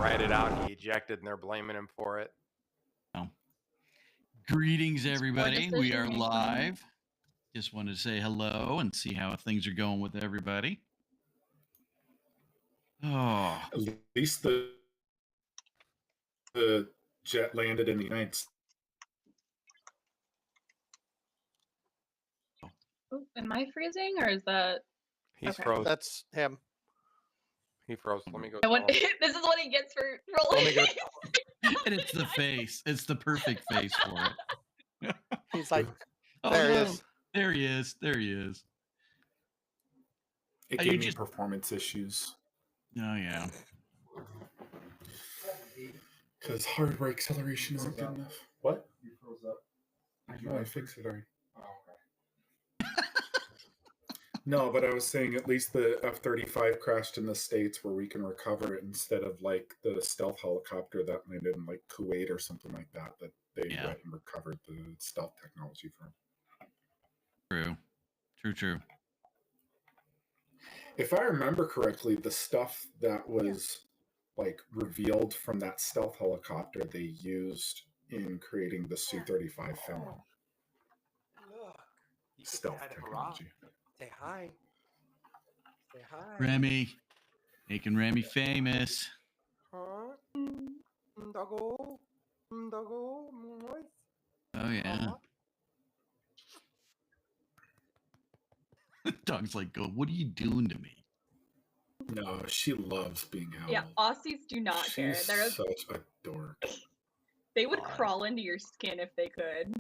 tried it out and he ejected, and they're blaming him for it. Oh. Greetings, everybody. We are decision-making. live. Just wanted to say hello and see how things are going with everybody. Oh, At least the jet landed in the United States. Oh, am I freezing or is that? He's Okay. froze. That's him. He froze. Let me go. I want, tell him. this is what he gets for Let me rolling. go. and it's the face. It's the perfect face for it. He's like, Oh, there he no. is. There he is. There he is. It Are gave you me just- performance issues Oh, yeah. because hardware acceleration isn't good enough. What? You froze up. I know I fixed it already. Oh, okay. No, but I was saying at least the F-35 crashed in the States where we can recover it instead of like the stealth helicopter that landed in like Kuwait or something like that they Yeah. went and recovered the stealth technology from. True. If I remember correctly, the stuff that was like revealed from that stealth helicopter they used in creating the Su-35 film. Look. You could Stealth try to technology. Say hi. Say hi. Remy. Making Remy famous. Huh? Doggo. Doggo. Oh, yeah. Dog's like, go, what are you doing to me? No, she loves being held. Yeah, Aussies do not care. She's such a dork. They would crawl into your skin if they could.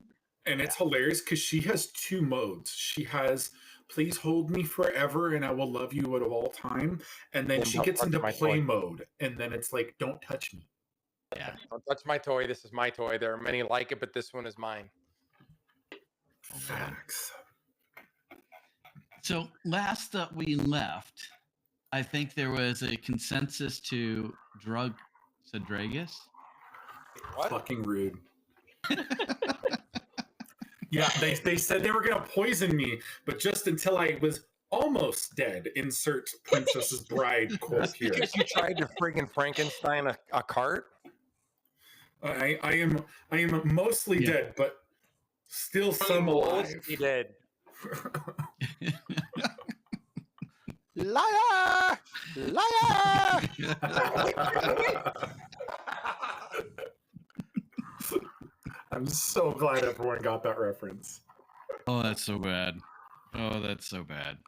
And it's hilarious because she has two modes. She has please hold me forever and I will love you at all time. And then And she don't gets touch into my play toy. mode. And then it's like, don't touch me. Yeah. Don't touch my toy. This is my toy. There are many like it, but this one is mine. Facts. So last that we left, I think there was a consensus to drug Sadragus. What? Fucking rude. Yeah, they said they were going to poison me, but just until I was almost dead. Insert Princess's Bride quote here. Because you tried to friggin' Frankenstein a cart? I am mostly Yeah. dead, but still some alive. He did. liar! Liar! I'm so glad everyone got that reference. Oh, that's so bad. Oh, that's so bad.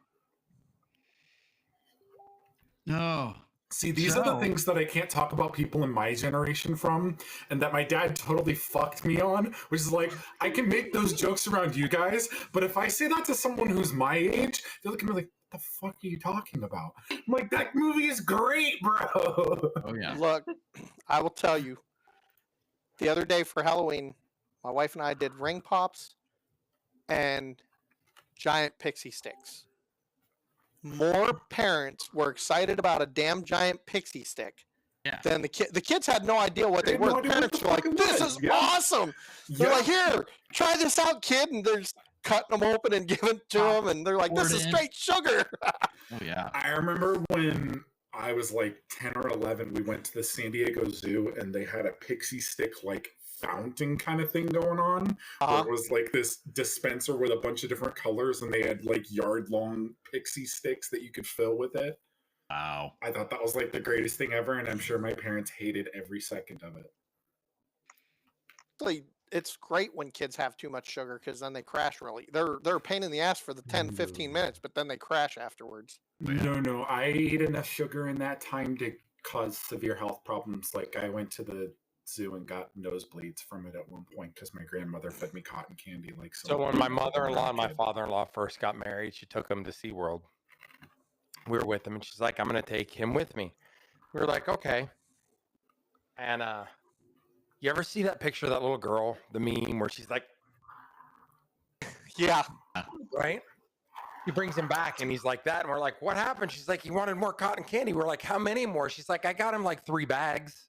No. See, these are the So- things that I can't talk about people in my generation from, and that my dad totally fucked me on, which is like, I can make those jokes around you guys, but if I say that to someone who's my age, they're looking at me like, what the fuck are you talking about? I'm like, that movie is great, bro. Oh, yeah. Look, I will tell you. The other day for Halloween, my wife and I did ring pops and giant pixie sticks. More parents were excited about a damn giant pixie stick Yeah. than the kids. The kids had no idea what They they had no were. idea The what parents the were like, fuck it "This was." is Yeah. awesome." They're Yeah. like, "Here, try this out, kid," and they're just cutting them open and giving it to them, and they're like, "This is Poured in. straight sugar." Oh, yeah. I remember when I was like 10 or 11, we went to the San Diego Zoo and they had a pixie stick like fountain kind of thing going on. Where it was like this dispenser with a bunch of different colors and they had like yard long pixie sticks that you could fill with it. Wow. I thought that was like the greatest thing ever, and I'm sure my parents hated every second of it. Actually, it's great when kids have too much sugar because then they crash really. They're a pain in the ass for the 10, 15 minutes, but then they crash afterwards. No, I ate enough sugar in that time to cause severe health problems. Like I went to the zoo and got nosebleeds from it at one point because my grandmother fed me cotton candy. Like So when my mother-in-law and my father-in-law first got married, she took them to SeaWorld. We were with them, and she's like, I'm going to take him with me. We were like, okay. And you ever see that picture of that little girl, the meme, where she's like, Yeah. right? He brings him back, and he's like that. And we're like, what happened? She's like, he wanted more cotton candy. We're like, how many more? She's like, I got him like 3 bags.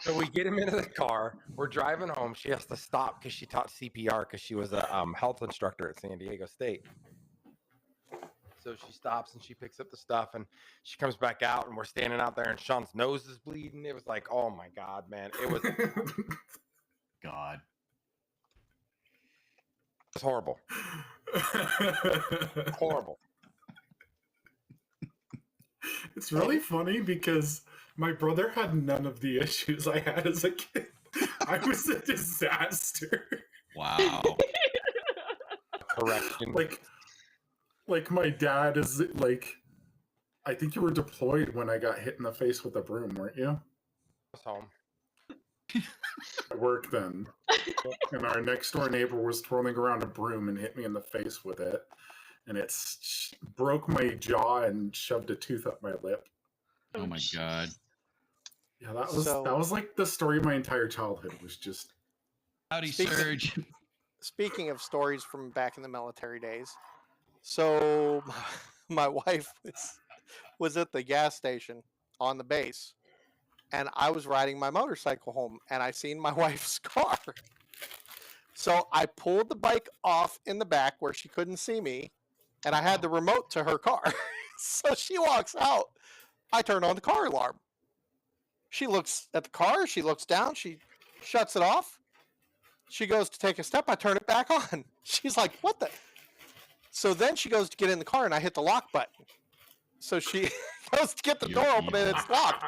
So we get him into the car. We're driving home. She has to stop because she taught CPR because she was a health instructor at San Diego State. So So she stops and she picks up the stuff and she comes back out and we're standing out there and Sean's nose is bleeding. It was like, oh my God, man. It was God. horrible. Horrible. It's really funny because my brother had none of the issues I had as a kid. I was a disaster. Wow. Correction. Like my dad is like, I think you were deployed when I got hit in the face with a broom, weren't you? I was home. I worked then. And our next door neighbor was twirling around a broom and hit me in the face with it. And it broke my jaw and shoved a tooth up my lip. Oh my God. Yeah, that was like the story of my entire childhood. Was just Howdy, Surge. Speaking of stories from back in the military days, so my wife was at the gas station on the base, and I was riding my motorcycle home, and I seen my wife's car. So I pulled the bike off in the back where she couldn't see me, and I had the remote to her car. So she walks out. I turn on the car alarm. She looks at the car. She looks down. She shuts it off. She goes to take a step. I turn it back on. She's like, what the? So then she goes to get in the car, and I hit the lock button. So she goes to get the door open, and it's locked.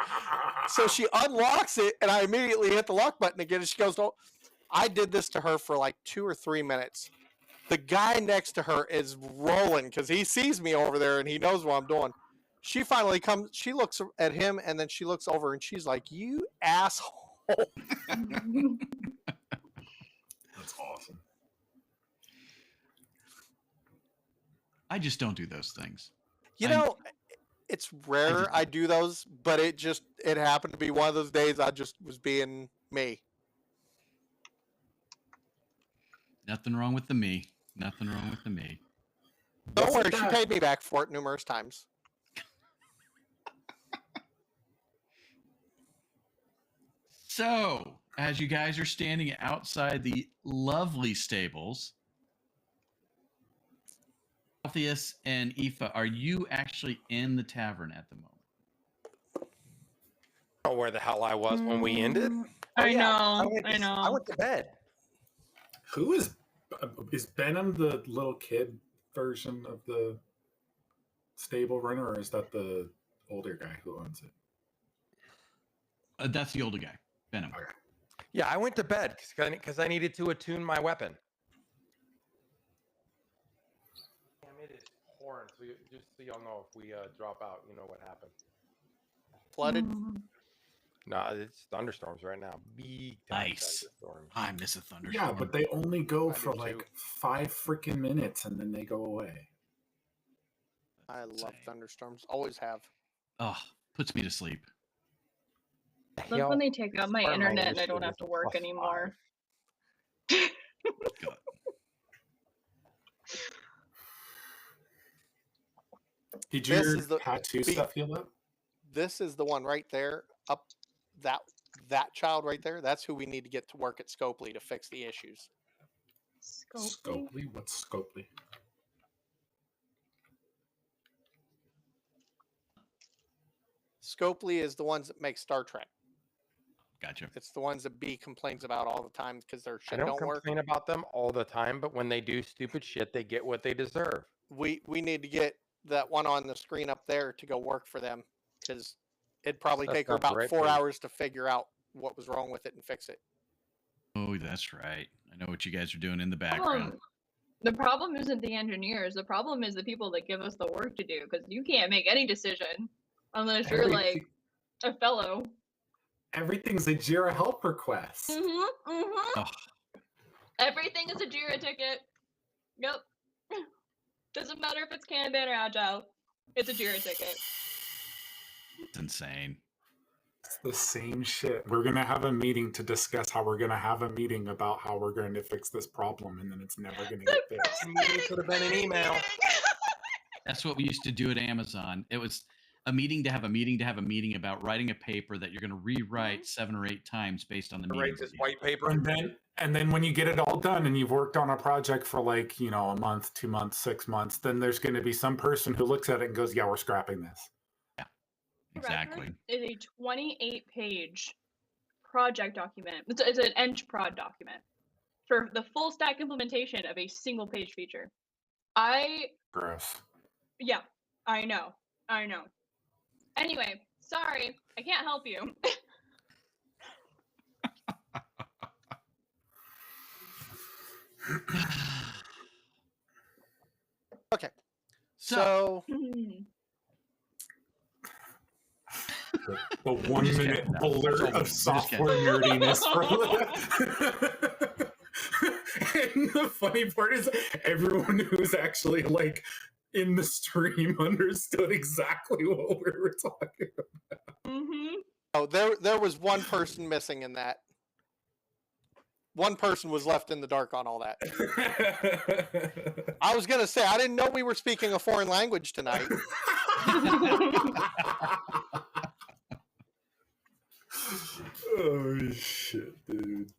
So she unlocks it, and I immediately hit the lock button again. And she goes, oh, I did this to her for like 2 or 3 minutes. The guy next to her is rolling because he sees me over there, and he knows what I'm doing. She finally comes, she looks at him, and then she looks over, and she's like, you asshole. that's awesome. I just don't do those things. You know, it's rare I do those, but it happened to be one of those days I just was being me. Nothing wrong with the me. Nothing wrong with the me. Don't worry, she paid me back for it numerous times. So, as you guys are standing outside the lovely stables, Alpheus and Aoife, are you actually in the tavern at the moment? Oh, where the hell I was when we ended? I know. I went to bed. Who is Benham the little kid version of the stable runner, or is that the older guy who owns it? That's the older guy, Benham. Okay. Yeah, I went to bed because I needed to attune my weapon. Damn, it is pouring. So just so y'all know, if we drop out, you know what happened. Flooded? No, it's thunderstorms right now. Big time Nice. thunderstorms. I miss a thunderstorm. Yeah, but they only go I for do like too. 5 freaking minutes and then they go away. I love thunderstorms. Always have. Oh, puts me to sleep. Look Hell, when they take out my Summer internet and I used don't to have to be work +5. anymore. God. Did This your is the- tattoo be- stuff heal up? This is the one right there, up that child right there. That's who we need to get to work at Scopely to fix the issues. Scopely? What's Scopely? Scopely is the ones that make Star Trek. Gotcha. It's the ones that B complains about all the time because their I shit don't don't work. complain about them all the time, but when they do stupid shit, they get what they deserve. We need to get that one on the screen up there to go work for them because it'd probably That take her sounds about right, 4 please. hours to figure out what was wrong with it and fix it. Oh, that's right. I know what you guys are doing in the background. The problem isn't the engineers. The problem is the people that give us the work to do, because you can't make any decision unless you're like a fellow. Everything's a JIRA help request. Oh, Everything is a JIRA ticket. Yep. Doesn't matter if it's Kanban or Agile. It's a JIRA ticket. it's insane. It's the same shit. We're going to have a meeting to discuss how we're going to have a meeting about how we're going to fix this problem, and then it's never going to get fixed. It could have been an email. That's what we used to do at Amazon. It was a meeting to have a meeting to have a meeting about writing a paper that you're going to rewrite 7 or 8 times based on the meeting. Write this white paper. And then when you get it all done and you've worked on a project for like, a month, 2 months, 6 months, then there's going to be some person who looks at it and goes, yeah, we're scrapping this. Yeah, exactly. Is a 28-page project document. It's an enchprod document for the full stack implementation of a single page feature. Gross. Yeah, I know. Anyway, sorry, I can't help you. Okay. So the 1 minute blur of software nerdiness. And the funny part is everyone who's actually like in the stream understood exactly what we were talking about. Mm-hmm. Oh, there was one person missing in that. One person was left in the dark on all that. I was going to say, I didn't know we were speaking a foreign language tonight. Oh, shit, dude.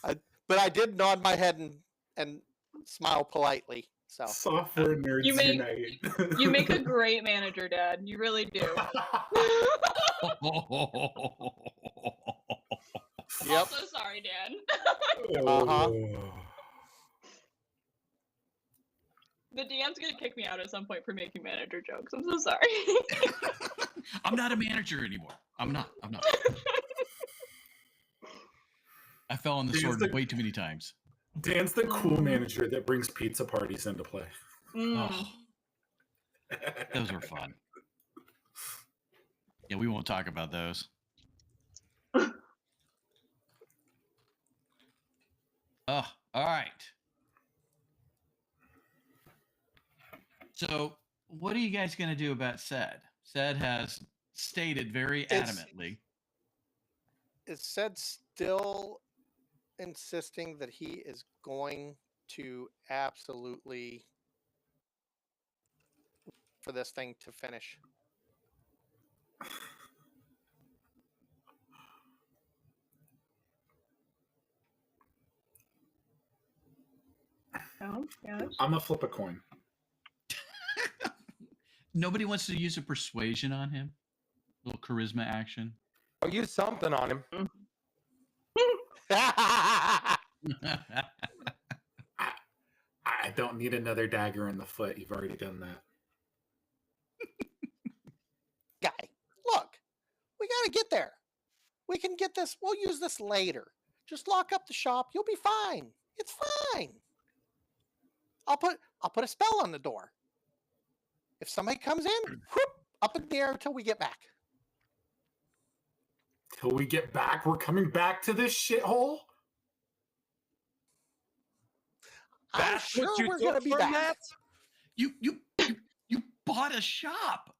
But I did nod my head and smile politely. So software nerds unite. You make a great manager, Dad. You really do. Yep. I'm so sorry, Dan. Uh-huh. The DM's gonna kick me out at some point for making manager jokes. I'm so sorry. I'm not a manager anymore. I'm not. I fell on the sword way too many times. Dan's the cool manager that brings pizza parties into play. Oh, those were fun. Yeah, we won't talk about those. Oh, all right. So, what are you guys going to do about Sed? Sed has stated very adamantly. Is Sed still insisting that he is going to absolutely for this thing to finish? Oh, yes. I'm gonna flip a coin. Nobody wants to use a persuasion on him? A little charisma action? I'll use something on him. I don't need another dagger in the foot. You've already done that. Guy, look, we got to get there. We can get this. We'll use this later. Just lock up the shop. You'll be fine. It's fine. I'll put a spell on the door. If somebody comes in, whoop, up in the air until we get back. Till we get back, we're coming back to this shithole. I'm sure we're gonna be back. That? You bought a shop.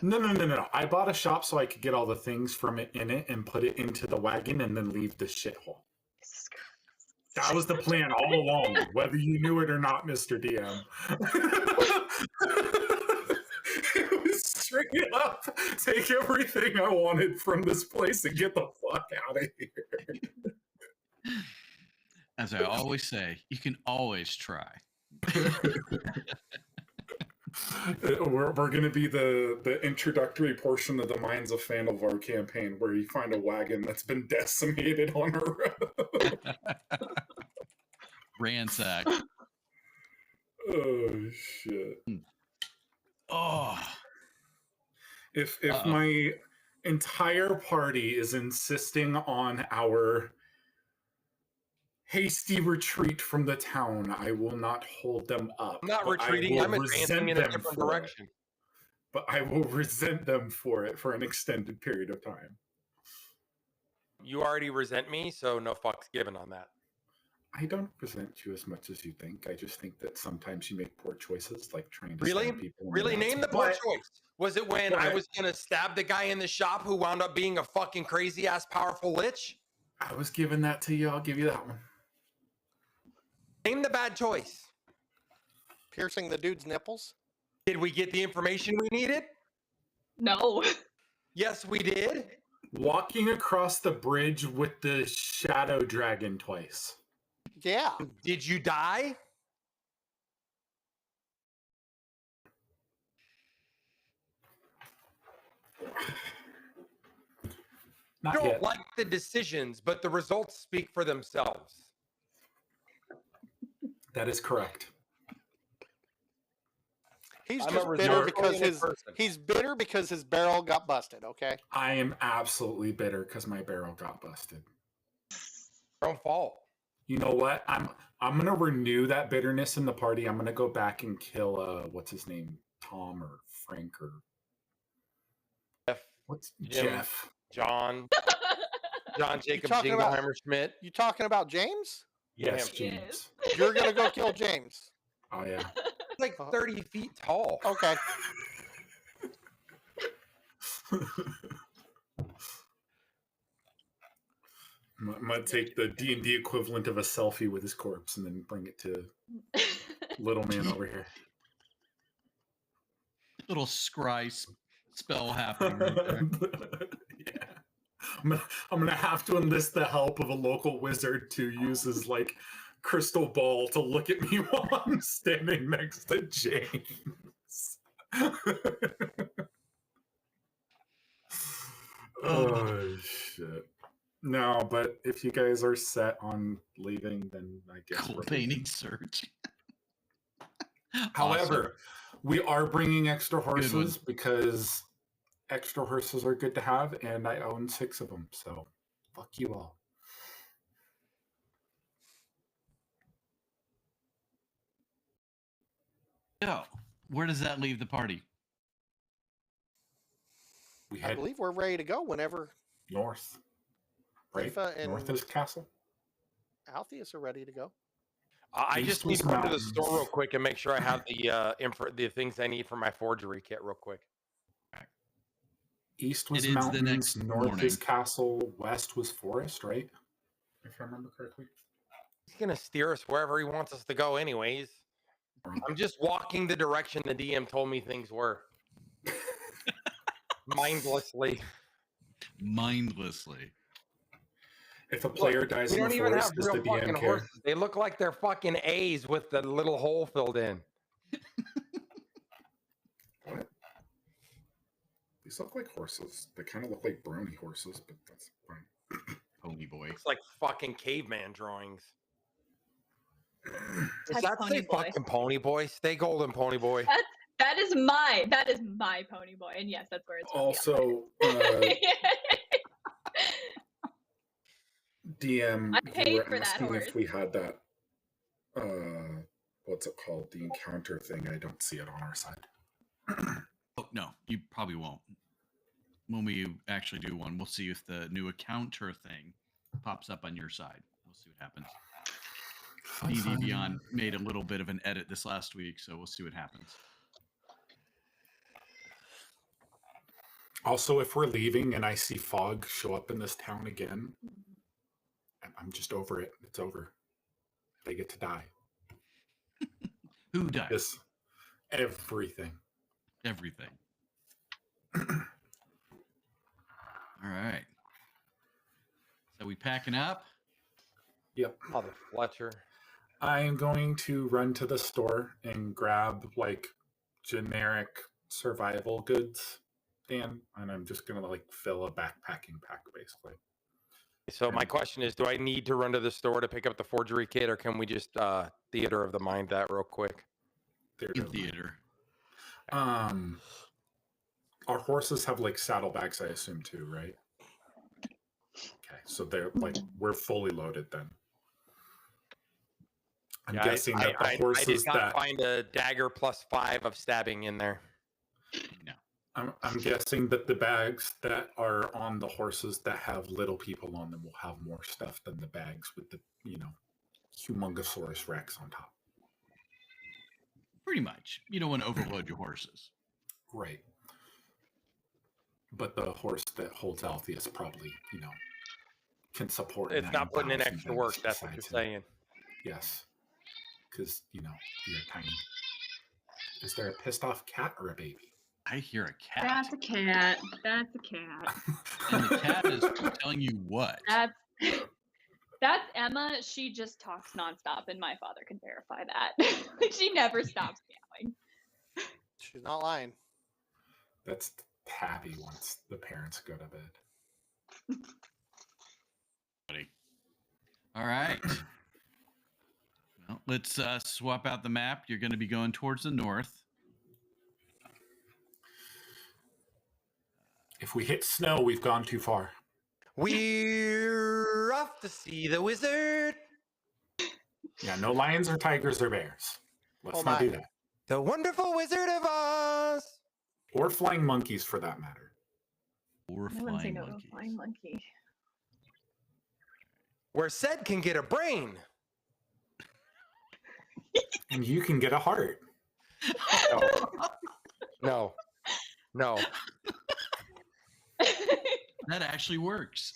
No. I bought a shop so I could get all the things from it in it and put it into the wagon and then leave the shithole. That was the plan all along, whether you knew it or not, Mr. DM. It was straight up take everything I wanted from this place and get the fuck out of here. As I always say, you can always try. We're going to be the introductory portion of the Mines of Fandalvar campaign where you find a wagon that's been decimated on a road. Ransack. Oh, shit. Oh. If my entire party is insisting on our hasty retreat from the town, I will not hold them up. I'm not retreating. I'm advancing in a different direction. But I will resent them for it for an extended period of time. You already resent me, so no fucks given on that. I don't resent you as much as you think. I just think that sometimes you make poor choices, like trying to Really? stab people. Really? Name the poor choice. Was it when I was going to stab the guy in the shop who wound up being a fucking crazy-ass powerful lich? I was giving that to you. I'll give you that one. Name the bad choice. Piercing the dude's nipples? Did we get the information we needed? No. Yes, we did. Walking across the bridge with the shadow dragon twice. Yeah. Did you die? Not I don't yet. like the decisions, but the results speak for themselves. That is correct. He's I'm just a bitter result-oriented because person. he's bitter because his barrel got busted. Okay. I am absolutely bitter because my barrel got busted. Your own fault. You know what? I'm gonna renew that bitterness in the party. I'm gonna go back and kill what's his name? Tom or Frank or Jeff, what's Jim. Jeff? John Jacob talking about- Jingleheimer Schmidt. You talking about James? Yes, him. James. You're gonna go kill James. Oh yeah. He's like 30 feet tall. Okay. I'm gonna take the D&D equivalent of a selfie with his corpse and then bring it to little man over here. Little scry spell happening right there. Yeah. I'm gonna have to enlist the help of a local wizard to use his like crystal ball to look at me while I'm standing next to James. Oh shit. No, but if you guys are set on leaving, then I guess we're leaving. Painting search. However, we are bringing extra horses because extra horses are good to have, and I own 6 of them. So, fuck you all. So, where does that leave the party? We I head believe we're ready to go whenever north. Right? Aoife and North is castle. Altheus are ready to go. I East just need was to run to the mountains. store real quick and make sure I have the things I need for my forgery kit real quick. East was It is the mountains, next north morning. is castle, west was forest, right? If I remember correctly. He's gonna steer us wherever he wants us to go, anyways. I'm just walking the direction the DM told me things were. Mindlessly. Mindlessly. If a player dies We in don't the even have forest, does real the DM fucking care? horses. They look like they're fucking A's with the little hole filled in. What? These look like horses. They kind of look like brony horses, but that's fine. Pony boy. It's like fucking caveman drawings. Does That's that Pony say Boy. fucking pony boy? Stay golden, pony boy. That is my pony boy, and yes, that's where it's from. Also, DM, I you paid were for that asking horse. if we had that, what's it called? The encounter thing. I don't see it on our side. Oh, no, you probably won't. When we actually do one, we'll see if the new encounter thing pops up on your side. We'll see what happens. D&D Beyond made a little bit of an edit this last week, so we'll see what happens. Also, if we're leaving and I see fog show up in this town again, I'm just over it. It's over. They get to die. Who died? This, everything. Everything. All right. So we packing up? Yep. Mother Fletcher. I am going to run to the store and grab like generic survival goods, Dan, and I'm just gonna like fill a backpacking pack basically. So my question is, do I need to run to the store to pick up the forgery kit, or can we just theater of the mind that real quick? In theater. Our horses have like saddlebags, I assume too, right? Okay, so they're like we're fully loaded then. I'm guessing that the I horses did not that find a dagger +5 of stabbing in there. No. I'm guessing that the bags that are on the horses that have little people on them will have more stuff than the bags with the, Humongosaurus Rex on top. Pretty much. You don't want to overload your horses. Right. But the horse that holds Altheus probably, can support. It's not putting in 9,000 extra work. bags That's what you're besides him. saying. Yes. Because, you're tiny. Is there a pissed off cat or a baby? I hear a cat. That's a cat. That's a cat. And the cat is telling you what? That's Emma. She just talks nonstop, and my father can verify that. She never stops meowing. She's not lying. That's happy once the parents go to bed. All right. Well, let's swap out the map. You're going to be going towards the north. If we hit snow, we've gone too far. We're off to see the wizard. Yeah, no lions or tigers or bears. Let's Oh not my. do that. The wonderful Wizard of Oz. Or flying monkeys, for that matter. Or I wouldn't say flying no to a monkeys. flying monkey. Where Ced can get a brain. And you can get a heart. No. That actually works.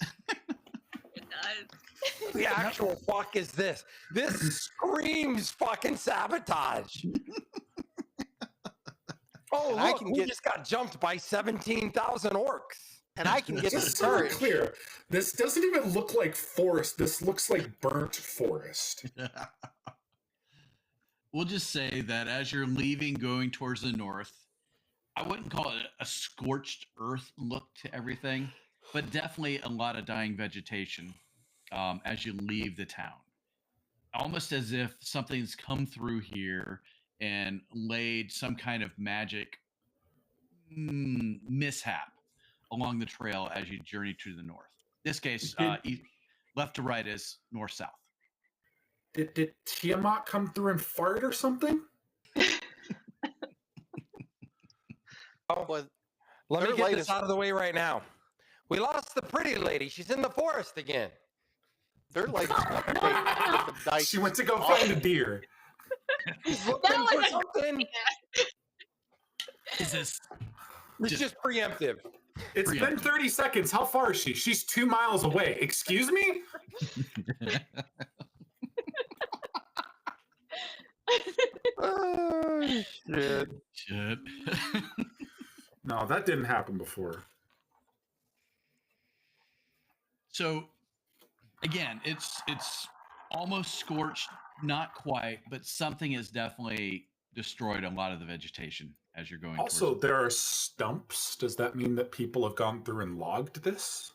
It does. The actual fuck is this? This screams fucking sabotage. Oh, And I look, can we get- just got jumped by 17,000 orcs. And I can get Just so we're discouraged. clear, this doesn't even look like forest. This looks like burnt forest. We'll just say that as you're leaving, going towards the north, I wouldn't call it a scorched earth look to everything, but definitely a lot of dying vegetation as you leave the town. Almost as if something's come through here and laid some kind of magic mishap along the trail as you journey to the north. In this case, left to right is north-south. Did Tiamat come through and fart or something? Well, Let me Their get light this is- out of the way right now. We lost the pretty lady. She's in the forest again. they're like the dice. She went to go find a deer. She's looking That for was a- something. Is this It's just preemptive. It's been 30 seconds. How far is she? She's 2 miles away. Excuse me? Oh, shit. shit? No, that didn't happen before. So again, it's almost scorched, not quite, but something has definitely destroyed a lot of the vegetation as you're going. Also, towards there are stumps. Does that mean that people have gone through and logged this?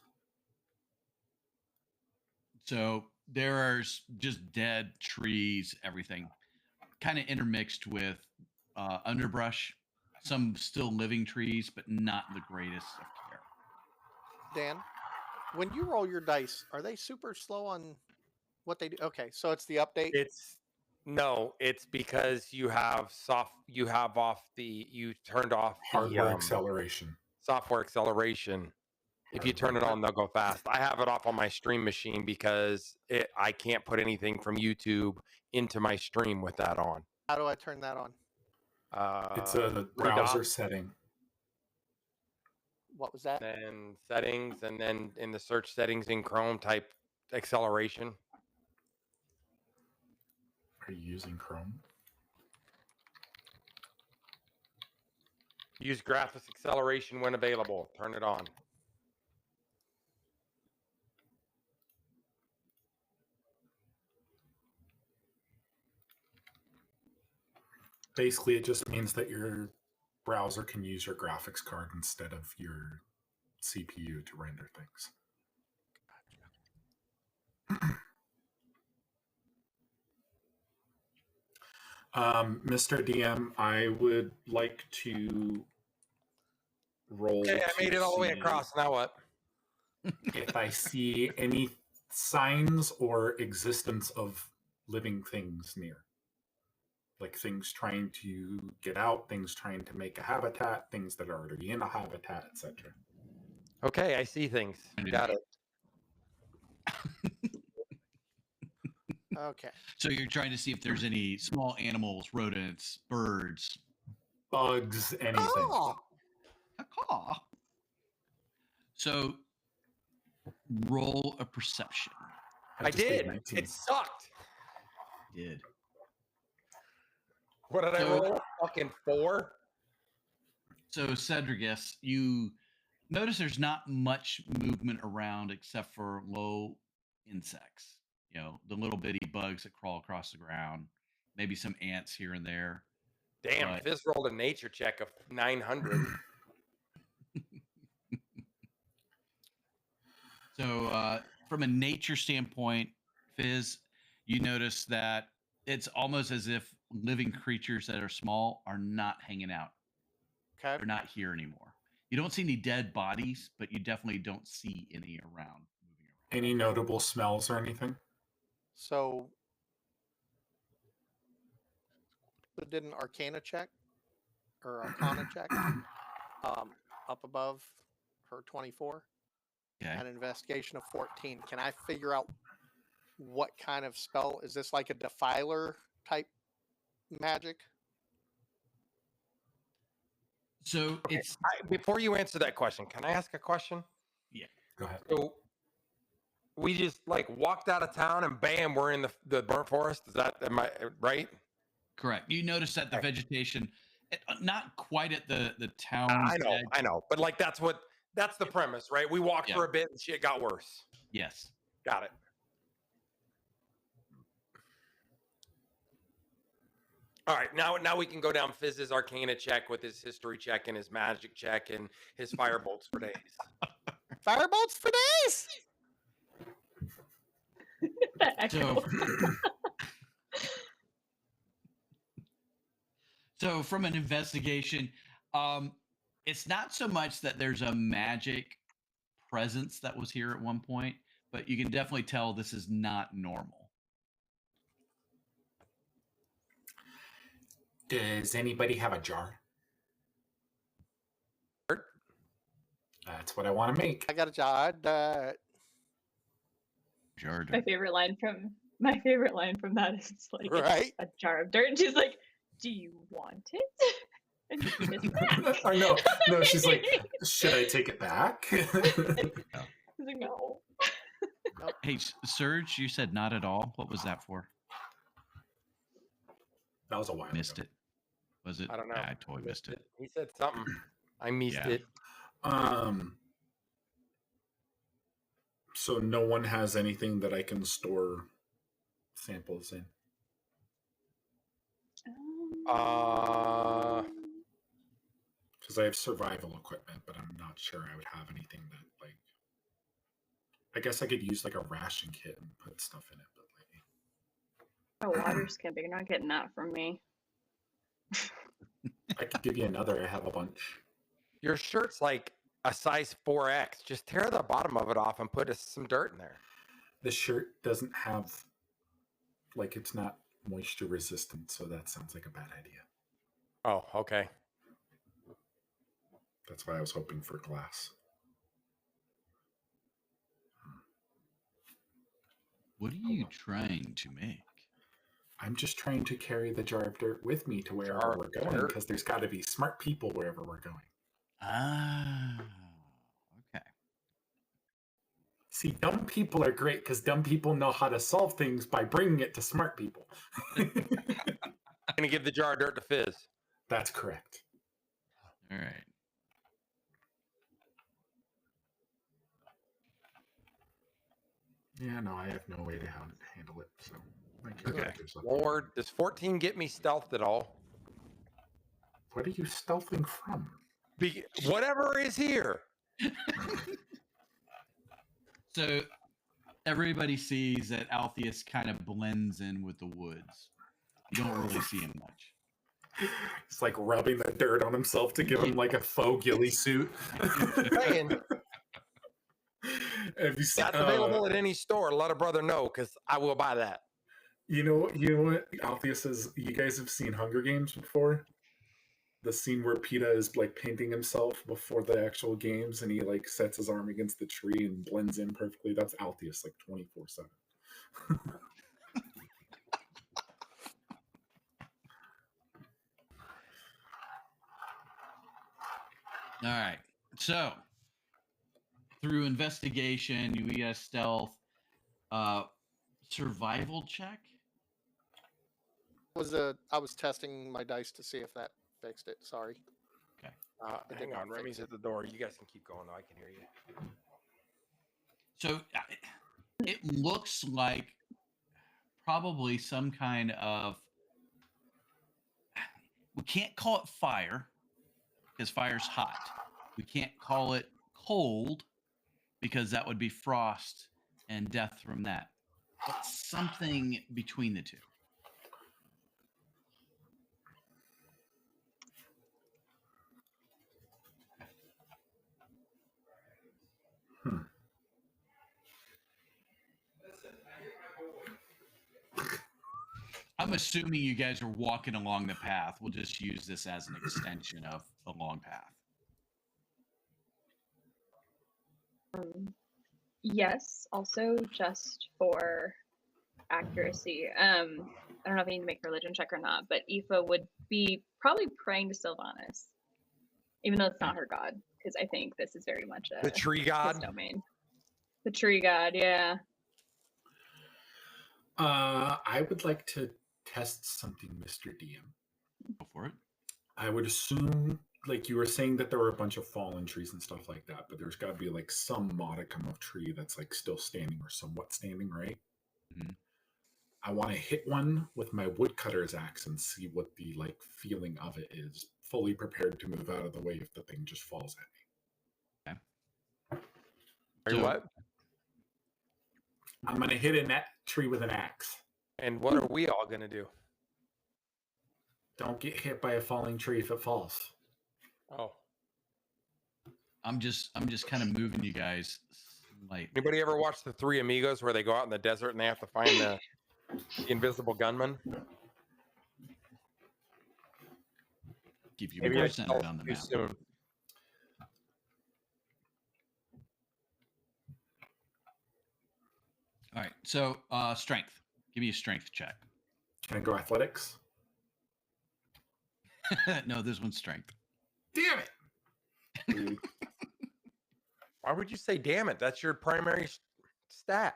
so there's just dead trees, everything, kind of intermixed with underbrush, some still living trees, but not the greatest of care. Dan, when you roll your dice, are they super slow on what they do? Okay, so it's the update. It's because you turned off the Hardware acceleration. software acceleration. If you turn it on, they'll go fast. I have it off on my stream machine because I can't put anything from YouTube into my stream with that on. How do I turn that on? It's a three browser dots, setting. What was that? then settings, and then in the search settings in Chrome, type acceleration. Are you using Chrome? Use graphics acceleration when available. Turn it on. Basically, it just means that your browser can use your graphics card instead of your CPU to render things. Mr. DM, I would like to roll. Okay, I made to it all the way see across. Now what? If I see any signs or existence of living things near. Like things trying to get out, things trying to make a habitat, things that are already in a habitat, etc. Okay, I see things. Got it. Okay. So you're trying to see if there's any small animals, rodents, birds. Bugs, anything. Oh, A caw. So roll a perception. I just made did. 19. It sucked. Did. What did I So- roll? Fucking 4. So, Cedrigus, you notice there's not much movement around except for low insects. You know, the little bitty bugs that crawl across the ground, maybe some ants here and there. Damn, But- Fizz rolled a nature check of 900. So, from a nature standpoint, Fizz, you notice that it's almost as if living creatures that are small are not hanging out. Okay. They're not here anymore. You don't see any dead bodies, but you definitely don't see any around moving around. Any notable smells or anything? So, but did an Arcana check or Arcana check up above her 24, Okay. an investigation of 14. Can I figure out what kind of spell is this? Like a defiler type magic? So Okay, it's before you answer that question, can I ask a question? Go ahead. So we just like walked out of town and bam, we're in the burnt forest. Is that am I right? correct. You notice that the Okay. vegetation, not quite at the town. I know, but like that's the premise, right? We walked Yeah. for a bit and shit got worse. Yes. Got it. All right, now we can go down Fizz's Arcana check with his history check and his magic check and his firebolts for days. Firebolts for days. The echo. So, so from an investigation, it's not so much that there's a magic presence that was here at one point, but you can definitely tell this is not normal. Does anybody have a jar? That's what I want to make. I got a jar. Sure. My favorite line from that is like Right. a jar of dirt, and she's like, "Do you want it?" And you give it back. I know. No, she's like, should I take it back? He's like, "No." Hey, Serge, you said not at all. What was that for? That was a while Missed ago. it. Was it? I don't know. I totally missed it. He said something. I missed Yeah. it. So no one has anything that I can store samples in. Because I have survival equipment, but I'm not sure I would have anything that like. I guess I could use like a ration kit and put stuff in it, but like A water skip. You're not getting that from me. I could give you another. I have a bunch. Your shirt's like a size 4X. Just tear the bottom of it off and put some dirt in there. The shirt doesn't have, like, it's not moisture resistant, so that sounds like a bad idea. Oh, okay. That's why I was hoping for glass. What are you trying to make? I'm just trying to carry the jar of dirt with me to wherever Jar we're of going, dirt? because there's got to be smart people wherever we're going. Ah, okay. See, dumb people are great because dumb people know how to solve things by bringing it to smart people. I'm gonna give the jar of dirt to Fizz. That's correct. All right. Yeah, no, I have no way to handle it. So, thank you. Okay. Lord, does 14 get me stealthed at all? What are you stealthing from? Whatever is here. So everybody sees that Altheus kind of blends in with the woods. You don't really see him much. It's like rubbing the dirt on himself to give him like a faux ghillie suit. Saying, Have you seen, that's available at any store. Let a brother know, because I will buy that. You know what Althea says? You guys have seen Hunger Games before? The scene where PETA is like painting himself before the actual games, and he like sets his arm against the tree and blends in perfectly. That's Altheus, like 24/7. All right. So through investigation, you get a stealth, survival check. I was testing my dice to see if that fixed it. Sorry. Hang on, Remy's at the door. You guys can keep going. I can hear you. So it looks like probably some kind of, we can't call it fire because fire's hot. We can't call it cold because that would be frost and death from that. But something between the two. I'm assuming you guys are walking along the path. We'll just use this as an extension of the long path. Yes, also just for accuracy. I don't know if I need to make a religion check or not, but Aoife would be probably praying to Sylvanas, even though it's not her god, because I think this is very much The tree god? his domain. The tree god, yeah. I would like to test something, Mr. DM. Go for it. I would assume, like you were saying, that there were a bunch of fallen trees and stuff like that, but there's got to be like some modicum of tree that's like still standing or somewhat standing, right? Mm-hmm. I want to hit one with my woodcutter's axe and see what the like feeling of it is. Fully prepared to move out of the way if the thing just falls at me. Are you what? I'm gonna hit a net tree with an axe. And what are we all gonna do? Don't get hit by a falling tree if it falls. Oh. I'm just kind of moving you guys lightly. Anybody ever watch the Three Amigos where they go out in the desert and they have to find the invisible gunman? Give you Maybe more I center told on the too map. soon. All right. So strength. Give me a strength check. Can I go athletics? No, this one's strength. Damn it! Why would you say damn it? That's your primary stat.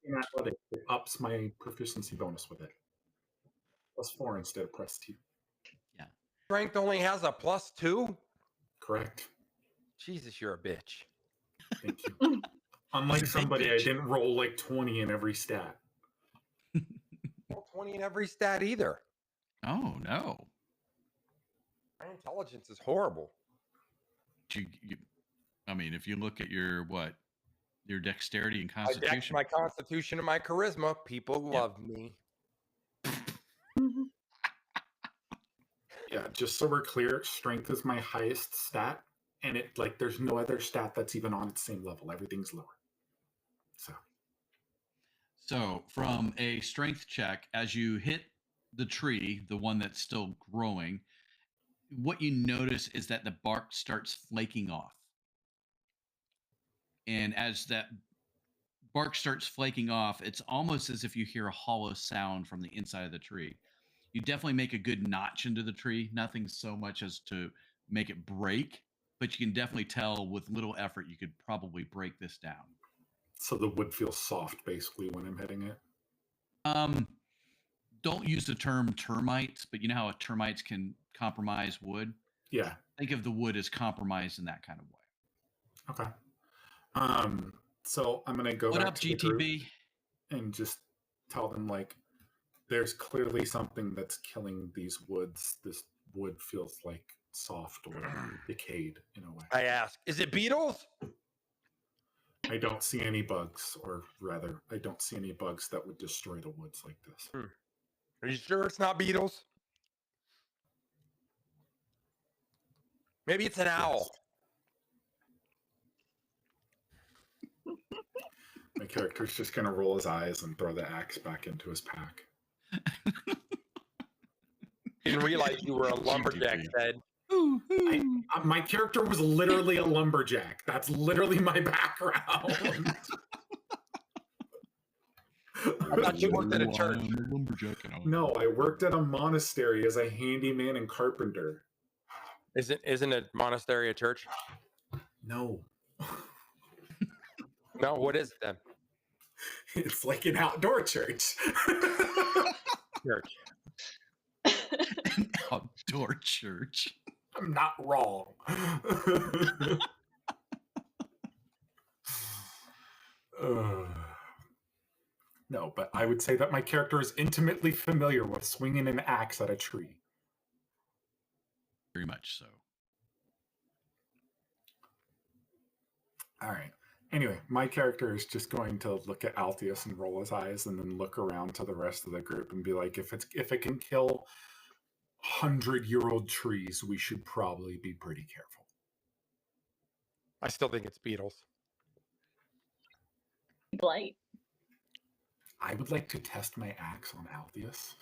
In athletics, it ups my proficiency bonus with it. +4 instead of +2. Strength only has a +2? Correct. Jesus, you're a bitch. Thank you. Unlike somebody, I didn't roll like 20 in every stat. Roll 20 in every stat either. Oh no. My intelligence is horrible. I mean, if you look at your dexterity and I dex constitution. my constitution and my charisma. People love me. Yeah, just so we're clear, strength is my highest stat, and it like there's no other stat that's even on its same level. Everything's lower. So from a strength check, as you hit the tree, the one that's still growing, what you notice is that the bark starts flaking off. And as that bark starts flaking off, it's almost as if you hear a hollow sound from the inside of the tree. You definitely make a good notch into the tree, nothing so much as to make it break, but you can definitely tell with little effort you could probably break this down. So the wood feels soft basically when I'm hitting it. Don't use the term termites, but you know how termites can compromise wood? Yeah. Think of the wood as compromised in that kind of way. Okay. So I'm gonna go What back up, to the group GTB? and just tell them like there's clearly something that's killing these woods. This wood feels like soft or decayed in a way. I ask, is it beetles? I don't see any bugs, or rather, I don't see any bugs that would destroy the woods like this. Are you sure it's not beetles? Maybe it's an owl. My character's just gonna roll his eyes and throw the axe back into his pack. Didn't realize you were a lumberjack, Ted. My character was literally a lumberjack. That's literally my background. I thought you worked at a church. No, I worked at a monastery as a handyman and carpenter. Isn't a monastery a church? No. No, what is it then? It's like an outdoor church. Church. An outdoor church. I'm not wrong. No, but I would say that my character is intimately familiar with swinging an axe at a tree. Very much so. All right. Anyway, my character is just going to look at Altius and roll his eyes and then look around to the rest of the group and be like, if it can kill 100-year-old trees, we should probably be pretty careful. I still think it's beetles. Blight. I would like to test my axe on Altius.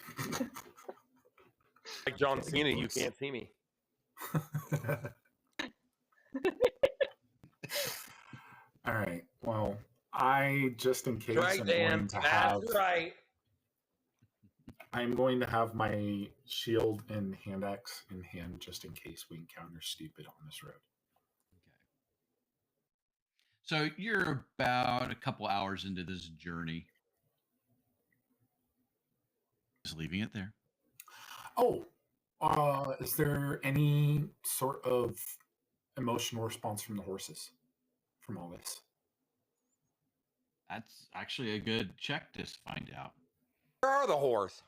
Like John Cena, you can't see me. All right. Well, just in case, Right, Dan. That's right. I'm going to have my shield and hand axe in hand just in case we encounter stupid on this road. Okay. So you're about a couple hours into this journey. Just leaving it there. Oh, is there any sort of emotional response from the horses from all this? That's actually a good check to find out. Where are the whores?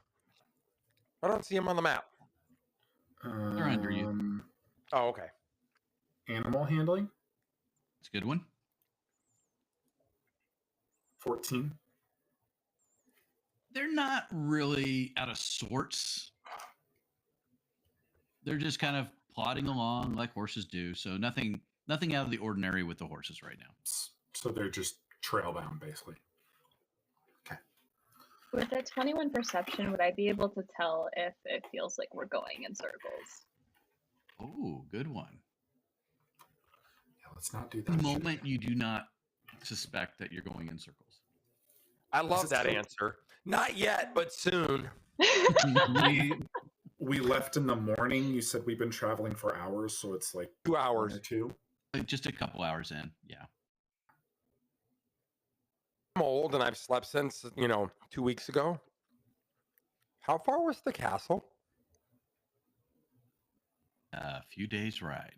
I don't see them on the map. They're under you. Oh, okay. Animal handling? It's a good one. 14. They're not really out of sorts. They're just kind of plodding along like horses do. So nothing out of the ordinary with the horses right now. So they're just trailbound, basically. Okay. With a 21 perception, would I be able to tell if it feels like we're going in circles? Oh, good one. Yeah, let's not do that. The moment you do not suspect that you're going in circles. I love that answer. Not yet, but soon. We left in the morning. You said we've been traveling for hours, so it's like 2 hours. 1 or 2. Just a couple hours in, yeah. I'm old and I've slept since, 2 weeks ago. How far was the castle? A few days ride.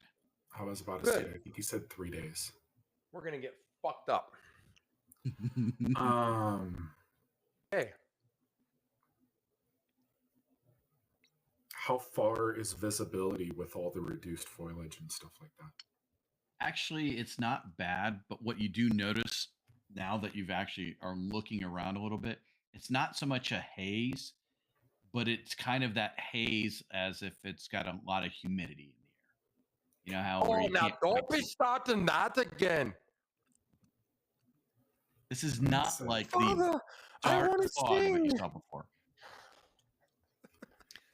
I was about to say, Good. I think he said 3 days. We're going to get fucked up. Hey. How far is visibility with all the reduced foliage and stuff like that? Actually, it's not bad, but what you do notice now that you've actually are looking around a little bit, it's not so much a haze, but it's kind of that haze as if it's got a lot of humidity in the air. You know how? Oh, now don't be starting that again. This is not like Father, the I dark want to fog that you sing. saw before.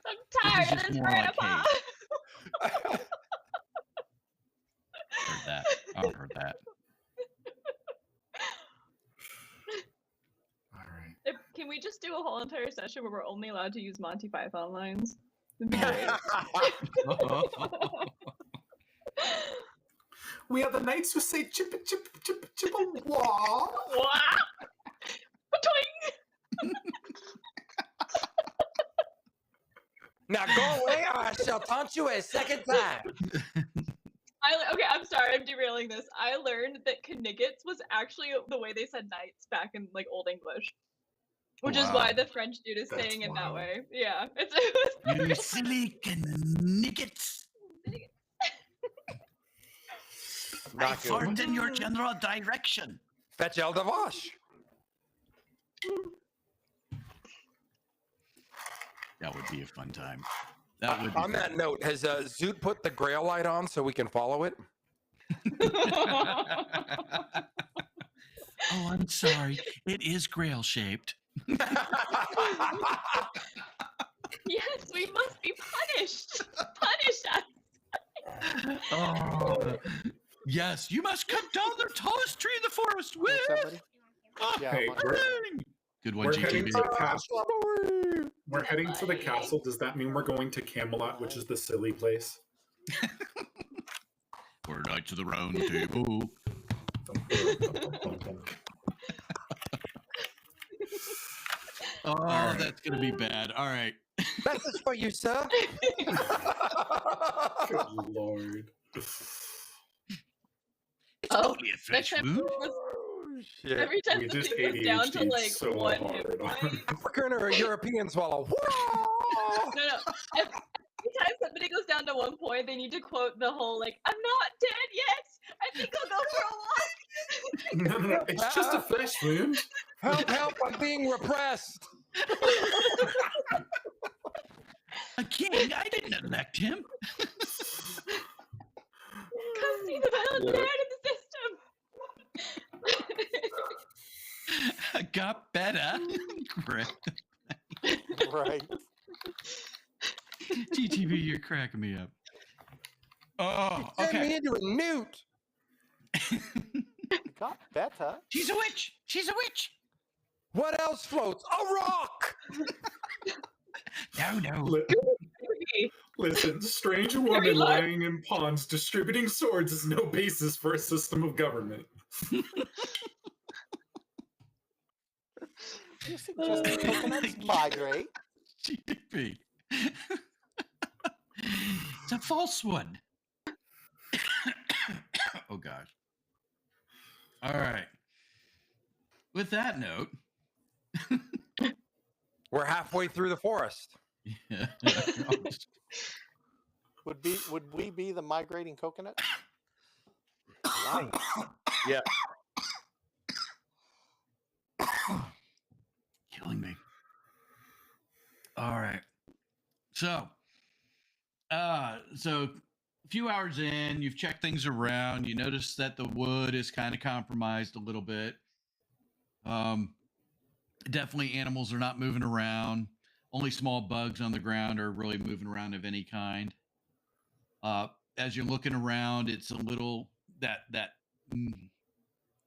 I'm tired just of this more like grandpa. Heard that. I've heard that. All right. Can we just do a whole entire session where we're only allowed to use Monty Python lines? That'd be great. We are the knights who say chippa chippa chippa chippa wah. Wah! Twing! Now go away or I shall taunt you a second time. Okay, I'm sorry, I'm derailing this. I learned that Kniggets was actually the way they said knights back in like Old English, which is why the French dude is That's saying it that wild. way. Yeah, it You was silly kniggets. I Not good. fart in your general direction. Fetch El Davash. That would be a fun time. That would be On that note, has Zoot put the Grail light on so we can follow it? Oh, I'm sorry. It is grail shaped. Yes, we must be punished. Punish us. Oh, yes, you must cut down the tallest tree in the forest. Woo! What's up, buddy? Oh, Yeah, Hey, I'm on- good one, We're heading GTV. to the castle. We're heading to the castle. Does that mean we're going to Camelot, which is the silly place? We're knights of the round table. Oh, that's gonna be bad. All right. Message for you, sir. Good lord. It's Oh, only a next flesh time wound. Shit. every time We just something goes down to ADHD'd like so one hard hit on- point. African or a European swallow. Whoa! No. Every time somebody goes down to one point, they need to quote the whole like, "I'm not dead yet. I think I'll go for a walk." No. It's just a flesh wound. Help, I'm being repressed. A king? I didn't elect him. Come see the villain dead in the system. Got better. Great. Right. GTV, you're cracking me up. Oh, Turn me okay. into a newt. Got better. She's a witch. She's a witch. What else floats? A rock. No. Listen, strange woman lying in ponds distributing swords is no basis for a system of government. You suggest the coconuts migrate. GTV. It's a false one. Oh, gosh. All right. With that note, We're halfway through the forest. Would we be the migrating coconut? Nice. Yeah. Killing me. All right. So a few hours in, you've checked things around. You notice that the wood is kind of compromised a little bit. Definitely animals are not moving around. Only small bugs on the ground are really moving around of any kind. As you're looking around, it's a little that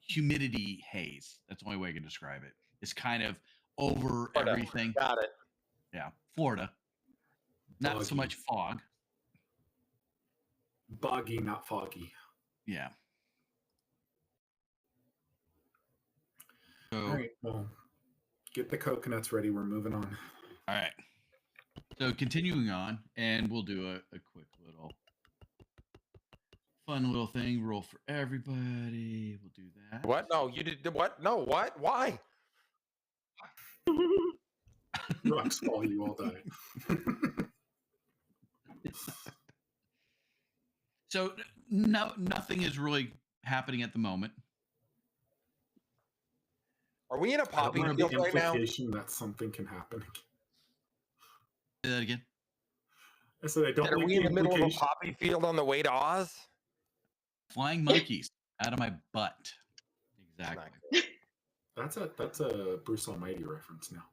humidity haze. That's the only way I can describe it. It's kind of over Florida. everything. Got it. Yeah, Florida. Not so Foggy. much fog. Boggy, not foggy. Yeah. So, All right, well, get the coconuts ready. We're moving on. all right. So continuing on, and we'll do a quick little fun little thing. Roll for everybody. We'll do that. What? No, you did what? No, what? Why? Rocks fall, you all die. So nothing is really happening at the moment. Are we in a poppy The field right now? implication that something can happen. Say that again. I said I don't Are like we in the middle of a implication. poppy field on the way to Oz? Flying monkeys out of my butt. Exactly. That's a Bruce Almighty reference now.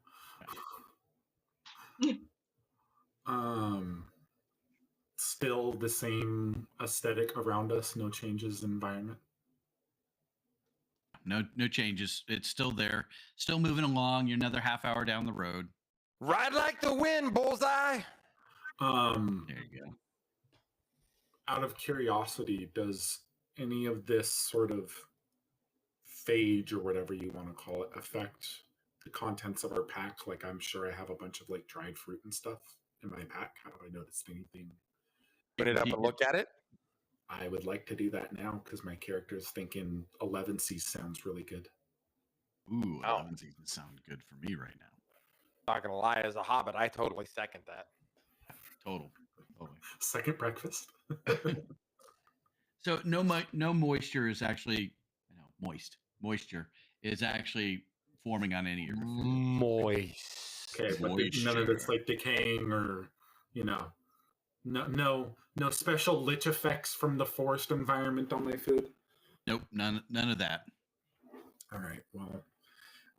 Still the same aesthetic around us, no changes in environment. No changes. It's still there. Still moving along. You're another half hour down the road. Ride like the wind, bullseye. There you go. Out of curiosity, does any of this sort of phage or whatever you want to call it affect the contents of our pack? Like, I'm sure I have a bunch of like dried fruit and stuff in my pack. Have I noticed anything? Put it up and look at it. I would like to do that now because my character is thinking 11 Seas sounds really good. Ooh, Wow. 11 seasons sound good for me right now. Not gonna lie, as a hobbit, I totally second that. Totally. Second breakfast. So no moisture is actually moisture is actually forming on any of your food. Moist. Okay, but none of it's like decaying or, no special lich effects from the forest environment on my food. Nope, none of that. All right, well,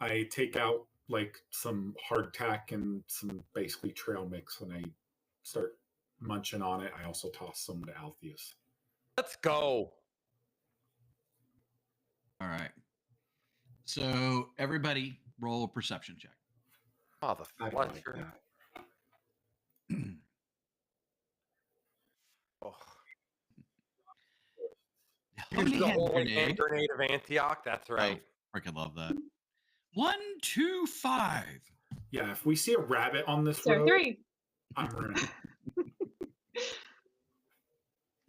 I take out like some hardtack and some basically trail mix and I start munching on it. I also toss some to Altheus. Let's go. All right. So everybody roll a perception check. Oh, the I don't like fletcher. that. Oh. Holy Use the hand holy grenade. hand grenade of Antioch. That's right. Freaking love that. 1, 2, 5. Yeah, if we see a rabbit on this So road, 3. I'm running.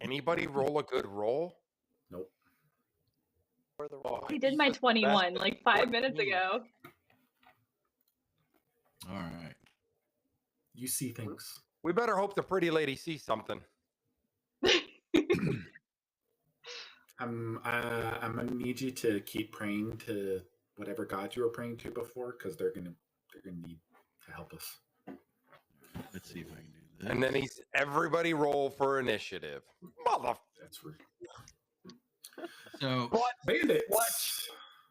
Anybody roll a good roll? Nope. For the Oh, I did my he's the 21 best. like 5 minutes ago. All right. You see things. We better hope the pretty lady sees something. I'm gonna need you to keep praying to whatever god you were praying to before, because they're gonna need to help us. Let's see if I can do this. And then everybody roll for initiative. Mother That's rude. So what Bandits. What?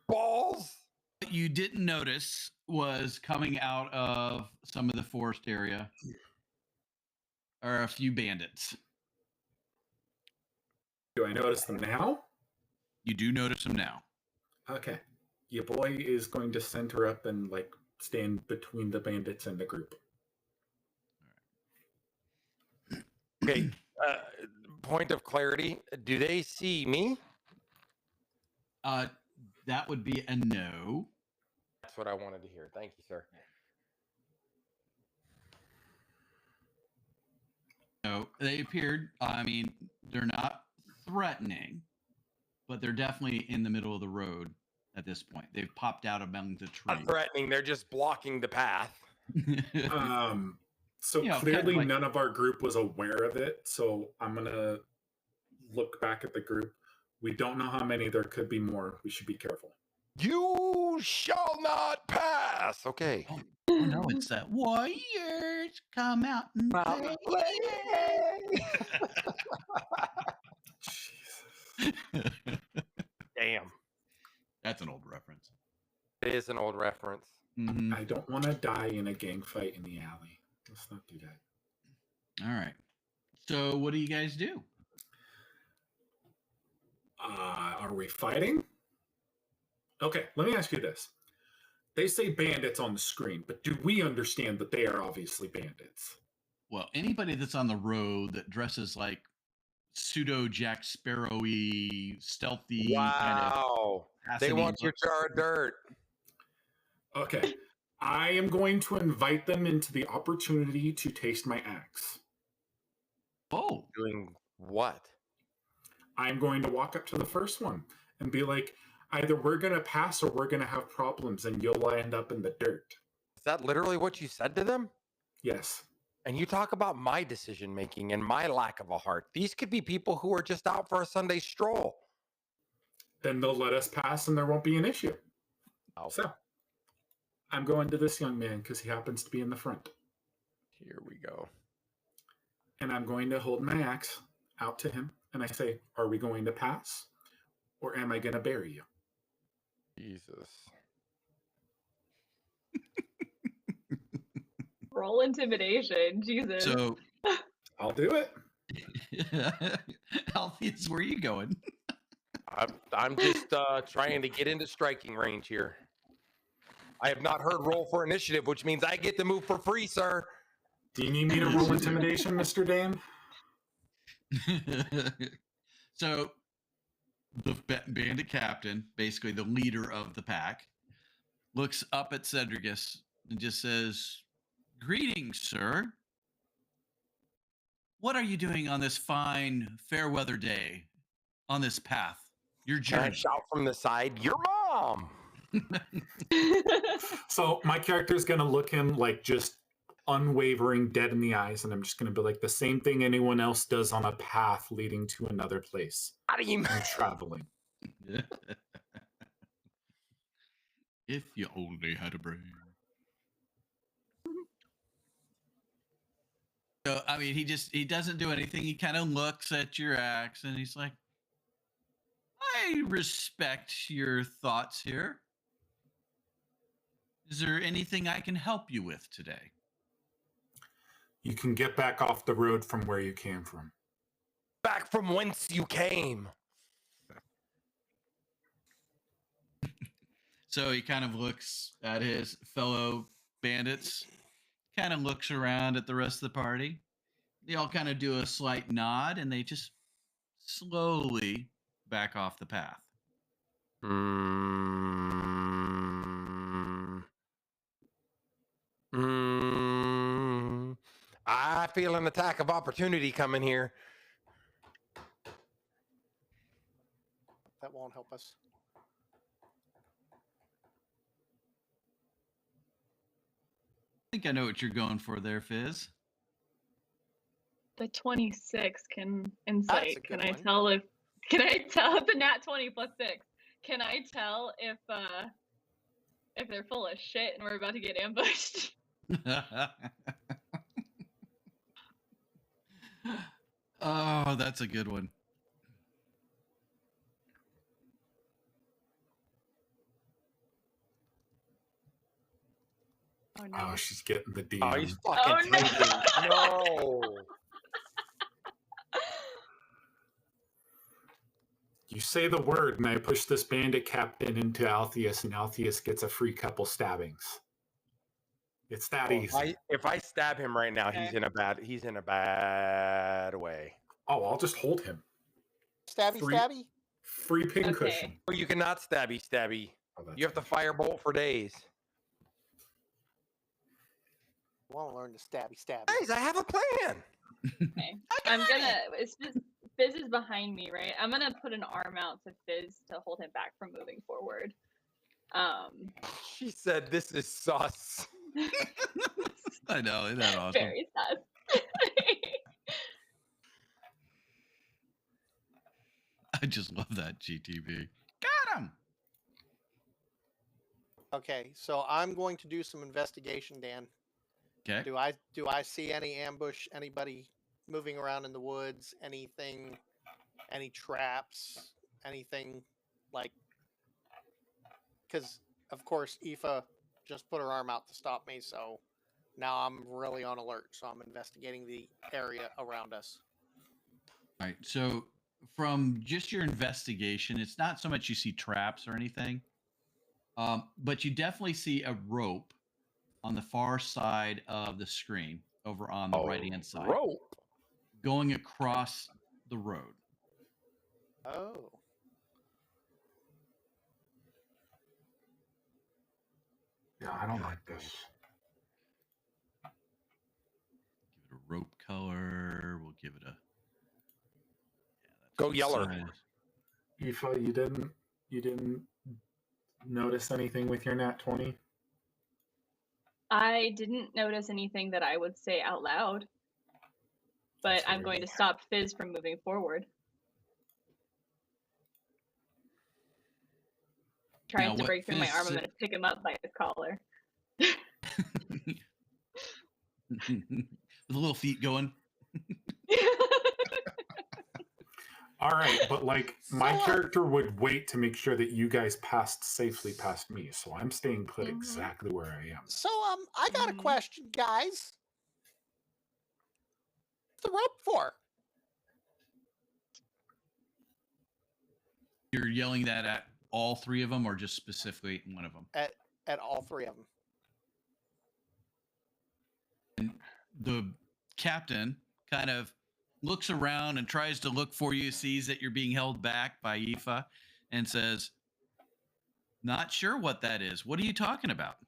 Balls. what you didn't notice was coming out of some of the forest area are a few bandits. Do I notice them now? You do notice them now. Okay. Your boy is going to center up and like stand between the bandits and the group. Okay. Point of clarity. Do they see me? That would be a no. That's what I wanted to hear. Thank you, sir. No, they appeared. I mean, they're not threatening, but they're definitely in the middle of the road at this point. They've popped out among the trees. Not threatening. They're just blocking the path. So You know, clearly kind of like- none of our group was aware of it. So I'm gonna look back at the group. We don't know how many. There could be more. We should be careful. You shall not pass. Okay. Oh no, it's that warriors come out and play. Jesus. Damn. That's an old reference. It is an old reference. Mhm. I don't want to die in a gang fight in the alley. Let's not do that. All right. So what do you guys do? Are we fighting? Okay, let me ask you this. They say bandits on the screen, but do we understand that they are obviously bandits? Well, anybody that's on the road that dresses like pseudo Jack Sparrow-y, stealthy Wow. kind They of want your jar of dirt. Okay, I am going to invite them into the opportunity to taste my axe. Oh, Doing what? I'm going to walk up to the first one and be like, either we're going to pass or we're going to have problems and you'll end up in the dirt. Is that literally what you said to them? Yes. And you talk about my decision making and my lack of a heart. These could be people who are just out for a Sunday stroll. Then they'll let us pass and there won't be an issue. Oh, So I'm going to this young man because he happens to be in the front. here we go. And I'm going to hold my axe out to him. And I say, are we going to pass? Or am I going to bury you? Jesus. Roll intimidation. Jesus. so I'll do it. Alpheus, where are you going? I'm just trying to get into striking range here. I have not heard roll for initiative, which means I get to move for free, sir. Do you need me to roll intimidation, Mr. Dan? So the bandit captain, basically the leader of the pack, looks up at Cedrigus and just says, "Greetings, sir. What are you doing on this fine, fair weather day on this path? Your Can I journey." shout from the side, your mom? So my character is going to look him like just unwavering, dead in the eyes. And I'm just going to be like the same thing anyone else does on a path leading to another place. How do you I'm traveling. If you only had a brain. So I mean, he doesn't do anything. He kind of looks at your axe and he's like, "I respect your thoughts here. Is there anything I can help you with today?" You can get back off the road from where you came from. back from whence you came? So he kind of looks at his fellow bandits, kind of looks around at the rest of the party. They all kind of do a slight nod and they just slowly back off the path. I feel an attack of opportunity coming here. That won't help us. I think I know what you're going for there, Fizz. The 26 can That's insight. a Can good I one. tell if? Can I tell the nat 20 plus 6? Can I tell if they're full of shit and we're about to get ambushed? Oh, that's a good one. Oh no! Oh, she's getting the DM. Oh, he's fucking Oh, no. tempting. No. You say the word, and I push this bandit captain into Altheus, and Altheus gets a free couple stabbings. It's that easy. If I stab him right now, he's in a bad way. Oh, I'll just hold him. Stabby, Free- stabby. Free pincushion. Oh, you cannot stabby. Oh, that's You have to firebolt for days. I want to learn to stabby, stabby. Guys, I have a plan. Okay. I'm gonna. Fizz is behind me, right? I'm gonna put an arm out to Fizz to hold him back from moving forward. She said, "This is sus." I know, isn't that awesome? Very sus. I just love that GTV. Got him. Okay, so I'm going to do some investigation, Dan. Okay. Do I see any ambush? Anybody moving around in the woods? Anything? Any traps? Anything like? Because of course Aoife just put her arm out to stop me, so now I'm really on alert. So I'm investigating the area around us. All right. So from just your investigation, it's not so much you see traps or anything, but you definitely see a rope on the far side of the screen over on the right-hand side. Rope. Going across the road. Oh. Yeah, I don't like this. Give it a rope color. We'll give it a... Go yeller. size. Aoife, you didn't notice anything with your nat 20? I didn't notice anything that I would say out loud, but I'm going to stop Fizz from moving forward. Tries Now, to what break through my Fizz arm. I'm said- going to pick him up by his collar. With little feet going. All right, but like my So, character would wait to make sure that you guys passed safely past me, so I'm staying put Mhm. exactly where I am. So I got a Mhm. question, guys. What's the rope for? You're yelling that at all three of them or just specifically one of them? At all three of them. And the captain kind of looks around and tries to look for you, sees that you're being held back by Aoife, and says, "Not sure what that is. What are you talking about?"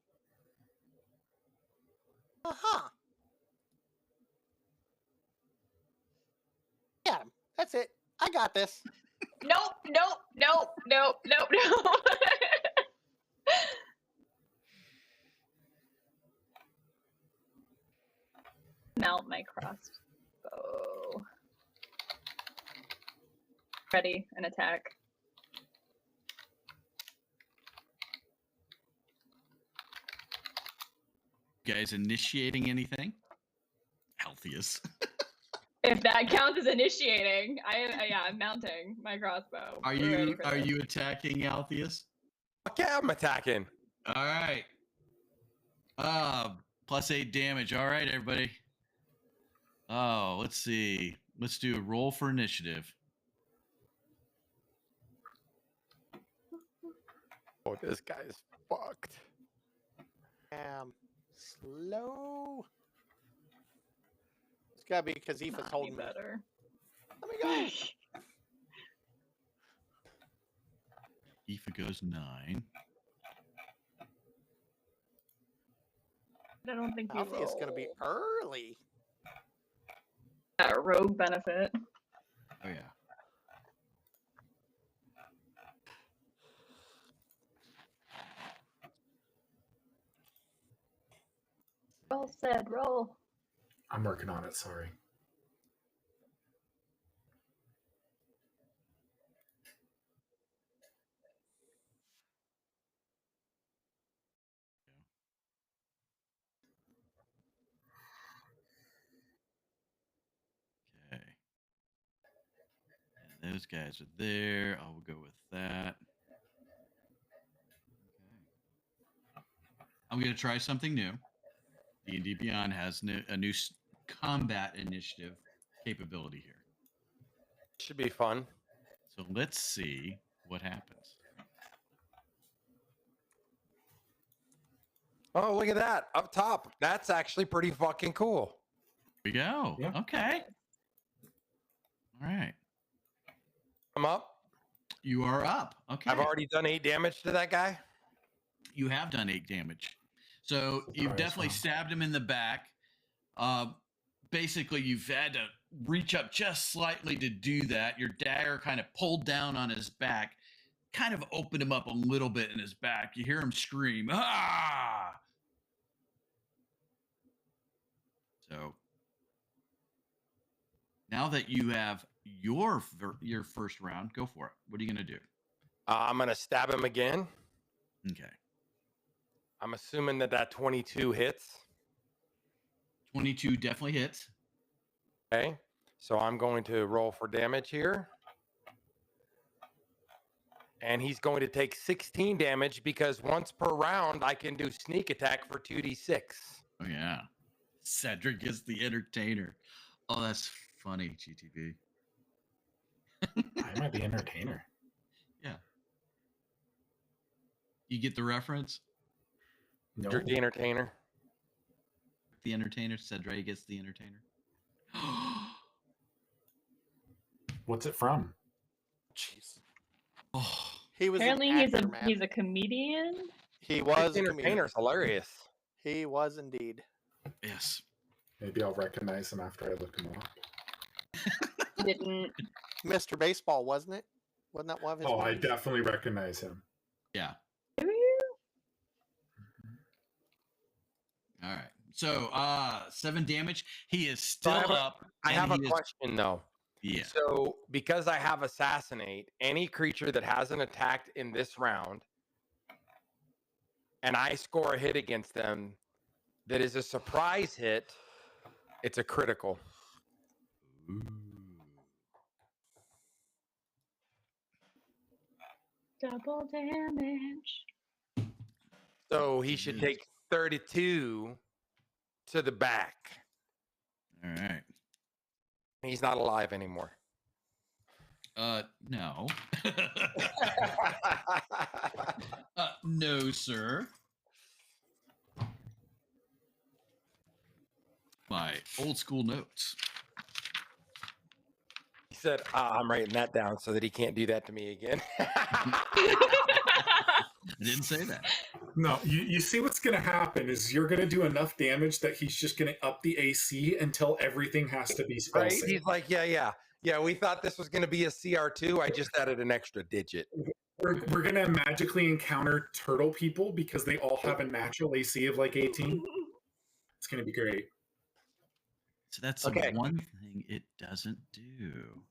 Uh-huh. Got him. That's it. I got this. Nope. Mount my crossbow. Ready, an attack. You guys initiating anything? Altheus. If that counts as initiating, I'm mounting my crossbow. Are We're ready you for this. attacking Altheus? Fuck yeah, I'm attacking. All right. +8 damage. All right, everybody. Oh, let's see. Let's do a roll for initiative. Oh, this guy's fucked. Slow. It's gotta be because Aoife's Not any holding me. better. Let me go. Aoife goes 9. I don't think you Alfie is gonna be roll. early. That rogue benefit. Oh yeah. Roll said roll. I'm working on it. Sorry. Okay. And those guys are there. I will go with that. Okay. I'm going to try something new. D&D Beyond has a new combat initiative capability here. Should be fun. So let's see what happens. Oh, look at that up top. That's actually pretty fucking cool. Here we go. Yeah. Okay. All right. I'm up. You are up. Okay. I've already done 8 damage to that guy. You have done 8 damage. So you've Surprise, definitely huh? stabbed him in the back. Basically, you've had to reach up just slightly to do that. Your dagger kind of pulled down on his back, kind of opened him up a little bit in his back. You hear him scream, "Ah!" So now that you have your first round, go for it. What are you going to do? I'm going to stab him again. Okay. I'm assuming that 22 hits. 22 definitely hits. Okay. So I'm going to roll for damage here. And he's going to take 16 damage because once per round, I can do sneak attack for 2d6. Oh, yeah. Cedric is the entertainer. Oh, that's funny, GTV. I'm the entertainer. Yeah. You get the reference? No. You're the entertainer. The entertainer. Cedric gets the entertainer. What's it from? Jeez. Oh, He was Apparently, an actor, man. he's a comedian. He was The a comedian. entertainer's hilarious. He was indeed. yes. Maybe I'll recognize him after I look him up. Didn't. Mr. Baseball, wasn't it? Wasn't that one of his Oh, I movies? definitely recognize him. Yeah. All right. So 7 damage. He is still up. I have a and he is- question, though. Yeah. So, because I have Assassinate, any creature that hasn't attacked in this round, and I score a hit against them that is a surprise hit, it's a critical. Ooh. Double damage. So he should take 32 to the back. All right. He's not alive anymore. No. No, sir. My old school notes. He said, I'm writing that down so that he can't do that to me again. I didn't say that. No, you see what's going to happen is you're going to do enough damage that he's just going to up the AC until everything has to be spell Right? saved. He's like, yeah, we thought this was going to be a CR2. I just added an extra digit. We're going to magically encounter turtle people because they all have a natural AC of like 18. It's going to be great. So that's the Okay. one thing it doesn't do.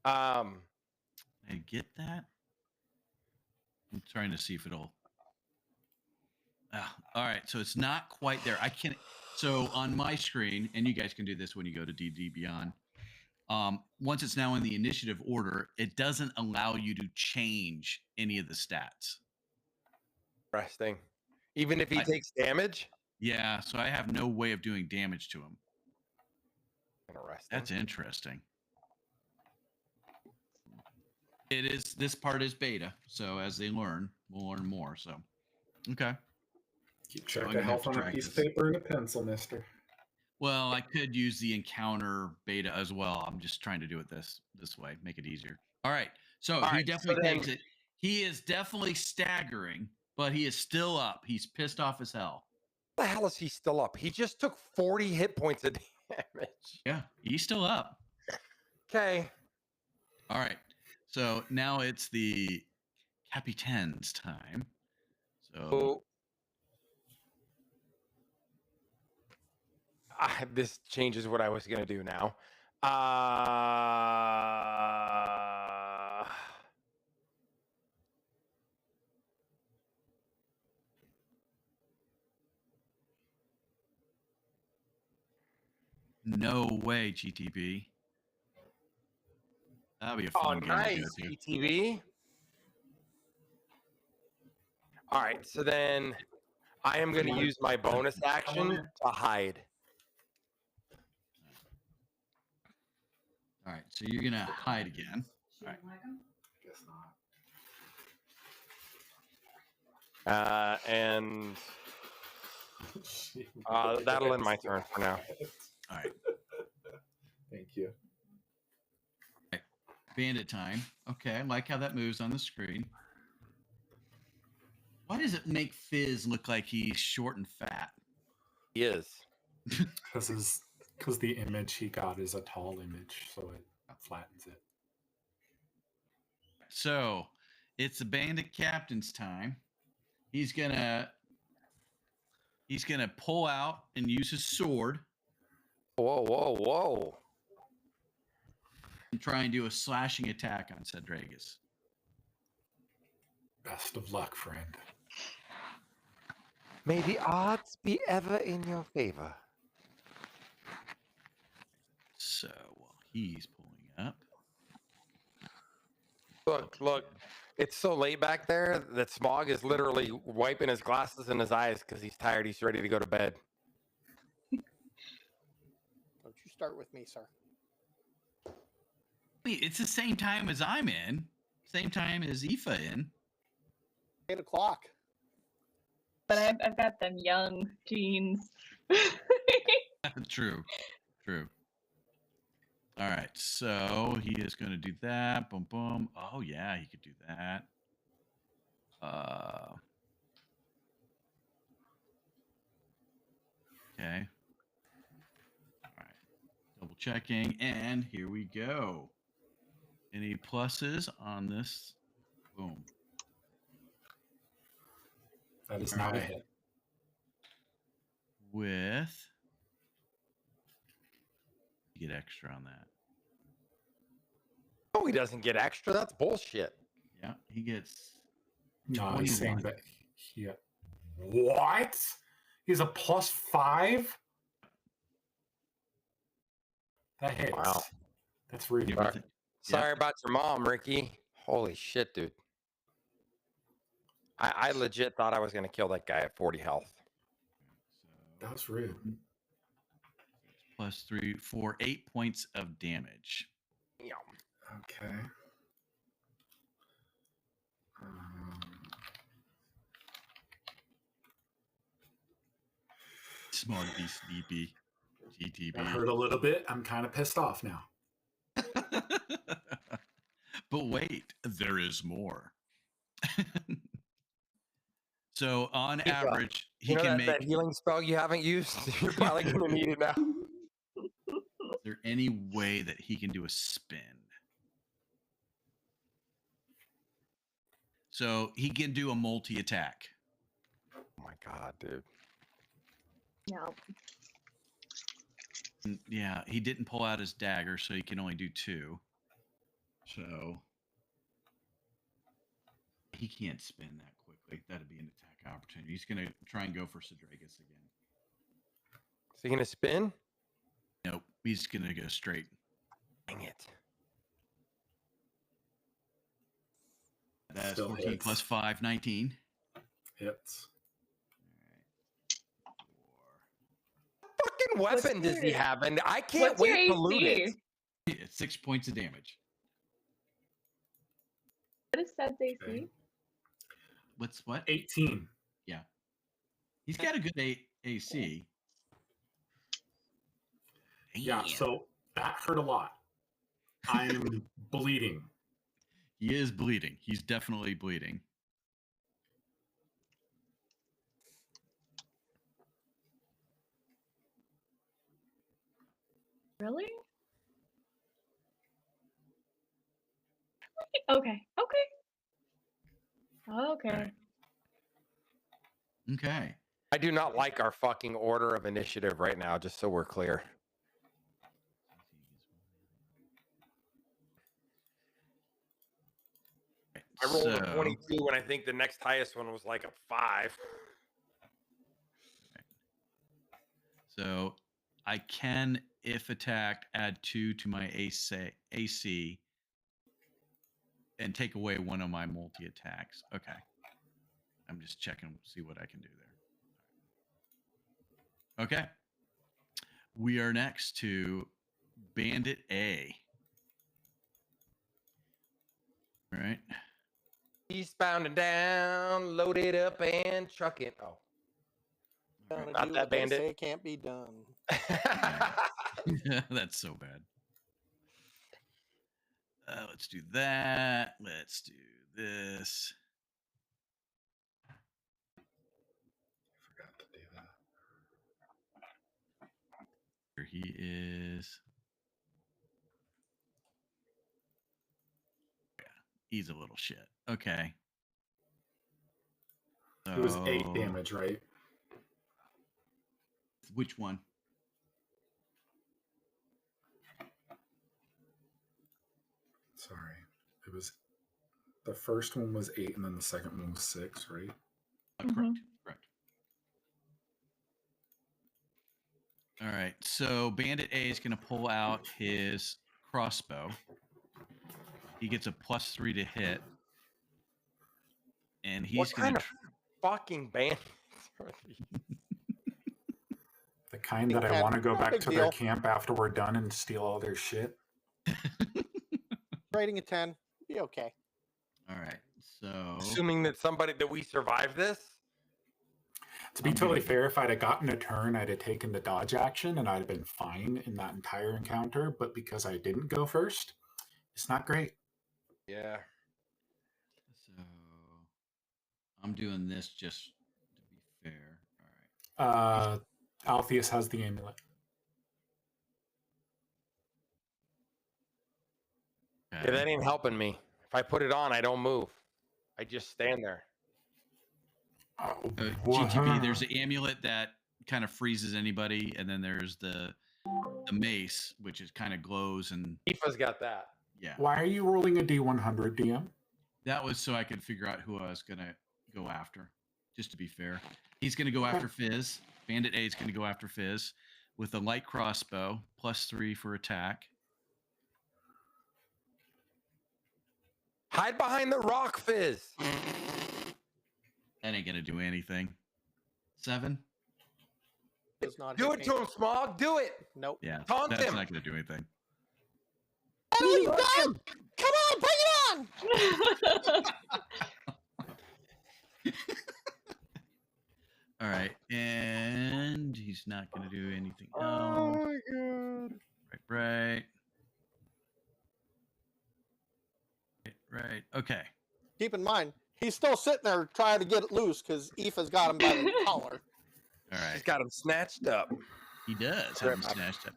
I get that. I'm trying to see if it'll. All right, so it's not quite there. I can't. So on my screen, and you guys can do this when you go to D&D Beyond. Once it's now in the initiative order, it doesn't allow you to change any of the stats. Interesting. Even if he I- takes damage? Yeah, so I have no way of doing damage to him. Interesting. That's interesting. It is. This part is beta, so as they learn, we'll learn more. So, okay. Keep I'm track gonna of have health to on a track piece of this. paper and a pencil, mister. Well, I could use the encounter beta as well. I'm just trying to do it this way, make it easier. All right. So All he right, so definitely then- takes it. He is definitely staggering, but he is still up. He's pissed off as hell. What the hell is he still up? He just took 40 hit points of damage. damage. Yeah, he's still up. Okay. All right. So now it's the Capitan's time. So Oh. This changes what I was going to do now. no way, GTB. That'll be a Oh, fun game nice, to go to. ETV. All right, so then I am going to use my bonus action to hide. All right, so you're gonna hide again. All right. Guess not. And that'll end my turn for now. All right. Thank you. Bandit time. Okay, I like how that moves on the screen. Why does it make Fizz look like he's short and fat? He is. Because the image he got is a tall image, so it flattens it. So it's the bandit captain's time. He's gonna pull out and use his sword Whoa, whoa, whoa. and try and do a slashing attack on Cedragus. Best of luck, friend. May the odds be ever in your favor. So while he's pulling up, Look. It's so late back there that Smog is literally wiping his glasses in his eyes because he's tired. He's ready to go to bed. Don't you start with me, sir. wait, it's the same time as I'm in, same time as Aoife in. 8 o'clock. But I've got them young genes. True. All right, so he is going to do that. Boom, boom. Oh yeah, he could do that. Okay. All right. Double checking, and here we go. Any pluses on this? Boom. That is All not a right. hit. With you get extra on that. No, he doesn't get extra. That's bullshit. Yeah, he gets No, he's saying 21. that he. What? He's a +5? That hits. Wow. That's rude. Sorry. Sorry about your mom, Ricky. Holy shit, dude. I legit thought I was going to kill that guy at 40 health. That was rude. +3 for 8 points of damage. Yeah. Okay. Smart be sleepy. GTB. That hurt a little bit. I'm kind of pissed off now. But wait, there is more. So on Hey, average, he You know can that make. healing spell you haven't used? You're probably going to need it now. Is there any way that he can do a spin? So he can do a multi-attack. Oh my god, dude. No. Yeah, he didn't pull out his dagger, so he can only do 2. So he can't spin that quickly. That'd be an attack opportunity. He's gonna try and go for Cedragus again. Is he going to spin? Nope, he's gonna go straight. Dang it. That's Still 14 hits. plus 5, 19. Hits. Fucking What's weapon does he your- have? And I can't What's your wait to loot it. AC? It's 6 points of damage. What is Sed's AC? Okay. What's what? 18. He's got a good AC. Yeah, Damn. so that hurt a lot. I am bleeding. He is bleeding. He's definitely bleeding. Really? Okay. Okay. Okay. Okay. I do not like our fucking order of initiative right now, just so we're clear. I rolled a 22, and I think the next highest one was like a 5. So I can, if attacked, add 2 to my AC and take away one of my multi attacks. Okay. I'm just checking, see what I can do there. Okay. We are next to Bandit A. All right. Eastbound and down, load it up and truck it. Oh. Gonna Not do that what they bandit. say can't be done. That's so bad. Let's do that. Let's do this. Forgot to do that. Here he is. Yeah, he's a little shit. Okay. It was 8 So- damage, right? Which one? Sorry. It was the first one was 8 and then the second one was 6, right? Correct. Correct. All right. So Bandit A is going to pull out his crossbow. He gets a +3 to hit. And he's What going kind to. of fucking bandits are these? The kind that I Yeah, want to go no back big to their deal. camp after we're done and steal all their shit. Rating a 10. Be okay. All right. So. Assuming that we survive this. To be I'm totally gonna- fair, if I'd have gotten a turn, I'd have taken the dodge action and I'd have been fine in that entire encounter. But because I didn't go first, it's not great. Yeah. So. I'm doing this just to be fair. All right. Alpheus has the amulet. Yeah, that ain't helping me. If I put it on, I don't move. I just stand there. Oh, GTP, there's the amulet that kind of freezes anybody, and then there's the mace, which is kind of glows and Tifa's got that. yeah. Why are you rolling a D100, DM? That was so I could figure out who I was gonna go after. Just to be fair, he's gonna go after Fizz. Bandit A is gonna go after Fizz with a light crossbow, +3 for attack. Hide behind the rock, Fizz. That ain't gonna do anything. 7. Does not Do hit it me. to him, Smog. Do it. Nope. Yeah, Taunt that's him. not gonna do anything. Oh, you done? Come on, bring it on! All right, and he's not gonna do anything else. Oh my god. Right. Right. Okay. Keep in mind, he's still sitting there trying to get it loose because Aoife's got him by the collar. All She's right. got him snatched up. He does have him snatched up.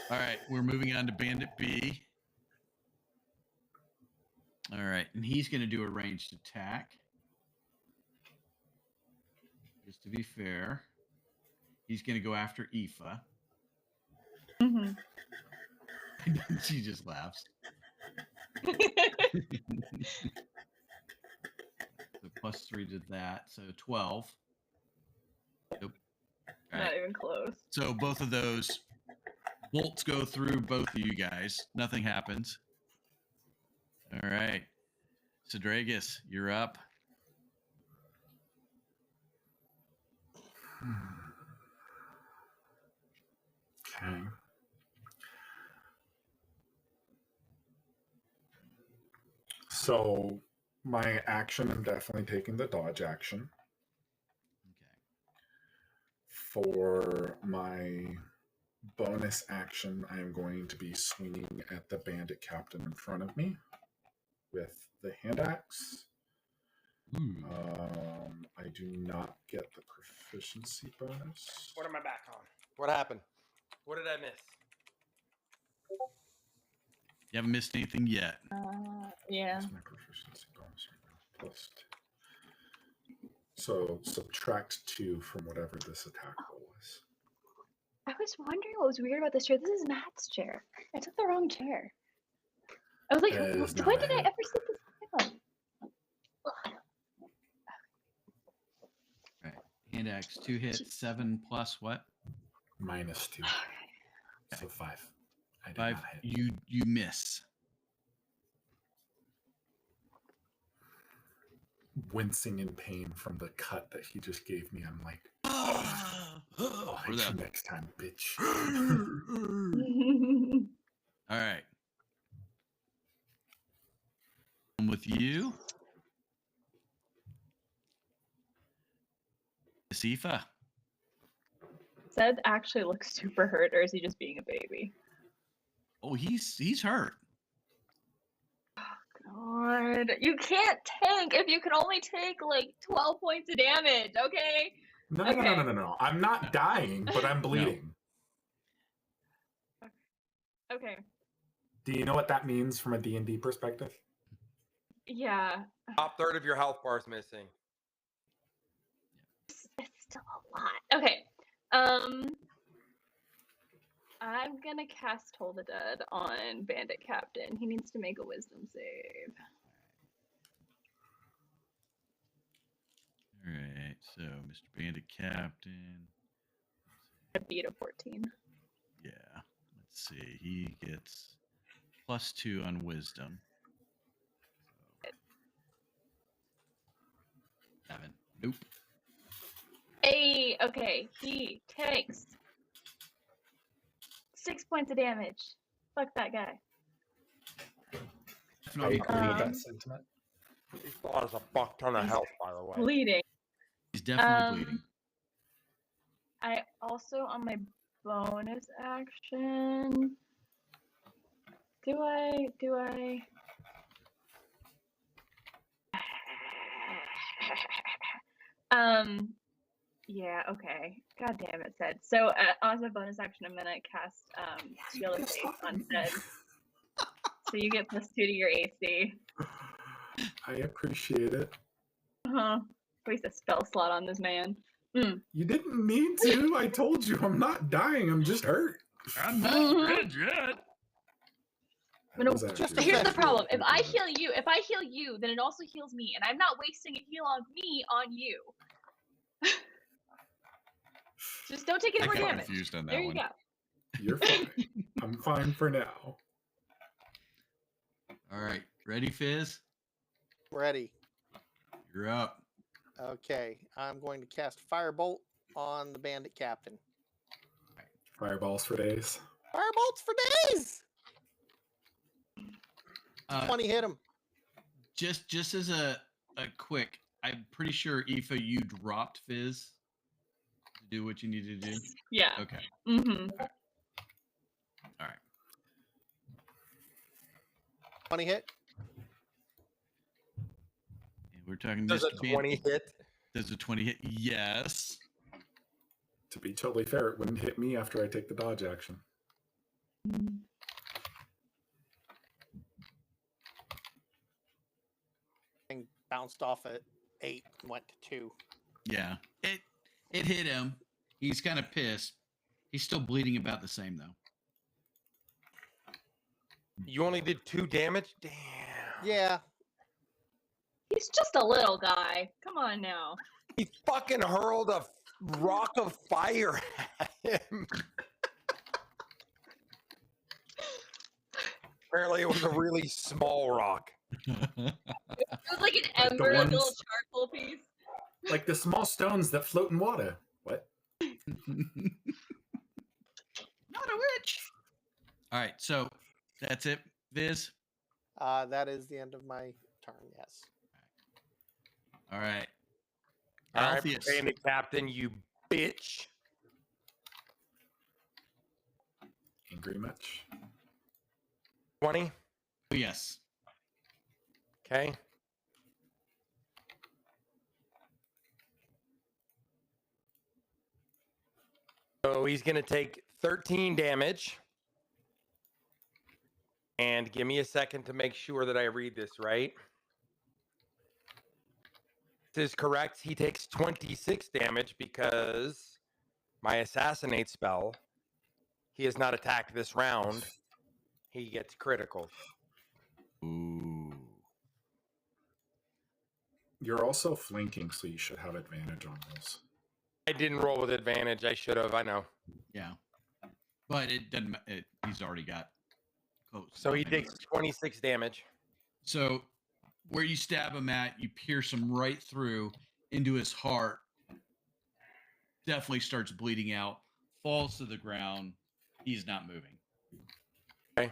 All right. We're moving on to Bandit B. All right. And he's going to do a ranged attack. Just to be fair, he's going to go after Aoife. Mhm. She just laughs. So +3 to that. So 12. Nope. All Not right. even close. So both of those bolts go through both of you guys. Nothing happens. All right. Sadragus, you're up. Okay. So my action, I'm definitely taking the dodge action. Okay. For my bonus action, I am going to be swinging at the bandit captain in front of me with the hand axe. Ooh. I do not get the proficiency bonus. What am I back on? What happened? What did I miss? You haven't missed anything yet. Yeah. What's my proficiency bonus right now? +2. So subtract 2 from whatever this attack roll was. I was wondering what was weird about this chair. This is Matt's chair. I took the wrong chair. I was like, That is when not did I it. ever sit this down? Right. Hand axe, 2 hits, 7 plus what? -2. So 5. I did 5. not hit. You miss. Wincing in pain from the cut that he just gave me. I'm like, I'll hit you next time, bitch. All right. I'm with you. Sifa. Zed actually looks super hurt, or is he just being a baby? Oh, he's hurt. God, you can't tank if you can only take like 12 points of damage, okay? No. I'm not dying, but I'm bleeding. Okay. Do you know what that means from a D&D perspective? Yeah. Top third of your health bar is missing. It's still a lot. Okay. I'm gonna cast Toll the Dead on Bandit Captain. He needs to make a wisdom save. All right. So, Mr. Bandit Captain. I beat a 14. Yeah. Let's see. He gets +2 on wisdom. 7. Nope. Hey, okay. He takes 6 points of damage. Fuck that guy. I agree with Um, that sentiment. He still has a fuck ton of health, by the way. Bleeding. He's definitely bleeding. I also, on my bonus action, do I? Yeah, okay. God damn it, Zed. So, as a bonus action, I'm gonna cast Shield of Faith on Zed. So you get +2 to your AC. I appreciate it. Waste a spell slot on this man. You didn't need to. I told you I'm not dying. I'm just hurt. I'm not dead yet. No, was just actually here's the really problem. If I good. heal you, then it also heals me, and I'm not wasting a heal on me on you. Just don't take any I more got damage. confused on that There you one. go. You're fine. I'm fine for now. All right. Ready, Fizz? Ready. You're up. Okay, I'm going to cast Firebolt on the Bandit Captain. Fireballs for days. Firebolts for days! 20 hit him. Just as a quick, I'm pretty sure, Aoife, you dropped Fizz to do what you needed to do. Yeah. Okay. Mm-hmm. All right. 20 hit. And we're talking Does a Mr. 20 hit? Does a 20 hit? Yes. To be totally fair, it wouldn't hit me after I take the dodge action. And bounced off at 8 and went to 2. Yeah. It hit him. He's kind of pissed. He's still bleeding about the same though. You only did 2 damage? Damn. Yeah. He's just a little guy. Come on now. He fucking hurled a rock of fire at him. Apparently it was a really small rock. It was like an Like the ember, a little ones- charcoal piece. Like the small stones that float in water. What? Not a witch. All right, so that's it, Viz. That is the end of my turn, yes. All right. All right, Alpheus. Bandit Captain, you bitch. Angry much? 20? Oh, yes. Okay. So he's going to take 13 damage. And give me a second to make sure that I read this right. This is correct. He takes 26 damage because my assassinate spell, he has not attacked this round. He gets criticals. Ooh. You're also flanking, so you should have advantage on this. I didn't roll with advantage. I should have. I know. Yeah. But it doesn't. He's already got close. So he takes 26 damage. So where you stab him at, you pierce him right through into his heart. Definitely starts bleeding out. Falls to the ground. He's not moving. Okay.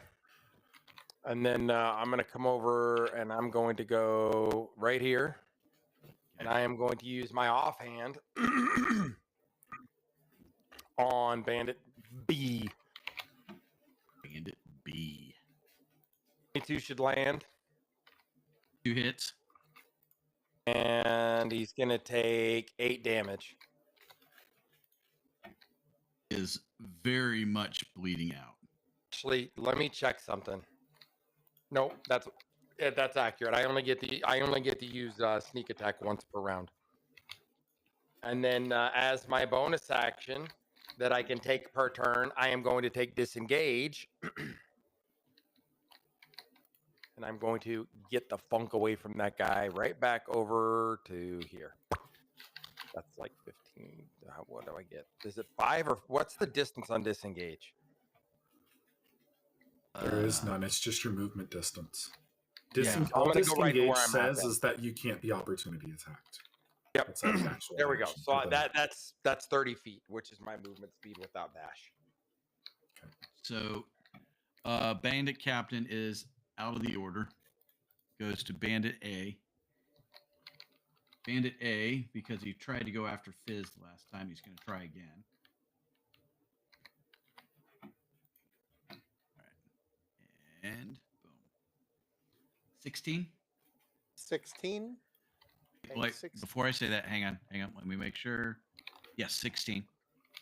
And then I'm going to come over and I'm going to go right here. And I am going to use my offhand on Bandit B. Bandit B. 22 should land. 2 hits. And he's going to take 8 damage. Is very much bleeding out. Actually, let me check something. Nope, that's accurate. I only get to use sneak attack once per round. And then as my bonus action that I can take per turn, I am going to take disengage. And I'm going to get the funk away from that guy right back over to here. That's like 15. What do I get? Is it 5 or what's the distance on disengage? There is none. It's just your movement distance. I'm All gonna go right to disengage where I'm at says then. is that you can't be opportunity attacked. Yep. That's not the actual There we go. action So for them. that's 30 feet, which is my movement speed without dash. So Bandit Captain is out of the order. Goes to Bandit A. Bandit A, because he tried to go after Fizz last time, he's going to try again. All right. And boom. 16? 16. Okay, Wait, 16. before I say that, hang on. Let me make sure. Yes, 16.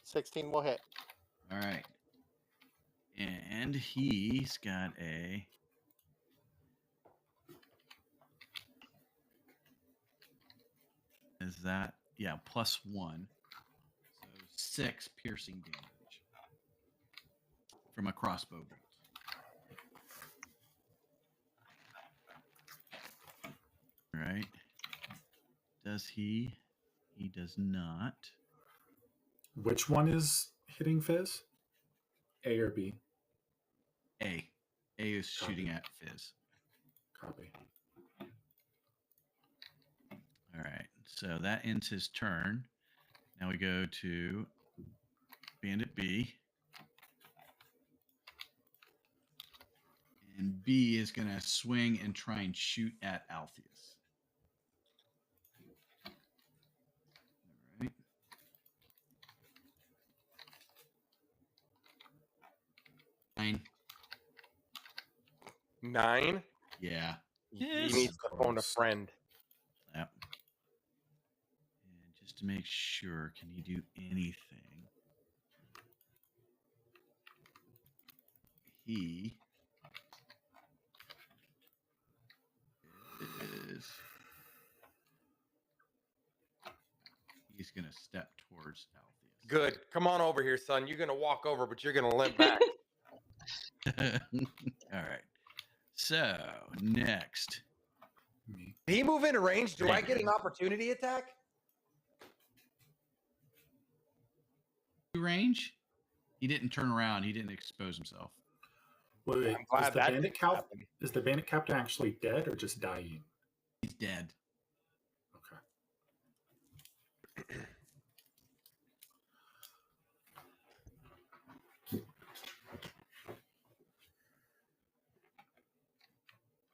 16 will hit. All right. And he's got a... Is that... Yeah, +1. So 6 piercing damage from a crossbow bolt. All right. Does he? He does not. Which one is hitting Fizz? A or B? A. A is shooting at Fizz. Copy. All right. So that ends his turn. Now we go to Bandit B. And B is going to swing and try and shoot at Alpheus. All right. Nine. 9. Yeah. He Yes. needs to phone a friend. Yep. And just to make sure, can he do anything? He is. He's going to step towards Alpheus. Good. Come on over here, son. You're gonna walk over, but you're gonna limp back. All right. So next, Me. Did he move into range? Do I get an opportunity attack? range. He didn't turn around. He didn't expose himself. Wait, I'm glad that didn't happen. is the bandit captain actually dead or just dying? He's dead. Okay.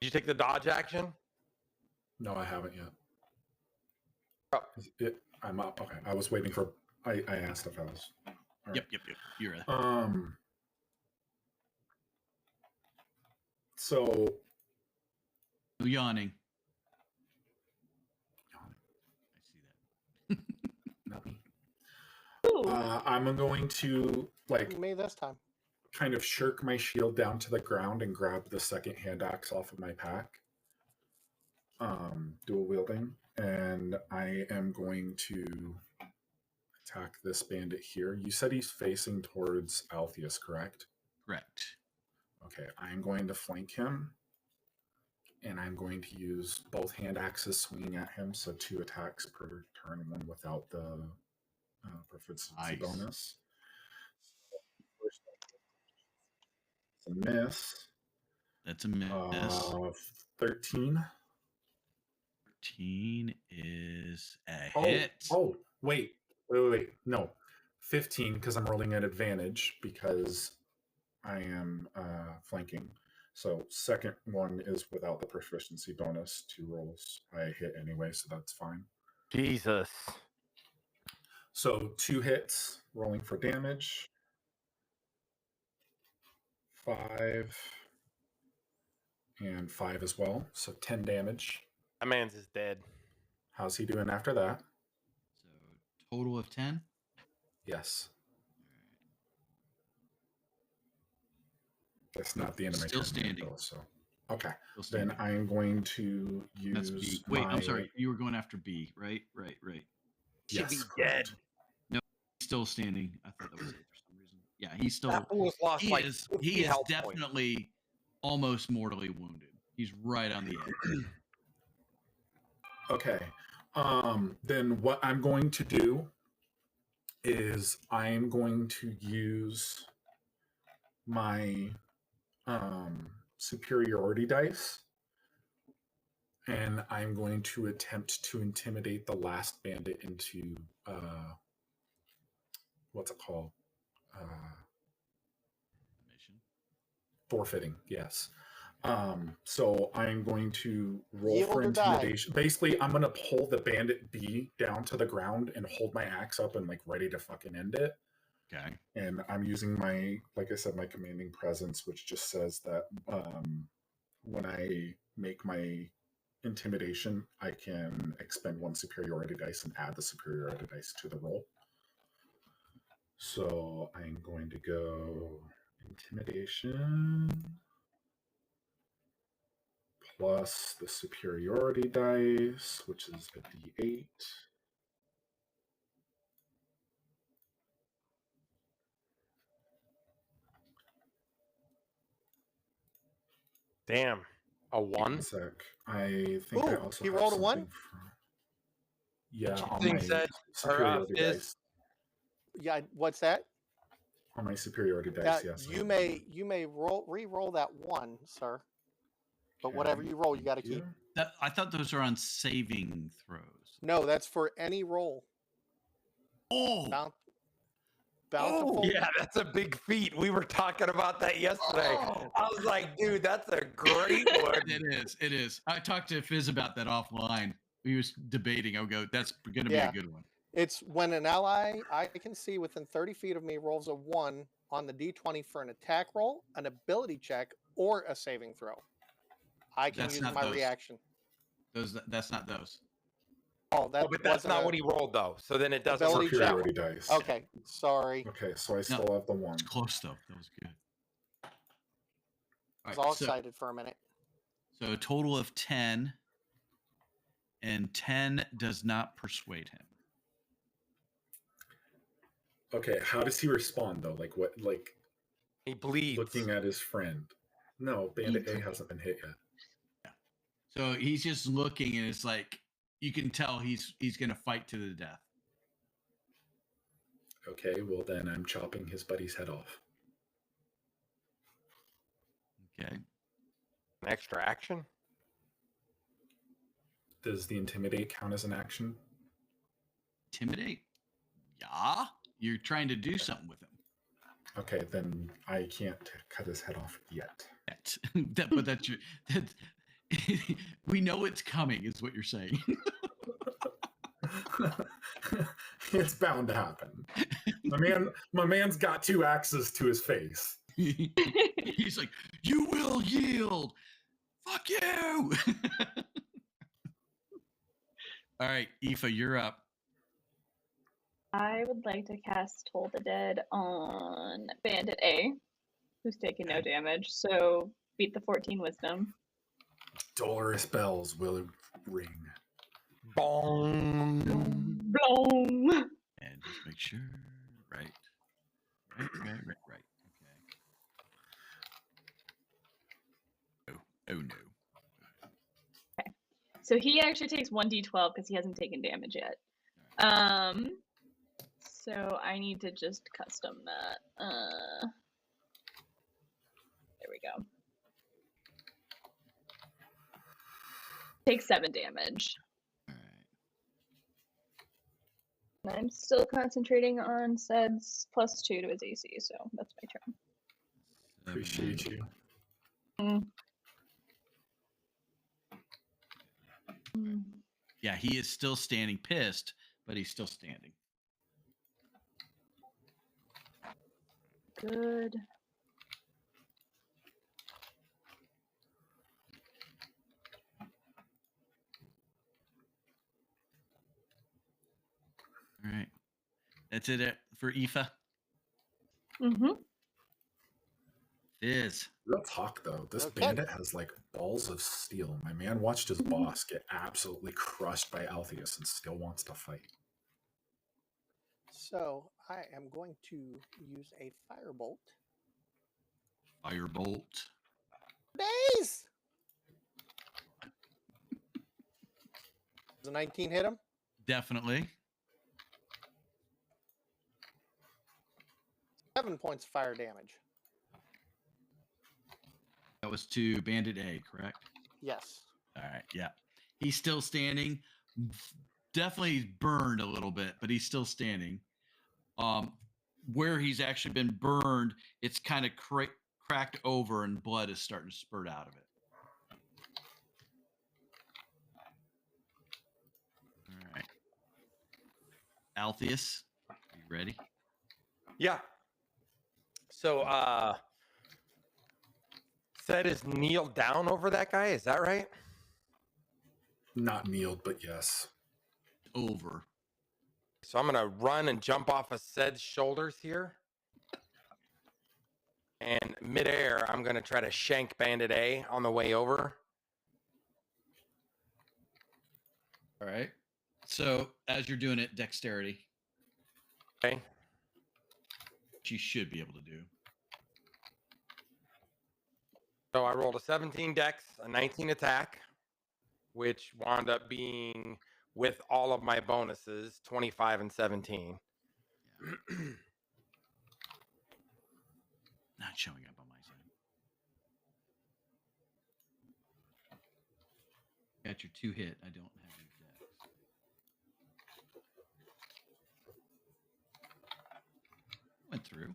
Did you take the dodge action? No, I haven't yet. Oh. I'm up. Okay. I was waiting for. I asked if I was. All right. Yep. You're right. So. No yawning. I see that. Not me. Ooh. I'm going to Me this time. kind of shirk my shield down to the ground and grab the second hand axe off of my pack. Dual wielding. And I am going to attack this bandit here. You said he's facing towards Altheus, correct? Correct. Okay, I'm going to flank him. And I'm going to use both hand axes swinging at him. So 2 attacks per turn, one without the proficiency bonus. It's a miss. That's a miss. 13. 13 is a Oh, hit. oh, wait. No, 15 because I'm rolling at advantage because I am flanking. So second one is without the proficiency bonus. 2 rolls. I hit anyway, so that's fine. Jesus. So 2 hits, rolling for damage. 5 and 5 as well. So 10 damage. That man's is dead. How's he doing after that? So total of 10? Yes. That's not the end of my Still turn. standing. Though, so okay. Still standing. Then I'm going to That's use. B. Wait, I'm sorry. You were going after B, right? Right. Should be Yes, dead. correct. No, he's still standing. I thought that was it for some reason. Yeah, he's still. That fool's lost He like is. 50 He is health points. definitely almost mortally wounded. He's right on the edge. Okay. Then what I'm going to do is I'm going to use my superiority dice, and I'm going to attempt to intimidate the last bandit into what's it called? Mission. Forfeiting, yes. So I'm going to roll Yield for or die. intimidation. Basically, I'm going to pull the bandit B down to the ground and hold my axe up and like ready to fucking end it. Okay. And I'm using my, like I said, my commanding presence, which just says that when I make my intimidation, I can expend 1 superiority dice and add the superiority dice to the roll. So I'm going to go intimidation plus the superiority dice, which is a D8. Damn. A 1? Sec. I think I Ooh, also he have rolled a 1? something from- Yeah, on Thing my said, superiority is- dice. Yeah, what's that? On my superiority dice, Yeah, yes. you may re-roll that 1, sir. But whatever you roll, you got to keep. I thought those are on saving throws. No, that's for any roll. Oh, Bountiful. Yeah, that's a big feat. We were talking about that yesterday. I was like, dude, that's a great one. it is. I talked to Fizz about that offline. We was debating. I'll go, that's going to be Yeah. a good one. It's when an ally I can see within 30 feet of me rolls a 1 on the D20 for an attack roll, an ability check, or a saving throw. I can That's use not my those. reaction. That's not those. Oh, that Oh, but that's wasn't not a what he rolled, though. So then it doesn't ability work. check. Superiority dice. Okay, sorry. Okay, so I still have the 1. It's close though. That was good. I was All all right, excited for a minute. so a total of 10, and 10 does not persuade him. Okay, how does he respond though? Like what? Like He bleeds. looking at his friend. No, Bandit A hasn't been hit yet. So he's just looking, and it's like you can tell he's going to fight to the death. Okay, well then I'm chopping his buddy's head off. Okay. An extra action? Does the intimidate count as an action? Intimidate? Yeah. You're trying to do something with him. Okay, then I can't cut his head off yet. We know it's coming, is what you're saying. It's bound to happen. My man's got 2 axes to his face. He's like, you will yield. Fuck you. All right, Aoife, you're up. I would like to cast Toll the Dead on Bandit A. who's taking no damage. So beat the 14 wisdom. Dolorous bells will ring. Bong. Bloom. And just make sure. Right. Okay. Oh no. So he actually takes 1d12 because he hasn't taken damage yet. So I need to just custom that. There we go. Takes 7 damage. All right. And I'm still concentrating on Sed's +2 to his AC, so that's my turn. Appreciate you. Yeah, he is still standing, pissed, but he's still standing. Good. All right. That's it for Aoife. Mm-hmm. Fizz. Real talk though, this Okay. bandit has like balls of steel. My man watched his boss get absolutely crushed by Altheus and still wants to fight. So I am going to use a firebolt. Firebolt. Days. Does a 19 hit him? Definitely. 7 points of fire damage. That was to Bandit A, correct? Yes. All right. Yeah. He's still standing. Definitely burned a little bit, but he's still standing. Where he's actually been burned, it's kind of cracked over and blood is starting to spurt out of it. All right. Altheus, are you ready? Yeah. So, Sed is kneeled down over that guy. Is that right? Not kneeled, but yes. Over. So I'm gonna run and jump off of Sed's shoulders here. And midair, I'm gonna try to shank Bandit A on the way over. All right. So as you're doing it, dexterity, Okay. which you should be able to do. So I rolled a 17 dex, a 19 attack, which wound up being, with all of my bonuses, 25 and 17. Not showing up on my side. Got your 2 hit. I don't have your dex. Went through.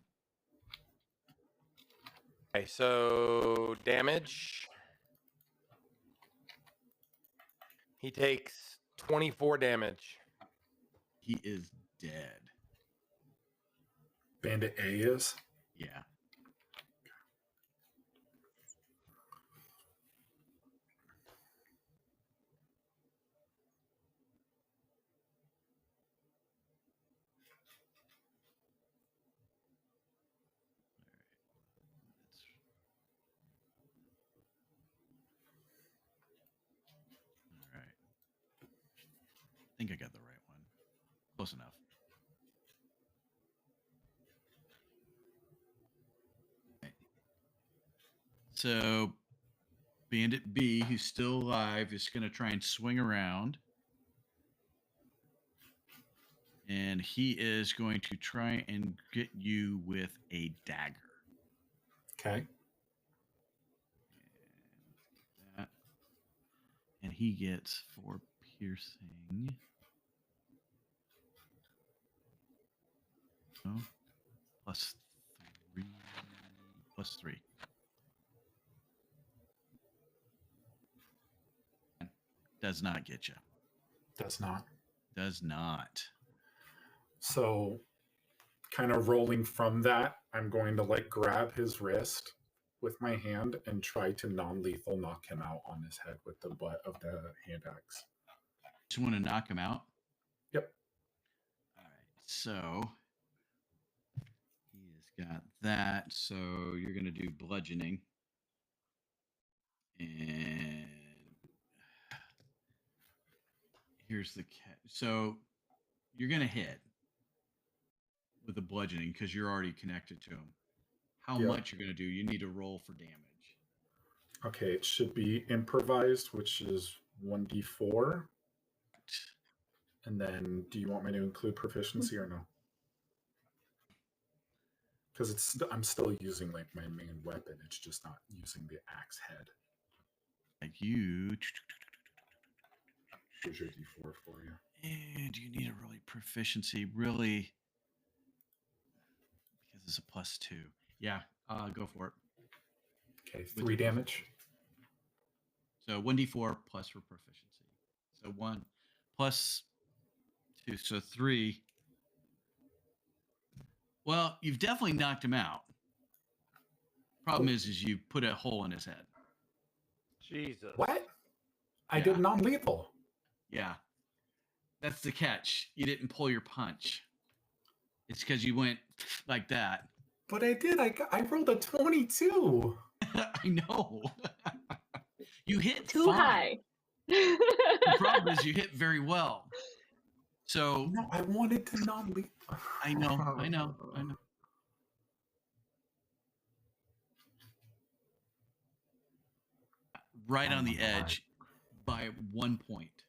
Okay, so damage. He takes 24 damage. He is dead. Bandit A is? Yeah. All right. I think I got the right one. Close enough. Okay. So, Bandit B, who's still alive, is going to try and swing around. And he is going to try and get you with a dagger. Okay. That. And he gets 4 piercing. Oh, plus 3. Plus 3. Does not get you. Does not. Does not. So, kind of rolling from that, I'm going to like grab his wrist with my hand and try to non-lethal knock him out on his head with the butt of the hand axe. Just want to knock him out? Yep. All right. So he is He's got that. So you're going to do bludgeoning. And here's the catch. So you're going to hit with the bludgeoning because you're already connected to him. How much you're going to do, you need to roll for damage. Okay, it should be improvised, which is 1d4. And then, do you want me to include proficiency or no? Because I'm still using like my main weapon. It's just not using the axe head. Like you. Here's your d4 for you. And you need a really proficiency, really, because it's a +2. Yeah, go for it. Okay, 3 damage. So 1d4 plus for proficiency. So 1 plus 2, so 3. Well, you've definitely knocked him out. Problem is you put a hole in his head. Jesus. What? I did non-lethal. Yeah. That's the catch. You didn't pull your punch. It's because you went like that. But I did. I rolled a 22. I know. You hit Too fine. high. The problem is you hit very well. So No, I wanted to non-lethal. I know. Right on the edge by 1 point.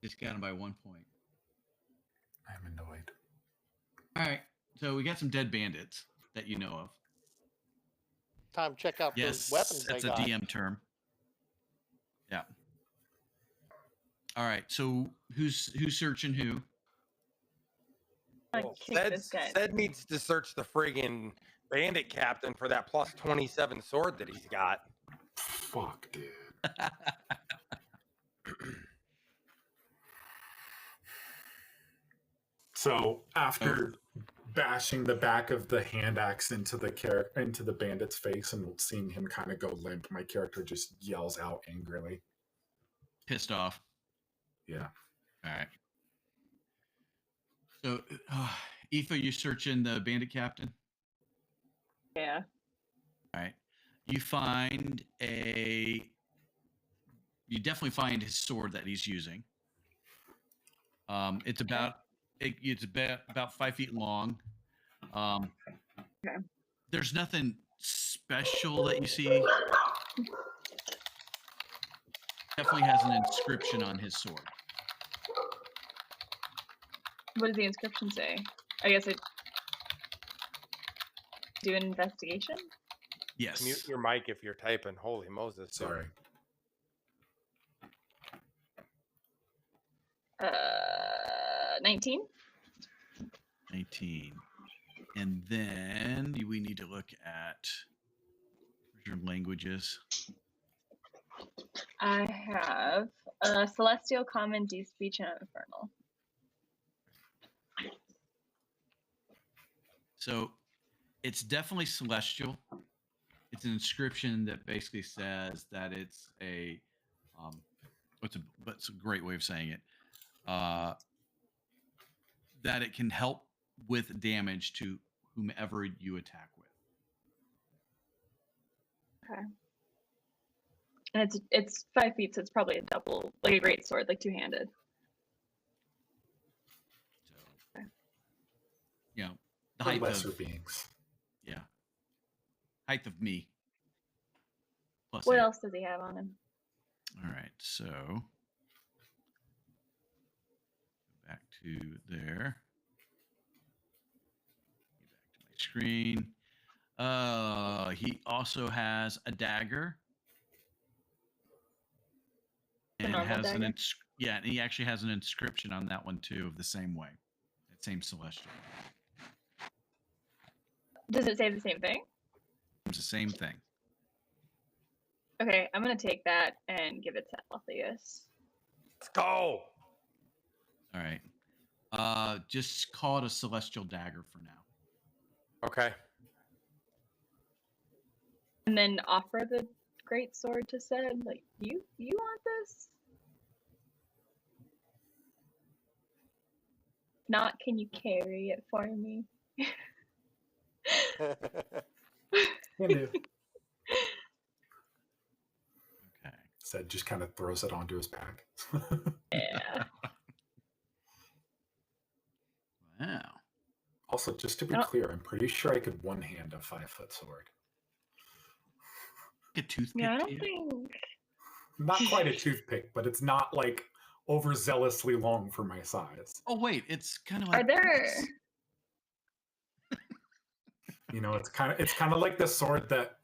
Just got him by 1 point. I'm annoyed. All right. So we got some dead bandits that you know of. Time to check out Yes, those weapons that's they a got. DM term. Yeah. All right. So who's searching who? I'll kick this guy. Sed needs to search the friggin' bandit captain for that +27 sword that he's got. Fuck, dude. So after bashing the back of the hand axe into the bandit's face and seeing him kind of go limp, my character just yells out angrily. Pissed off. Yeah. All right. So, Aoife, you searching the bandit captain? Yeah. All right. You definitely find his sword that he's using. It's about 5 feet long. Okay. There's nothing special that you see. Definitely has an inscription on his sword. What does the inscription say? I guess I do an investigation. Yes. Mute your mic if you're typing. Holy Moses. Sorry. 19. 19. And then we need to look at your languages. I have Celestial, Common, Deep Speech, and Infernal. So it's definitely celestial. It's an inscription that basically says that it's a what's a great way of saying it, that it can help with damage to whomever you attack with. Okay. And it's 5 feet, so it's probably a double, like a great sword, like two-handed. So, Okay. you know, the For height lesser of beings. height of me. Plus What 8. else does he have on him? All right, so go back to there. Get back to my screen. He also has a dagger. And normal has dagger? and he actually has an inscription on that one too, of the same way, that same celestial. Does it say the same thing? It's the same thing. Okay, I'm gonna take that and give it to Altheus. Let's go. All right. Just call it a celestial dagger for now. Okay. And then offer the great sword to Sed. Like, you want this? Not, can you carry it for me? Can do. Okay. Said just kind of throws it onto his back. Yeah. Wow. Also, just to be Oh. clear, I'm pretty sure I could one-hand a 5-foot sword. A toothpick. Yeah, I to don't you? think. Not quite a toothpick, but it's not like overzealously long for my size. Oh wait, it's kind of Are like there? this. You know, it's kind of like the sword that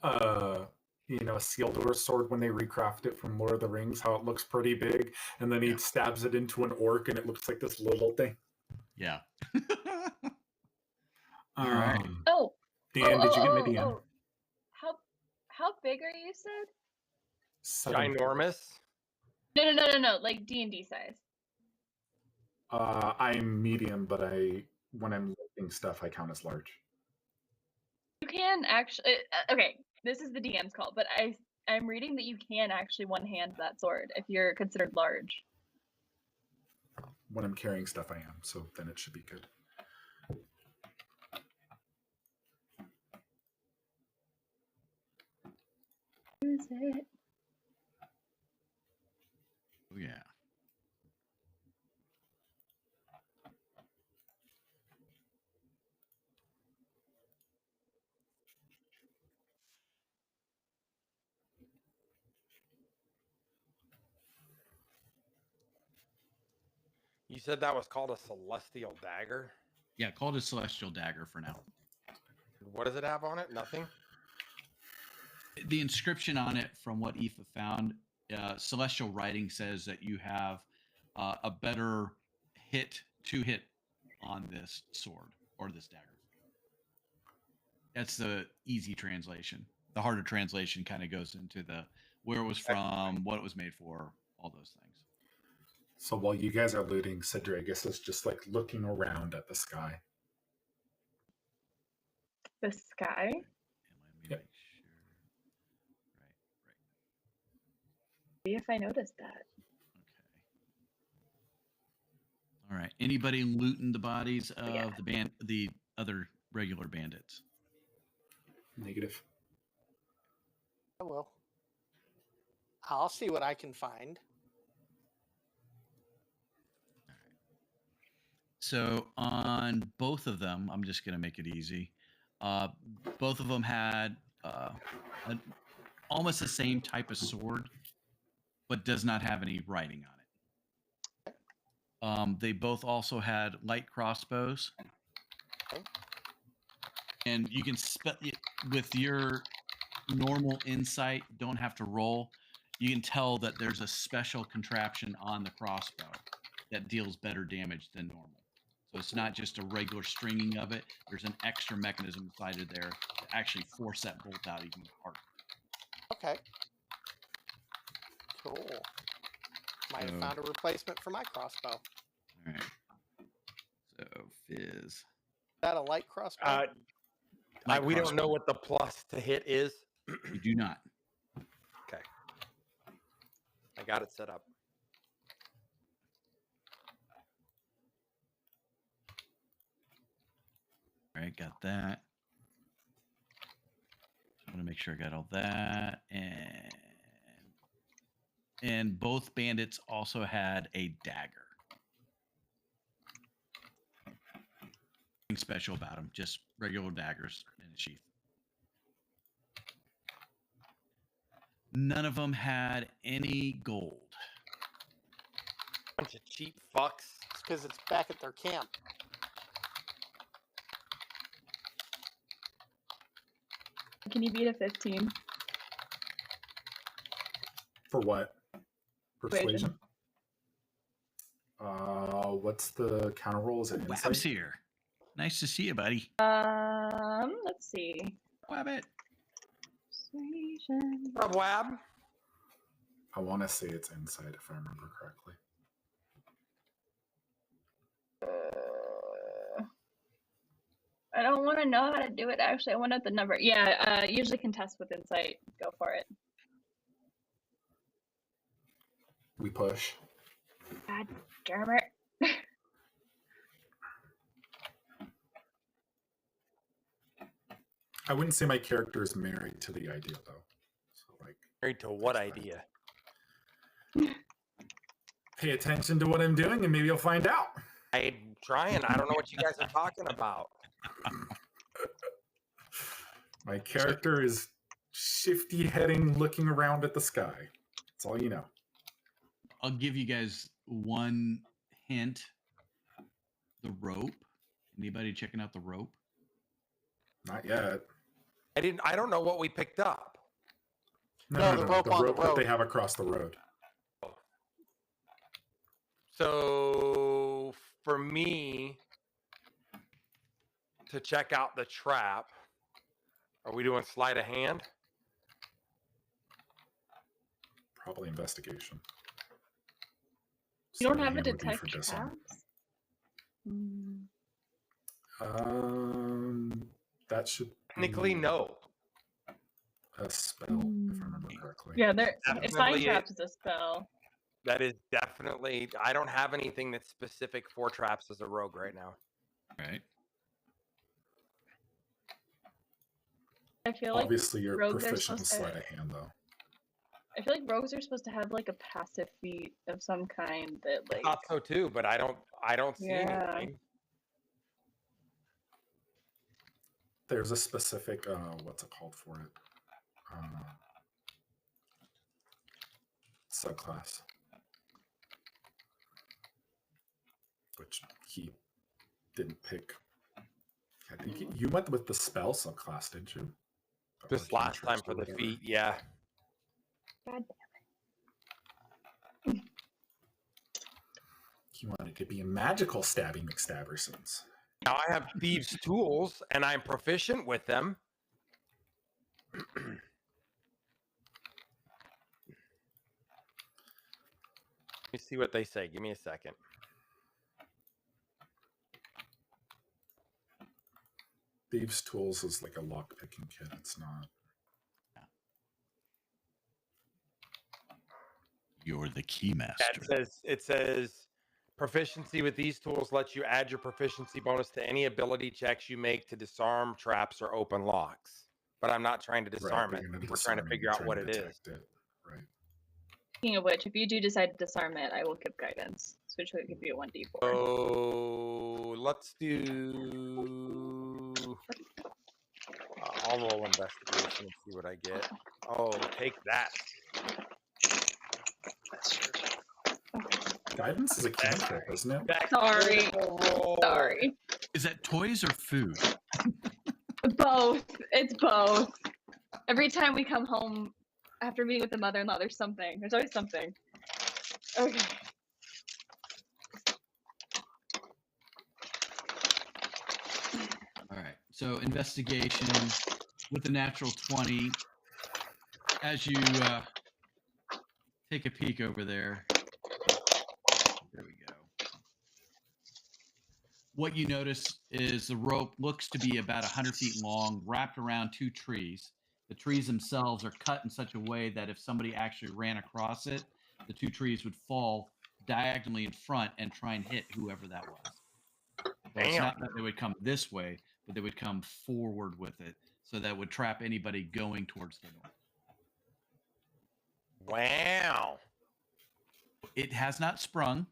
Isildur's sword when they recraft it from Lord of the Rings, how it looks pretty big, and then he Yeah. stabs it into an orc and it looks like this little thing. Yeah. Um, right. Oh. Dan, did you get my DM? How big are you? Said? 7 foot. Ginormous. No. Like D&D size. I'm medium, but when I'm lifting stuff, I count as large. You can actually. Okay, this is the DM's call, but I'm reading that you can actually one-hand that sword if you're considered large. When I'm carrying stuff, I am, so then it should be good. Is it? Oh yeah. You said that was called a celestial dagger. Yeah, called a celestial dagger for now. What does it have on it? Nothing. The inscription on it, from what Aoife found, celestial writing says that you have a better hit on this sword or this dagger. That's the easy translation. The harder translation kind of goes into the where it was from, what it was made for, all those things. So while you guys are looting, Cedrigus is just like looking around at the sky. The sky? And let me Yep. make sure. Right. See if I noticed that. Okay. All right. Anybody looting the bodies of Yeah. the other regular bandits? Negative. I will. I'll see what I can find. So on both of them, I'm just going to make it easy. Both of them had almost the same type of sword, but does not have any writing on it. They both also had light crossbows. Okay. And you can with your normal insight, don't have to roll. You can tell that there's a special contraption on the crossbow that deals better damage than normal. So it's not just a regular stringing of it. There's an extra mechanism inside of there to actually force that bolt out even harder. Okay. Cool. Might have found a replacement for my crossbow. All right. So Fizz. Is that a light crossbow? We don't know what the plus to hit is. You do not. Okay. I got it set up. All right, got that. I want to make sure I got all that. And both bandits also had a dagger. Nothing special about them, just regular daggers in a sheath. None of them had any gold. Bunch of cheap fucks. It's because it's back at their camp. Can you beat a 15? For what? Persuasion. What's the counter roll? Is it Wab's insight? here. Nice to see you, buddy. Let's see. Wabbit. Persuasion. Rob Wab. I want to say it's insight if I remember correctly. I don't want to know how to do it. Actually, I want to know the number. Yeah, usually contest with insight. Go for it. We push. God damn it. I wouldn't say my character is married to the idea, though. So, like, Married to what idea? pay attention to what I'm doing, and maybe you'll find out. I'm trying. I don't know what you guys are talking about. My character is shifty heading, looking around at the sky. That's all you know. I'll give you guys one hint. The rope. Anybody checking out the rope? Not yet. I don't know what we picked up. No, the rope on the that they road. have across the road. So for me to check out the trap, are we doing sleight of hand? Probably investigation. You don't Sleight have a of hand would be detect for disarm. traps? That should Technically, be no. a spell, if I remember correctly. Yeah, there. Definitely Find it. traps is a spell. That is definitely. I don't have anything that's specific for traps as a rogue right now. Right. I feel like Obviously, you're rogues are proficient in supposed to- sleight of hand, though. I feel like rogues are supposed to have like a passive feat of some kind that I like thought so too, but I don't see Yeah. anything. There's a specific, what's it called for it? Subclass. Which he didn't pick. I think you went with the spell subclass, didn't you? This Or last time cantrips for or the whatever. feet, yeah. God He wanted to be a magical stabby McStabbersons. Now I have thieves' tools and I'm proficient with them. Let me see what they say. Give me a second. Thieves' tools is like a lock picking kit. It's not. You're the key Yeah, master. it says proficiency with these tools lets you add your proficiency bonus to any ability checks you make to disarm traps or open locks. But I'm not trying to disarm but it. you're not We're trying to disarming, figure you're out trying what to it is. detect it. Right. Speaking of which, if you do decide to disarm it, I will give guidance, which will give you a 1d4. So let's do. I'll roll investigation and see what I get. Oh, take that. Guidance is a cantrip, isn't it? That Sorry. critical roll. Sorry. Is that toys or food? Both. It's both. Every time we come home after meeting with the mother-in-law, there's something. There's always something. Okay. All right. So investigation with the natural 20. As you take a peek over there. There we go. What you notice is the rope looks to be about 100 feet long, wrapped around two trees. The trees themselves are cut in such a way that if somebody actually ran across it, the two trees would fall diagonally in front and try and hit whoever that was. So it's not that they would come this way, but they would come forward with it. So that would trap anybody going towards the north. Wow. It has not sprung.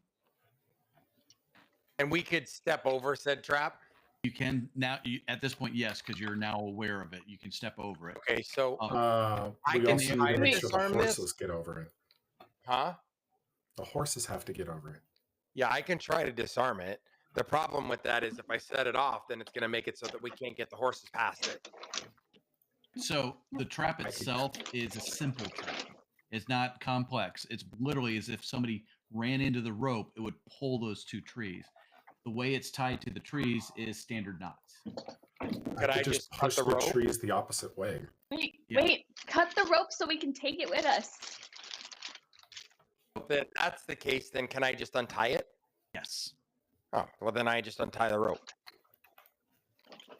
And we could step over said trap. You can now, at this point, yes, because you're now aware of it. You can step over it. Okay, so Oh. I We can also try need to to make sure the disarm this. horses get over it. Huh? The horses have to get over it. Yeah, I can try to disarm it. The problem with that is if I set it off, then it's going to make it so that we can't get the horses past it. So the trap itself is a simple trap. It's not complex. It's literally as if somebody ran into the rope, it would pull those two trees. The way it's tied to the trees is standard knots. Could I could just cut push the the rope? trees the opposite way. Wait, Yeah. wait. Cut the rope so we can take it with us. If that's the case, then can I just untie it? Yes. Oh, well, then I just untie the rope.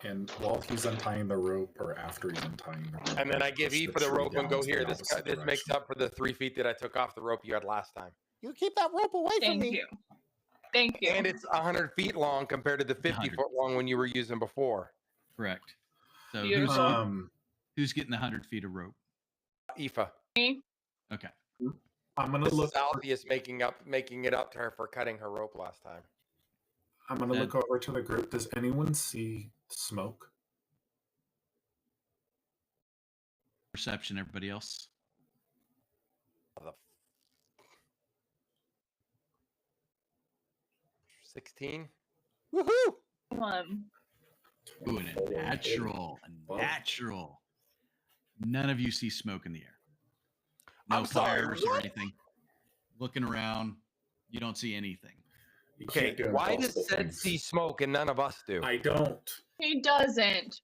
And while he's untying the rope, or after he's untying the rope, And then I give push E the for the tree rope and down go to the here. This opposite this makes direction. up for the 3 feet that I took off the rope you had last time. You keep that rope away from Thank me. you. Thank you. And it's 100 feet long compared to the 50 100. foot long when you were using before. Correct. So Beautiful. who's getting the 100 feet of rope? Aoife. Me? Okay. I'm gonna This is look. Altheus making it up to her for cutting her rope last time. I'm gonna look over to the group. Does anyone see smoke? Perception, everybody else. 16. Woohoo! Ooh, and a natural. None of you see smoke in the air. No I'm sorry, fires or what? anything. Looking around, you don't see anything. You Okay, can't do why does impossible Sid things. see smoke and none of us do? I don't. He doesn't.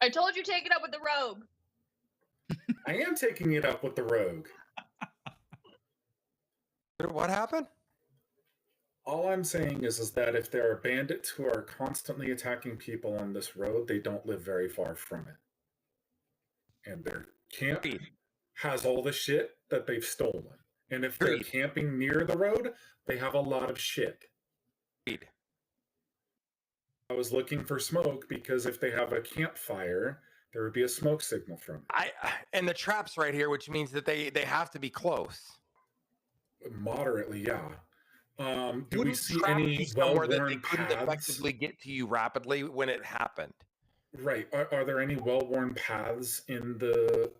I told you take it up with the rogue. I am taking it up with the rogue. What happened? All I'm saying is that if there are bandits who are constantly attacking people on this road, they don't live very far from it. And their camp Agreed. has all the shit that they've stolen. And if they're Agreed. camping near the road, they have a lot of shit. Agreed. I was looking for smoke because if they have a campfire, there would be a smoke signal from it. And the trap's right here, which means that they have to be close. Moderately, yeah. Do we Wouldn't see traps any be somewhere that they well-worn couldn't paths? effectively get to you rapidly when it happened? Right. Are there any well-worn paths in the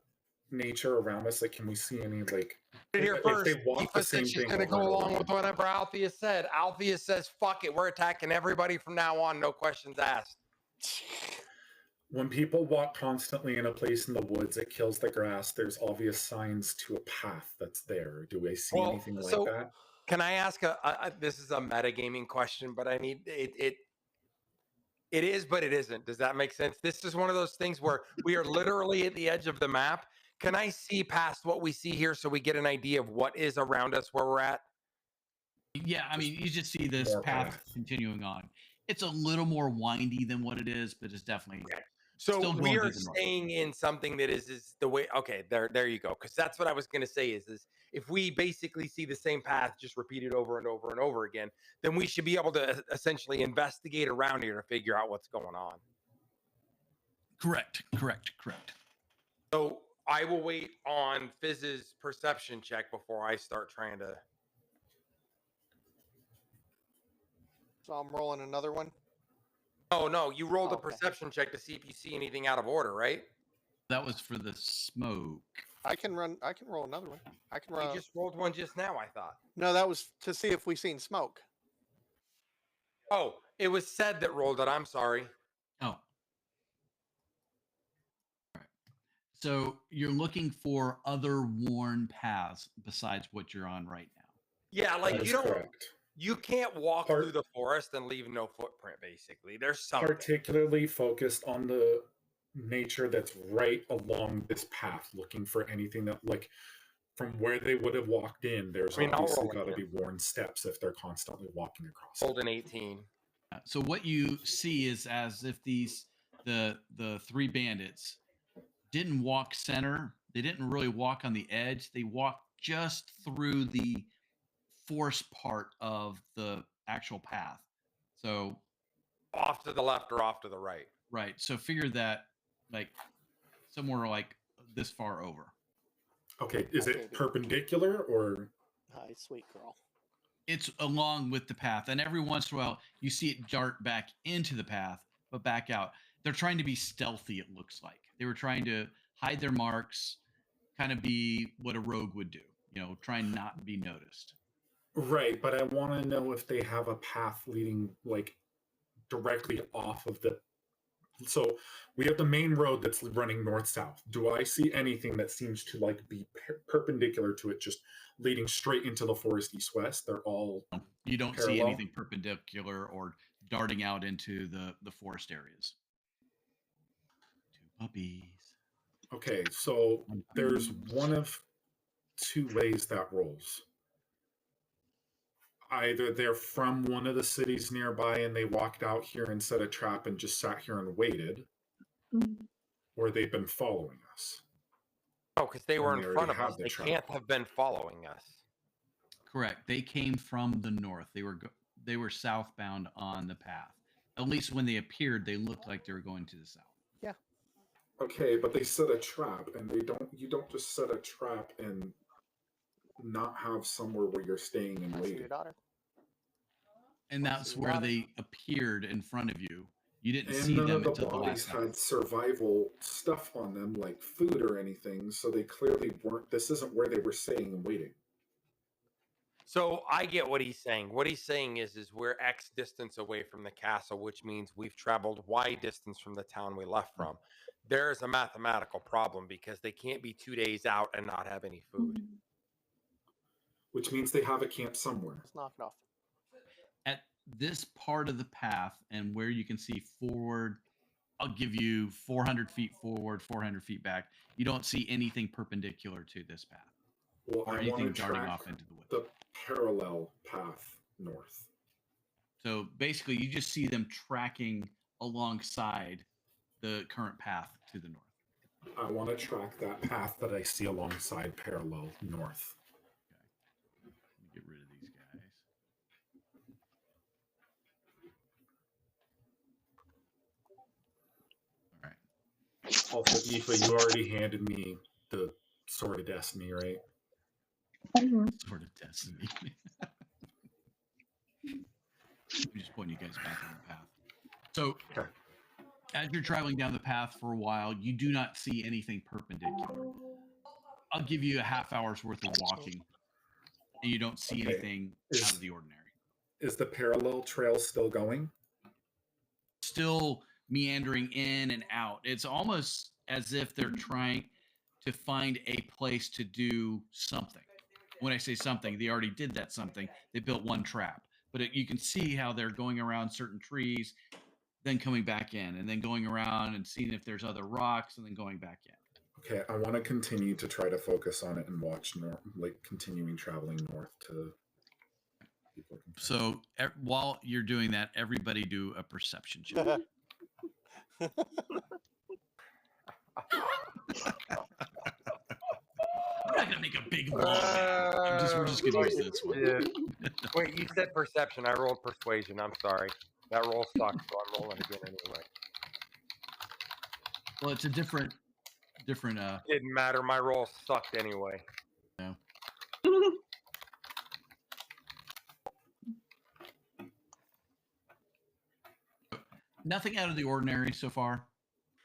nature around us? Like, can we see any, like... Right here if first, they walk Aoife the said same she's thing going to over go and over along with again? whatever Altheus said. Altheus says, fuck it, we're attacking everybody from now on, no questions asked. When people walk constantly in a place in the woods, it kills the grass. There's obvious signs to a path that's there. Do I see anything like that? Can I ask this is a metagaming question, but I need it is, but it isn't. Does that make sense? This is one of those things where we are literally at the edge of the map. Can I see past what we see here so we get an idea of what is around us where we're at? Yeah, I mean, you just see this path continuing on. It's a little more windy than what it is, but it's definitely so still we going are to the north. staying in something that is the way. Okay, there you go. Because that's what I was going to say is if we basically see the same path just repeated over and over and over again, then we should be able to essentially investigate around here to figure out what's going on. Correct. So I will wait on Fizz's perception check before I start trying to. So I'm rolling another one. Oh no, you rolled a Okay. perception check to see if you see anything out of order, right? That was for the smoke. I can roll another one. I can run. You just rolled one just now, I thought. No, that was to see if we seen smoke. Oh, it was said that rolled it. I'm sorry. Oh. All right. So you're looking for other worn paths besides what you're on right now. Yeah, like That is you don't. correct. You can't walk through the forest and leave no footprint, basically. There's something. Particularly focused on the nature that's right along this path, looking for anything that, like, from where they would have walked in, there's obviously got to be worn steps if they're constantly walking across. Hold an 18. So what you see is as if the three bandits didn't walk center. They didn't really walk on the edge. They walked just through the forest part of the actual path. So off to the left or off to the right. Right. So figure that like somewhere like this far over. Okay. Is it perpendicular or? Hi, sweet girl. It's along with the path. And every once in a while you see it dart back into the path, but back out. They're trying to be stealthy, it looks like. They were trying to hide their marks, kind of be what a rogue would do, try and not be noticed. Right, but I want to know if they have a path leading like directly off of the. So we have the main road that's running north-south. Do I see anything that seems to like be perpendicular to it, just leading straight into the forest east-west? They're all. You don't parallel? see anything perpendicular or darting out into the forest areas. Two puppies. Okay, so there's one of two ways that rolls. Either they're from one of the cities nearby and they walked out here and set a trap and just sat here and waited, or they've been following us. Oh, because they were And they in front already of have us. the They trap. can't have been following us. Correct. They came from the north. They were southbound on the path. At least when they appeared, they looked like they were going to the south. Yeah. Okay, but they set a trap, and you don't just set a trap and not have somewhere where you're staying and I see waiting. your daughter. And that's where they appeared in front of you. You didn't And see none them of the until the bodies last second. had survival stuff on them, like food or anything, so they clearly weren't. This isn't where they were staying and waiting. So I get what he's saying. What he's saying is we're X distance away from the castle, which means we've traveled Y distance from the town we left from. There is a mathematical problem because they can't be 2 days out and not have any food. Which means they have a camp somewhere. Let's knock it off. At this part of the path and where you can see forward, I'll give you 400 feet forward, 400 feet back. You don't see anything perpendicular to this path Well, or I anything want to darting track off into the woods. the parallel path north. So basically, you just see them tracking alongside the current path to the north. I want to track that path that I see alongside parallel north. Let me get rid of these guys. All right. Also, Aoife, you already handed me the Sword of Destiny, right? Sort of destiny. I'm just pointing you guys back on the path. So, Okay. as you're traveling down the path for a while, you do not see anything perpendicular. I'll give you a half hour's worth of walking, and you don't see Okay. anything out of the ordinary. Is the parallel trail still going? Still meandering in and out. It's almost as if they're trying to find a place to do something. When I say something, they already did that something. They built one trap. But you can see how they're going around certain trees, then coming back in, and then going around and seeing if there's other rocks, and then going back in. Okay, I want to continue to try to focus on it and watch north, like continuing traveling north to. So while you're doing that, everybody do a perception check. I'm not gonna make a big long. We're just gonna use this one. Yeah. Wait, you said perception. I rolled persuasion. I'm sorry. That roll sucked, so I'm rolling again anyway. Well, it's a different. Didn't matter. My roll sucked anyway. No. Nothing out of the ordinary so far.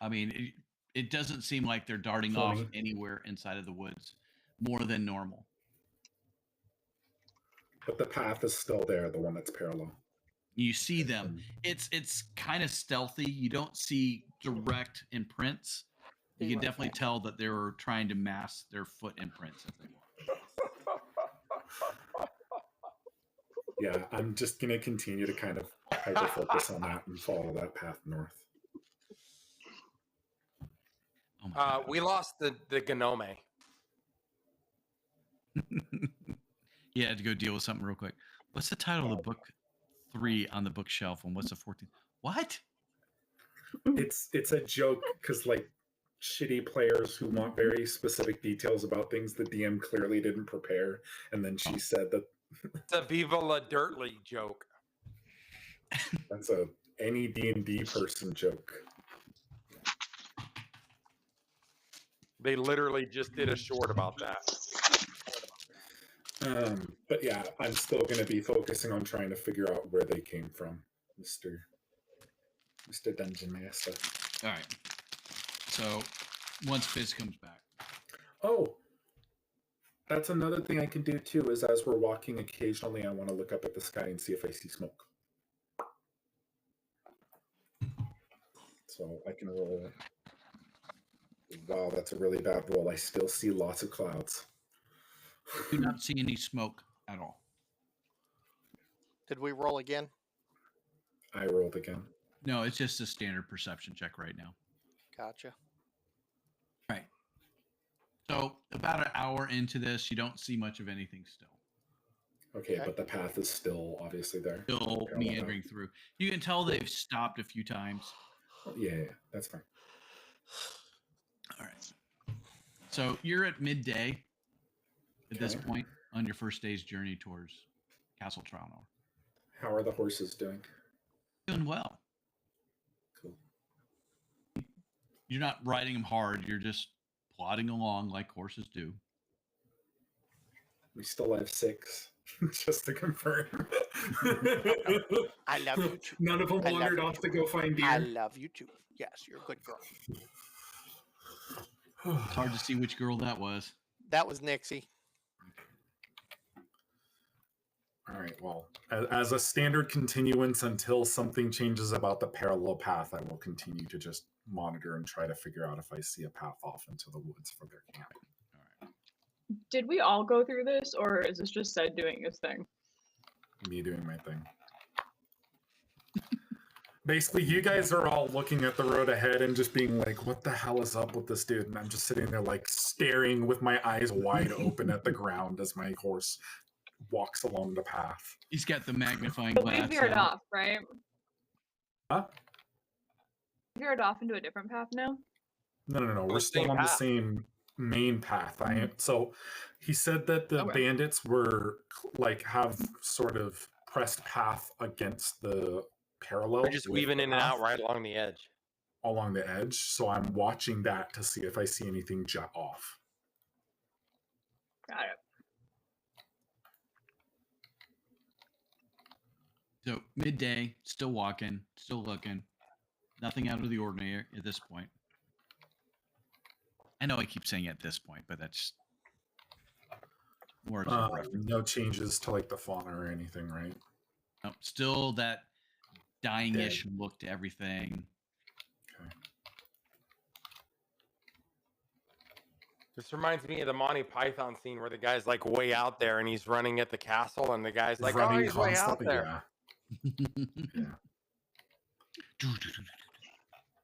I mean, it doesn't seem like they're darting off anywhere inside of the woods more than normal. But the path is still there, the one that's parallel. You see them. It's kind of stealthy. You don't see direct imprints. You can definitely tell that they were trying to mask their foot imprints as they walk. Yeah, I'm just going to continue to kind of hyper focus on that and follow that path north. Oh my God. We lost the Gnome. Yeah, I had to go deal with something real quick. What's the title of the book 3 on the bookshelf, and what's the 14th? What? It's a joke because like shitty players who want very specific details about things the DM clearly didn't prepare, and then she said that It's a Viva La Dirtly joke. that's a any D&D person joke. They literally just did a short about that. But yeah, I'm still going to be focusing on trying to figure out where they came from, Mr. Dungeon Master. All right. So once Fizz comes back. Oh, that's another thing I can do too, is as we're walking occasionally, I want to look up at the sky and see if I see smoke. So I can roll. Wow, that's a really bad roll. I still see lots of clouds. Do not see any smoke at all. Did we roll again? I rolled again. No, it's just a standard perception check right now. Gotcha. Right. So about an hour into this, you don't see much of anything still. Okay, but the path is still obviously there. Still Parallel meandering through. You can tell they've stopped a few times. path. Yeah, that's fine. All right. So you're at midday at this point on your first day's journey towards Castle Tralnor. How are the horses doing? Doing well. Cool. You're not riding them hard. You're just plodding along like horses do. We still have 6, just to confirm. I love you too. None of them I love wandered you off too. to go find deer. I love you too. Yes, you're a good girl. It's hard to see which girl that was. That was Nixie. All right, well, as a standard continuance until something changes about the parallel path, I will continue to just monitor and try to figure out if I see a path off into the woods for their camp. All right. Did we all go through this, or is this just Sed doing his thing? Me doing my thing. Basically, you guys are all looking at the road ahead and just being like, what the hell is up with this dude? And I'm just sitting there like staring with my eyes wide open at the ground as my horse walks along the path. He's got the magnifying But glass. we veered out. off, right? Huh? We veered off into a different path now? No. We're The still same on the path. same main path. So he said that the Okay. bandits were like have sort of pressed path against the parallel. They're just with weaving the in and out path right along the edge. along the edge. So I'm watching that to see if I see anything jut off. Got it. So midday, still walking, still looking. Nothing out of the ordinary at this point. I know I keep saying at this point, but that's more as a reference. No changes to like the fauna or anything, right? No, still that dying-ish look to everything. Okay. This reminds me of the Monty Python scene where the guy's like way out there and he's running at the castle, and the guy's like, "Oh, he's way out there," Yeah.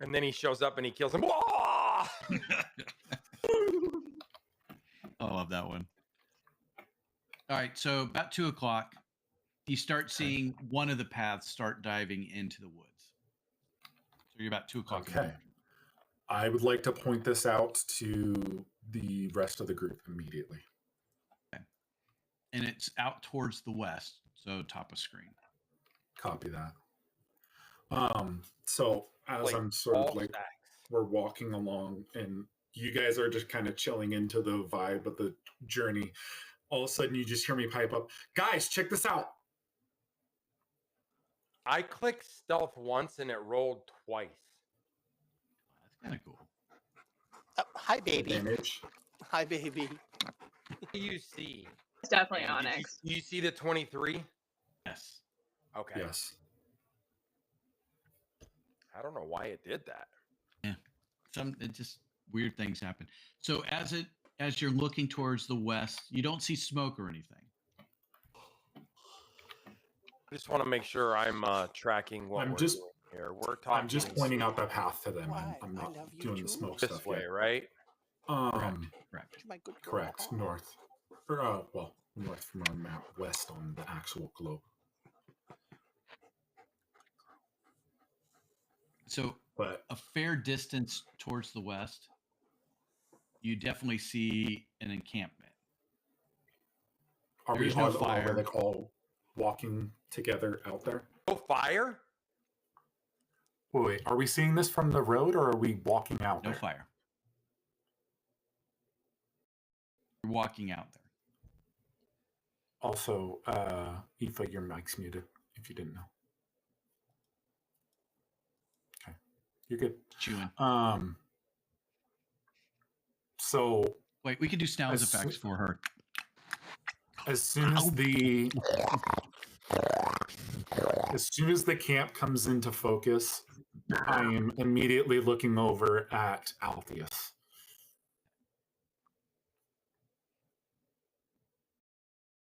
and then he shows up and he kills him. Whoa! I love that one. All right, so about 2:00, you start seeing one of the paths start diving into the woods. So you're about 2:00. Okay. I would like to point this out to the rest of the group immediately. And it's out towards the west, so top of screen. Copy that. So as Like I'm sort of all like stacks. we're walking along and you guys are just kind of chilling into the vibe of the journey, all of a sudden you just hear me pipe up, guys, check this out. I clicked stealth once and it rolled twice. That's kind of cool. Hi, baby. Advantage. Hi, baby. What do you see? It's definitely Did Onyx. You see the 23? Yes. Okay. Yes. I don't know why it did that. It just weird things happen. So as you're looking towards the west, you don't see smoke or anything. I just want to make sure I'm tracking what I'm we're just- doing here. We're talking I'm just pointing out the path to them. Why? I'm I not love you doing too. the smoke this stuff way, yet. right? Correct. You're my good girl. Correct. North. Or, well, north from our map, west on the actual globe. So But a fair distance towards the west, you definitely see an encampment. are we There's no all, fire. like all walking together out there? Oh, fire? Wait, are we seeing this from the road or are we walking out No there? fire. You're walking out there. Also, Aoife, your mic's muted if you didn't know. Okay, you're good. Chewing. So Wait, we can do sounds As effects for her. as soon as the camp comes into focus, I am immediately looking over at Altheus.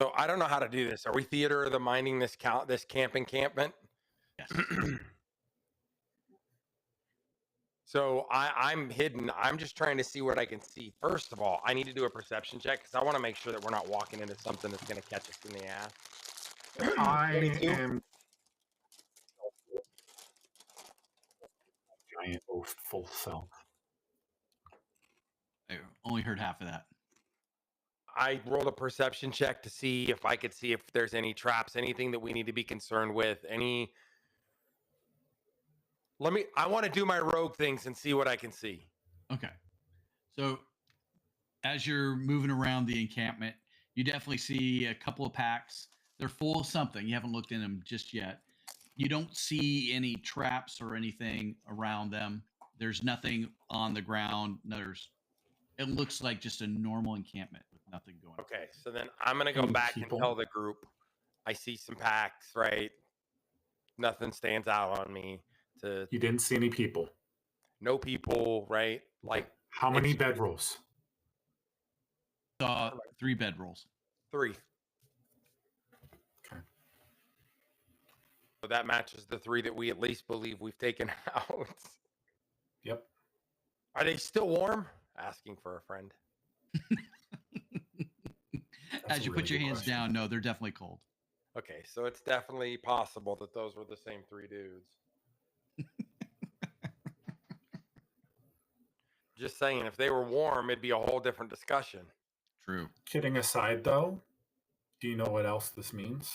So I don't know how to do this. Are we theater of the minding this camp encampment? Yes. So I'm hidden. I'm just trying to see what I can see. First of all, I need to do a perception check because I want to make sure that we're not walking into something that's going to catch us in the ass. I 22? am giant oaf full self. I only heard half of that. I rolled a perception check to see if I could see if there's any traps, anything that we need to be concerned with, any I want to do my rogue things and see what I can see. Okay. So as you're moving around the encampment, you definitely see a couple of packs. They're full of something. You haven't looked in them just yet. You don't see any traps or anything around them. There's nothing on the ground. It looks like just a normal encampment with nothing going on. Okay, so then I'm going to go Any back people? and tell the group I see some packs, right? Nothing stands out on me. You didn't see any people. No people, right? Like How many bedrolls? 3 bedrolls. 3. Okay. So that matches the 3 that we at least believe we've taken out. Yep. Are they still warm? Asking for a friend. As you put your hands down, no, they're definitely cold. Okay, so it's definitely possible that those were the same 3 dudes. Just saying, if they were warm, it'd be a whole different discussion. True. Kidding aside, though, do you know what else this means?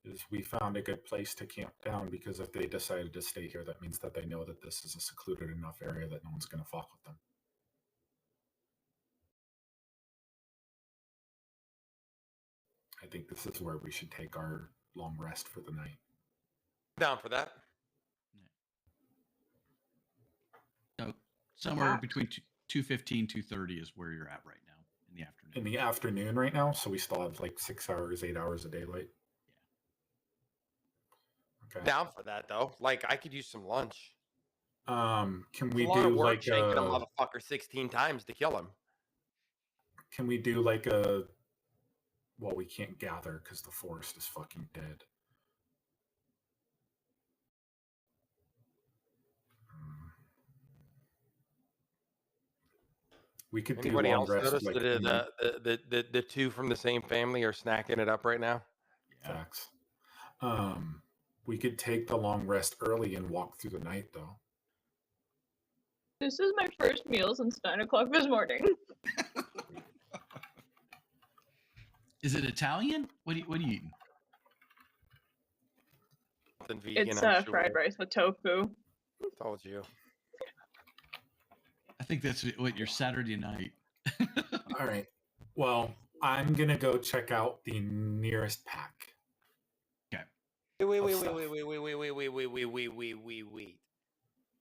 Is we found a good place to camp down, because if they decided to stay here, that means that they know that this is a secluded enough area that no one's going to fuck with them. I think this is where we should take our long rest for the night. Down for that. So somewhere between 2:15, 2:30 is where you're at right now in the afternoon. In the afternoon right now, so we still have like 6 hours, 8 hours of daylight. Yeah. Okay. Down for that though. Like I could use some lunch. Can we It's a lot of do work like shanking a motherfucker 16 times to kill him? Can we do like a? Well, we can't gather because the forest is fucking dead. We could Anybody do else long rest. notice Like that the 2 from the same family are snacking it up right now? Facts. We could take the long rest early and walk through the night, though. This is my first meal since 9 o'clock this morning. Is it Italian? What are you eating? Something vegan, It's I'm fried sure. rice with tofu. Told you. I think that's what your Saturday night. All right. Well, I'm gonna go check out the nearest pack. Okay. Wait.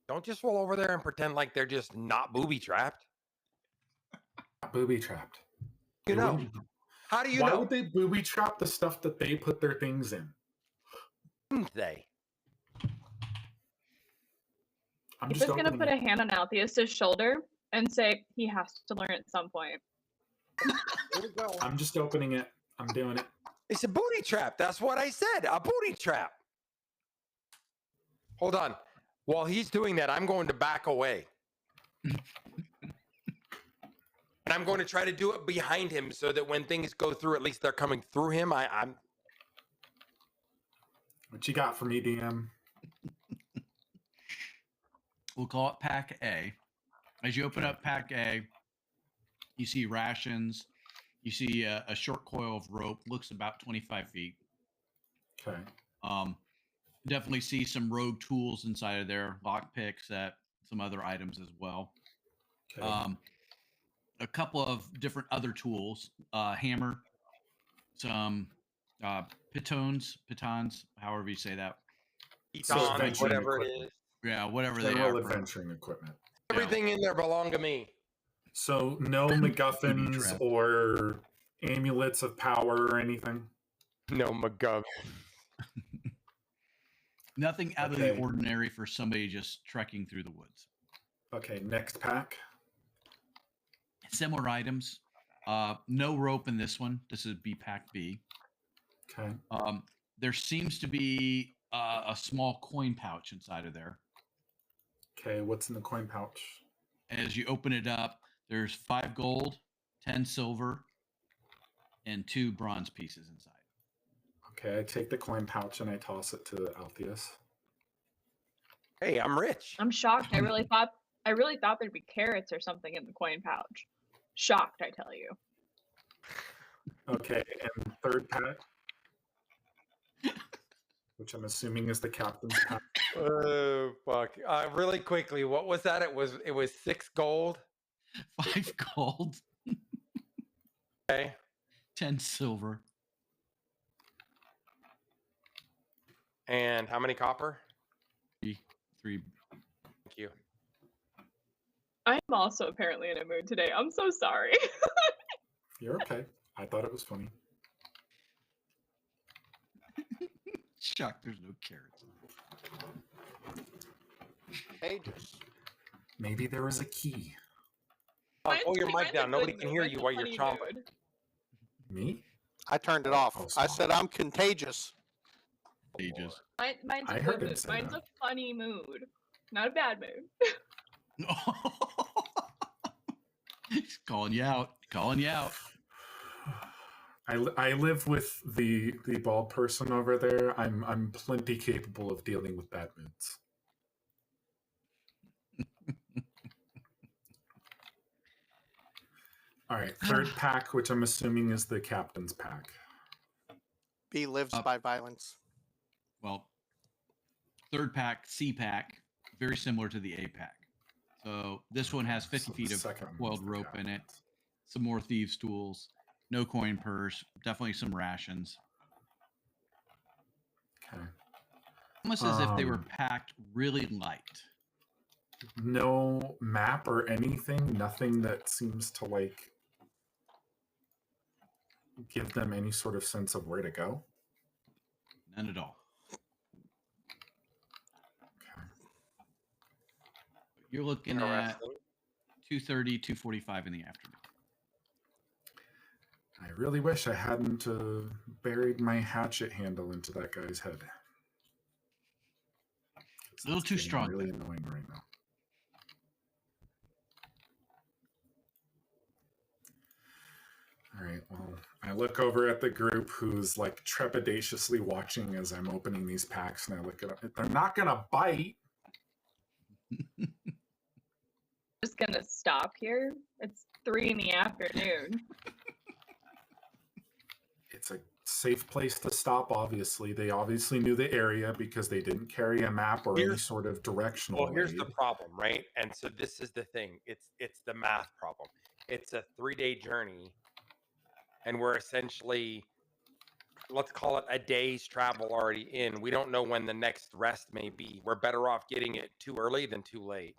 Don't just roll over there and pretend like they're just not booby trapped. Booby trapped. You They know. wouldn't- How do you Why know? would they booby trap the stuff that they put their things in? Wouldn't they? I'm He's just just gonna opening put it. a hand on Altheus's shoulder and say he has to learn at some point. Here we go. I'm just opening it. I'm doing it. It's a booty trap. That's what I said. A booty trap. Hold on. While he's doing that, I'm going to back away. And I'm going to try to do it behind him so that when things go through, at least they're coming through him. I'm What you got for me, DM? We'll call it Pack A. As you open up Pack A, you see rations. You see a short coil of rope. Looks about 25 feet. Okay. Definitely see some rogue tools inside of there. Lockpick set, some other items as well. Okay. A couple of different other tools. Hammer. Some pitons, however you say that. So Eton, adventuring whatever it equipment. is. Yeah, whatever they General are. adventuring equipment. Everything in there belonged to me. So no MacGuffins trap. or amulets of power or anything? No McGovern. Nothing out of Okay. the ordinary for somebody just trekking through the woods. Okay, next pack. Similar items. No rope in this one. This is B Pack B. Okay. There seems to be a small coin pouch inside of there. Okay, what's in the coin pouch? As you open it up, there's 5 gold, 10 silver, and 2 bronze pieces inside. Okay, I take the coin pouch and I toss it to Altheus. Hey, I'm rich. I'm shocked. I really thought there'd be carrots or something in the coin pouch. Shocked, I tell you. Okay, and third pack. which I'm assuming is the captain's pack. Oh fuck! Really quickly, what was that? It was 6 gold. 5 gold, Okay. 10 silver. And how many copper? 3. Thank you. I'm also apparently in a mood today. I'm so sorry. You're okay. I thought it was funny. Shocked there's no carrots. Pages. Maybe there was a key. Pull your mic Mine's a down. Nobody good can mood. hear Mine's you a while you're funny chomping. mood. Me? I turned it off. Oh, I stop. said I'm contagious. Pages. Mine's I a heard good him mood. say Mine's that. a funny mood, not a bad mood. He's calling you out. Calling you out. I live with the bald person over there. I'm plenty capable of dealing with bad moods. All right, third pack, which I'm assuming is the captain's pack. B lives Up. by violence. Well, third pack, C pack, very similar to the A pack. So this one has 50 So the feet of second one is coiled the rope in it, captain's. some more thieves' tools, no coin purse, definitely some rations. Okay. Almost as if they were Um, packed really light. No map or anything. Nothing that seems to like give them any sort of sense of where to go. None at all. Okay. You're looking at Interesting. 2:30, 2:45 in the afternoon. I really wish I hadn't buried my hatchet handle into that guy's head. A little It's too getting strong Really there. annoying right now. All right. Well, I look over at the group who's like trepidatiously watching as I'm opening these packs, and I look at them. They're not gonna bite. Just gonna stop here. It's 3 in the afternoon. It's a safe place to stop. Obviously, they obviously knew the area because they didn't carry a map or any Here's- sort of directional Well, here's the aid. problem, right? And so this is the thing. It's the math problem. It's a 3-day journey, and we're essentially, let's call it a day's travel already in. We don't know when the next rest may be. We're better off getting it too early than too late.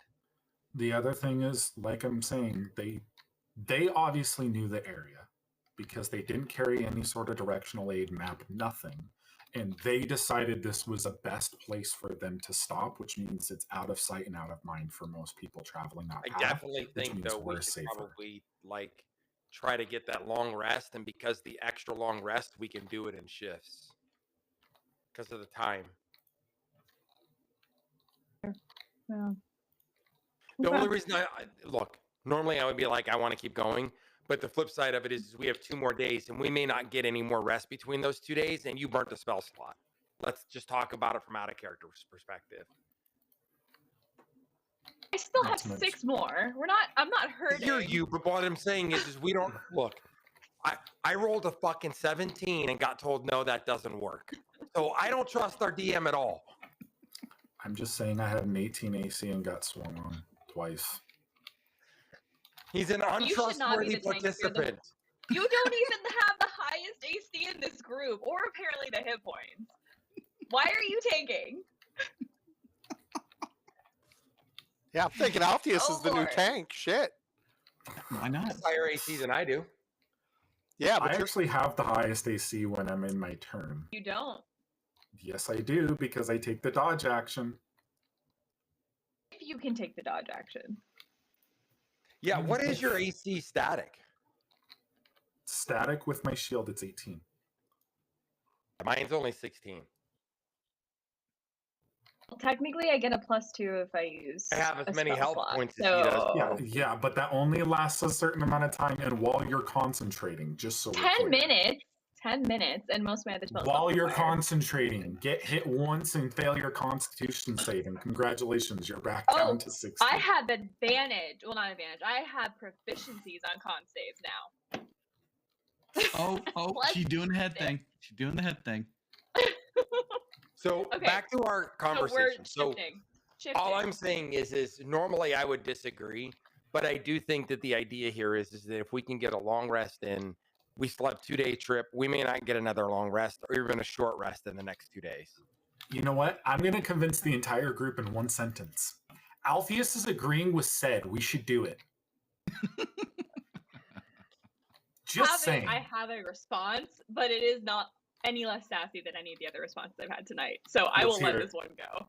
The other thing is, like I'm saying, they obviously knew the area because they didn't carry any sort of directional aid map, nothing. And they decided this was a best place for them to stop, which means it's out of sight and out of mind for most people traveling that I path. definitely which think means though we we're should safer. probably like try to get that long rest, and because the extra long rest, we can do it in shifts because of the time. Yeah. The Okay. only reason look, normally I would be like, I want to keep going, but the flip side of it is we have 2 more days, and we may not get any more rest between those 2 days, and you burnt a spell slot. Let's just talk about it from out of character perspective. I still Not have to mention- 6 more. I'm not I hurting. hear you, but what I'm saying is we don't look. I rolled a fucking 17 and got told no, that doesn't work. So I don't trust our DM at all. I'm just saying I had an 18 AC and got swung on twice. He's an You should not be untrustworthy the tank. You're the- participant. You don't even have the highest AC in this group, or apparently the hit points. Why are you tanking? Yeah, I'm thinking Altius Oh, is the new Lord. tank. Shit. Why not? That's higher AC than I do. Yeah, I but you're actually have the highest AC when I'm in my turn. You don't. Yes, I do, because I take the dodge action. If you can take the dodge action. Yeah, what is your AC static? Static with my shield, it's 18. Mine's only 16. Well, technically, I get a +2 if I use. I have a as many spell health slot, points as he does. so- Yeah, but that only lasts a certain amount of time, and while you're concentrating, just so we're 10 clear. minutes. 10 minutes, and most of my other spells. While don't you're expire. concentrating, get hit once and fail your Constitution save, and congratulations, you're back Oh, down to 16. I have advantage. Well, not advantage. I have proficiencies on con saves now. Oh, Plus she's doing the head thing. She's doing the head thing. So Okay. back to our conversation. So we're shifting. All I'm saying is normally I would disagree, but I do think that the idea here is that if we can get a long rest in, we still have 2-day trip. We may not get another long rest or even a short rest in the next 2 days. You know what? I'm going to convince the entire group in one sentence. Alpheus is agreeing with said. We should do it. Just saying. I have a response, but it is not any less sassy than any of the other responses I've had tonight. So I will let this one go.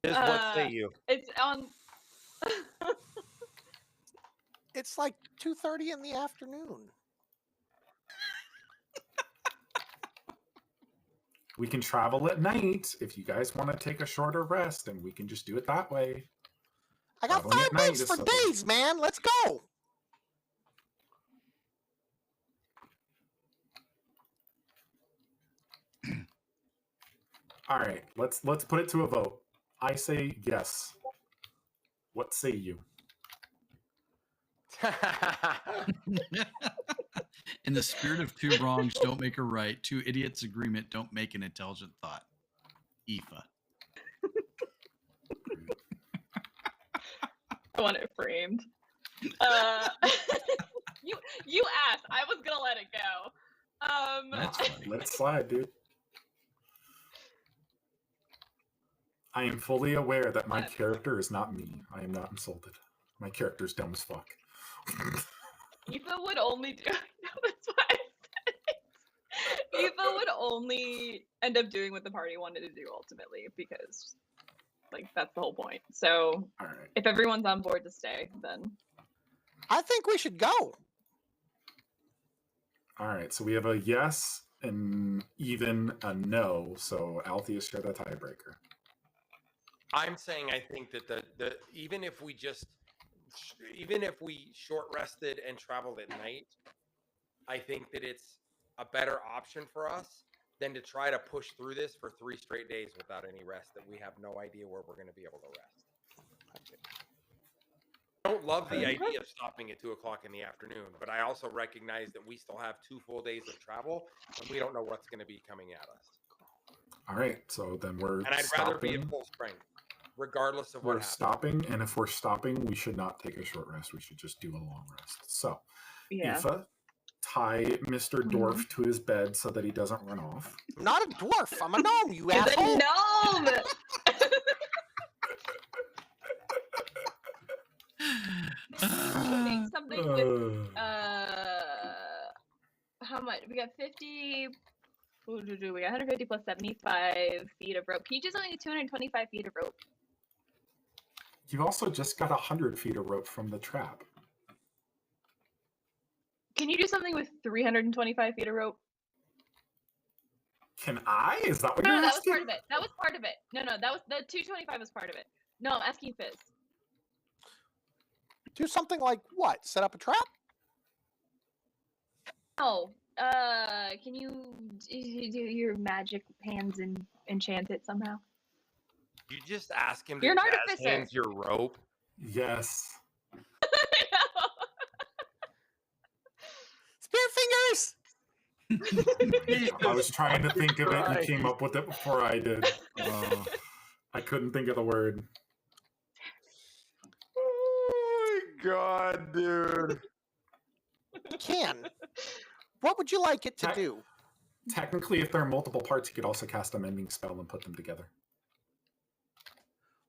What say you? It's on. It's like 2:30 in the afternoon. We can travel at night if you guys want to take a shorter rest, and we can just do it that way. I got Traveling at 5 night months is for something. days, man. Let's go. All right, let's put it to a vote. I say yes. What say you? In the spirit of two wrongs don't make a right, two idiots agreement don't make an intelligent thought. Aoife. I want it framed. You asked. I was gonna let it go. That's funny. Let it slide, dude. I am fully aware that my character is not me. I am not insulted. My character's dumb as fuck. Aoife would only do. No, that's why I said it. Aoife would only end up doing what the party wanted to do ultimately, because, like, that's the whole point. So, All right. if everyone's on board to stay, then I think we should go. All right. So we have a yes and even a no. So Alpheus, you're the tiebreaker. I'm saying I think that the even if we short rested and traveled at night, I think that it's a better option for us than to try to push through this for 3 straight days without any rest that we have no idea where we're going to be able to rest. I don't love the idea of stopping at 2 o'clock in the afternoon, but I also recognize that we still have 2 full days of travel and we don't know what's going to be coming at us. All right. So then we're And I'd rather be at full strength, regardless of what We're happens. stopping, and if we're stopping, we should not take a short rest. We should just do a long rest. So, yeah. Aoife, tie Mr. Dwarf to his bed so that he doesn't run off. I'm not a dwarf. I'm a gnome, you It's a asshole. gnome. Make something with how much? We got 50. We got 150 plus 75 feet of rope. Can you do something with 225 feet of rope? You've also just got 100 feet of rope from the trap. Can you do something with 325 feet of rope? Can I? Is that what No, you're that was asking? part of it. That was part of it. No, that was the 225 was part of it. No, I'm asking Fizz. Do something like what? Set up a trap? Oh, can you do your magic hands and enchant it somehow? You just ask him You're an to jazz artificer. hands your rope. Yes. Spear fingers! I was trying to think of it and Christ. came up with it before I did. I couldn't think of the word. Oh my god, dude. Can. What would you like it to do? Technically, if there are multiple parts, you could also cast a mending spell and put them together.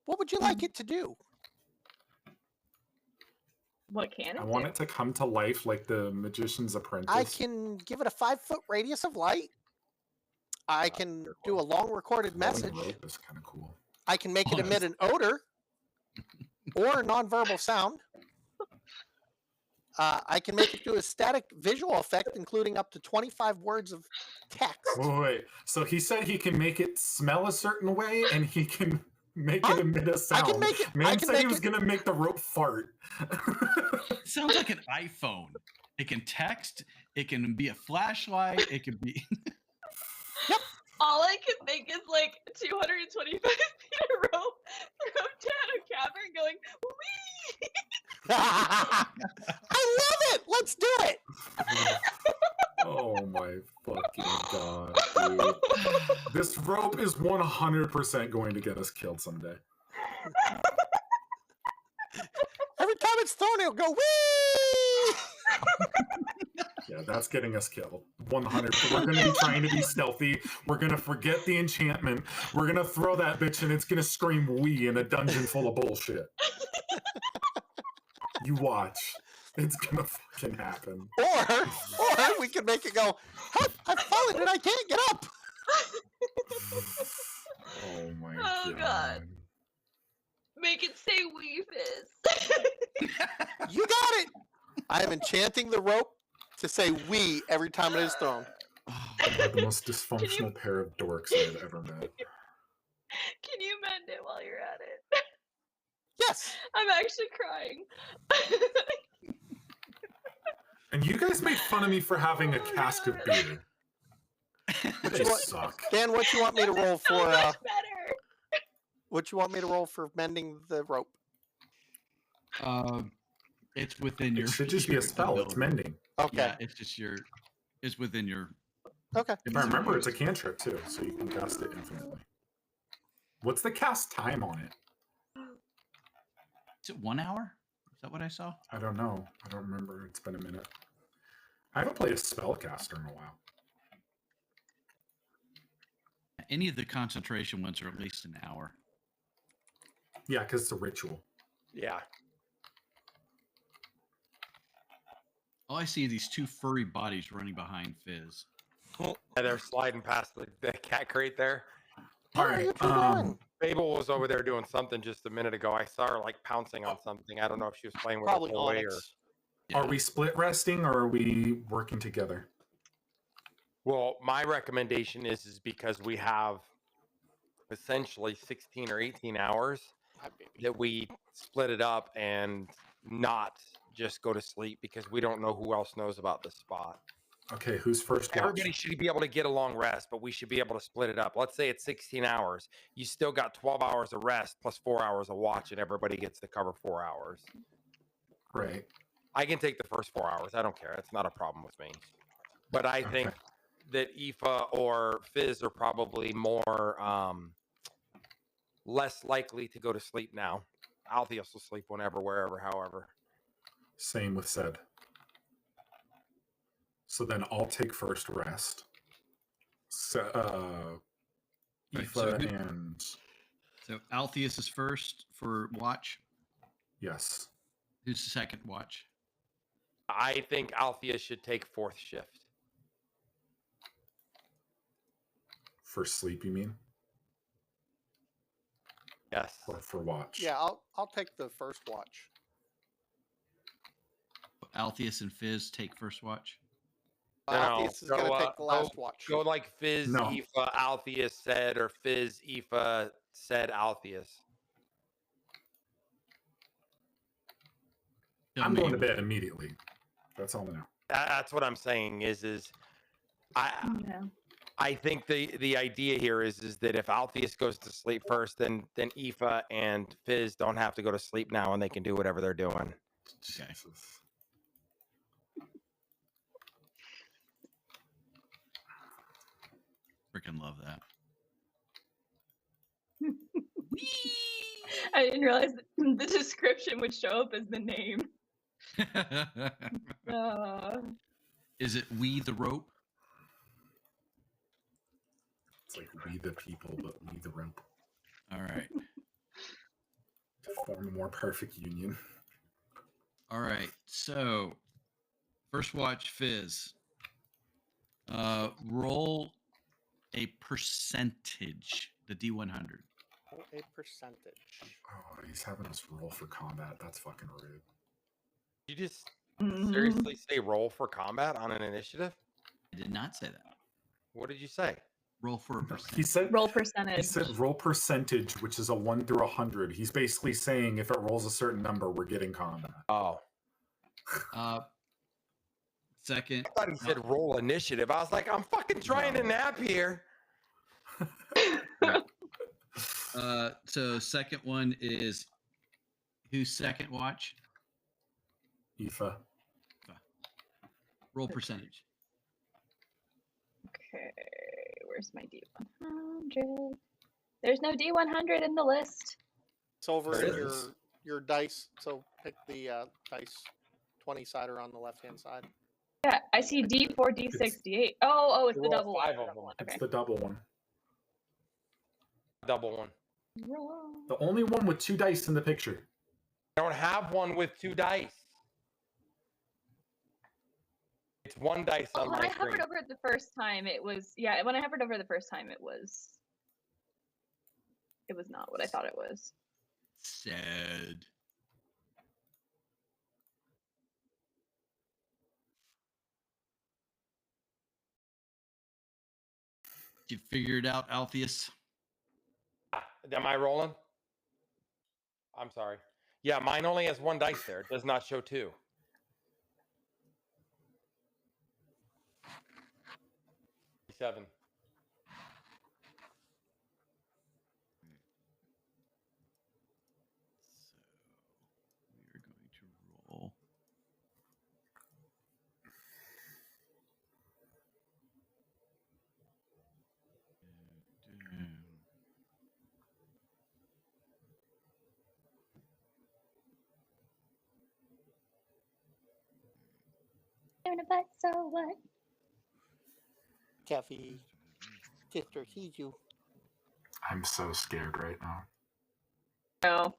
What would you like it to do? What can it I want do? it to come to life like the Magician's Apprentice. I can give it a 5-foot radius of light. I can do a long recorded message. Rope is kind of cool. I can make it emit an odor or a nonverbal sound. I can make it do a static visual effect, including up to 25 words of text. Wait. So he said he can make it smell a certain way, and he can make Huh? it emit a I sound. can make it. I Man can said he make was it. gonna make the rope fart. It sounds like an iPhone. It can text. It can be a flashlight. It can be. All I can think is like 225 feet of rope thrown down a cavern going, wee! I love it. Let's do it. Oh my fucking god. This rope is 100% going to get us killed someday. Every time it's thrown, it'll go wee. Yeah, that's getting us killed. 100. We're going to be trying to be stealthy. We're going to forget the enchantment. We're going to throw that bitch and it's going to scream wee in a dungeon full of bullshit. You watch. It's going to fucking happen. Or we can make it go, help, I've fallen and I can't get up. Oh my Oh, god. God. Make it say wee fizz. You got it. I am enchanting the rope to say we every time it is thrown. We're the most dysfunctional pair of dorks I've ever met. Can you mend it while you're at it? Yes. I'm actually crying. And you guys make fun of me for having a Oh, cask of God. beer. They What- suck. Dan, what you want me to roll So for? much better. What you want me to roll for mending the rope? It's within your. It should just be a your spell. It's ability. mending. Okay. Yeah, it's just your. It's within your. Okay. If I remember, it's a cantrip too, so you can cast it infinitely. What's the cast time on it? Is it 1 hour? Is that what I saw? I don't know. I don't remember. It's been a minute. I haven't played a spellcaster in a while. Any of the concentration ones are at least an hour. Yeah, because it's a ritual. Yeah. All I see are these two furry bodies running behind Fizz. And they're sliding past the cat crate there. All What are you right. two doing? Babel was over there doing something just a minute ago. I saw her like pouncing on something. I don't know if she was playing with Probably a toy or. Onyx. Yeah. Are we split resting or are we working together? Well, my recommendation is because we have essentially 16 or 18 hours Hi, baby. that we split it up and not just go to sleep because we don't know who else knows about this spot. Okay, who's first watch? Everybody should be able to get a long rest, but we should be able to split it up. Let's say it's 16 hours. You still got 12 hours of rest plus 4 hours of watch, and everybody gets to cover 4 hours. Right. I can take the first 4 hours. I don't care. It's not a problem with me. But I think Okay. that Aoife or Fizz are probably more less likely to go to sleep now. Altheus will sleep whenever, wherever, however. Same with said. So then I'll take first rest. So, Right, Aoife so who- and So Altheus is first for watch. yes. Who's the second watch? I think Altheus should take fourth shift. For sleep, you mean? Yes. Or for watch? Yeah, I'll take the first watch. Altheus and Fizz take first watch. No, Altheus is going to take the last watch. Go like Fizz, No. Aoife, Altheus said, or Fizz, Aoife said, Altheus. I'm going to bed immediately. That's all I know. That's what I'm saying. Is Yeah. I think the idea here is that if Altheus goes to sleep first, then Aoife and Fizz don't have to go to sleep now, and they can do whatever they're doing. Okay. Jesus. Freaking love that. I didn't realize that the description would show up as the name. Is it We the Rope? It's like we the people, but we the rope. All right. To form a more perfect union. All right. So, first watch Fizz. Roll a percentage, the D100. A percentage. Oh, he's having us roll for combat. That's fucking rude. You just Mhm. seriously say roll for combat on an initiative? I did not say that. What did you say? Roll for a He percentage. said Roll he percentage. said roll percentage, which is a 1 through 100. He's basically saying if it rolls a certain number, we're getting combat. Oh, Second. I thought he said roll initiative. I was like, I'm fucking trying to No. nap here. So second one is who's second watch? Aoife. Roll percentage. Okay, where's my D100? There's no D100 in the list. It's over There in it your is. your dice. So pick the dice 20-sider on the left-hand side. Yeah, I see D4, D6, D8. Oh, it's You the roll double one. 5 the of double them. one. It's Okay. the double one. Double one. Roll. The only one with 2 dice in the picture. I don't have one with 2 dice. It's 1 dice Oh, on when my I hovered screen. over it the first time, it was when I hovered over the first time, it was not what I thought it was. Sad. You figure it out, Alpheus? Am I rolling? I'm sorry. Yeah, mine only has 1 dice there. It does not show 2. Seven. So we are going to roll. But so what? Kathy, sister, he's you. I'm so scared right now. No,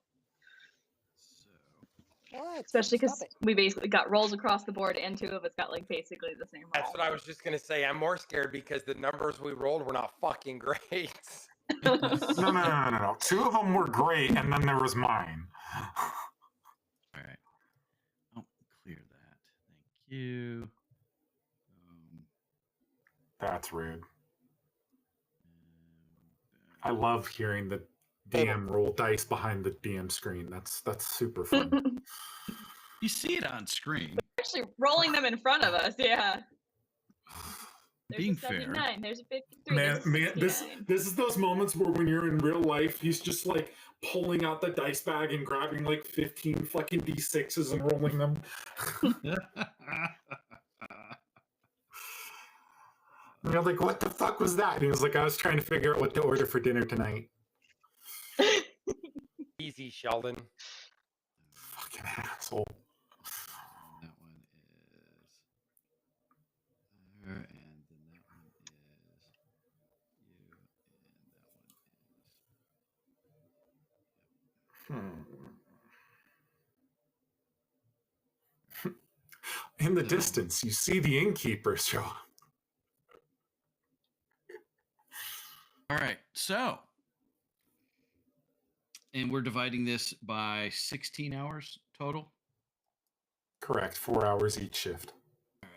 So What? especially Stop because it. we basically got rolls across the board, and 2 of us got like basically the same roll. That's what I was just gonna say. I'm more scared because the numbers we rolled were not fucking great. No. 2 of them were great, and then there was mine. all right. Oh, clear that. Thank you. That's rude. And I love hearing the DM roll dice behind the DM screen. That's super fun. you see it on screen. Actually, rolling them in front of us, yeah. There's Being a fair. 79. There's a 53. Man, there's a this 69. is those moments where when you're in real life, he's just like pulling out the dice bag and grabbing like 15 fucking D6s and rolling them. And you're like, what the fuck was that? And he was like, I was trying to figure out what to order for dinner tonight. Easy, Sheldon. Fucking asshole. That one is there, and then that one is you, and that one is. In the distance, you see the innkeeper show up. All right, so, and we're dividing this by 16 hours total. Correct. 4 hours each shift. All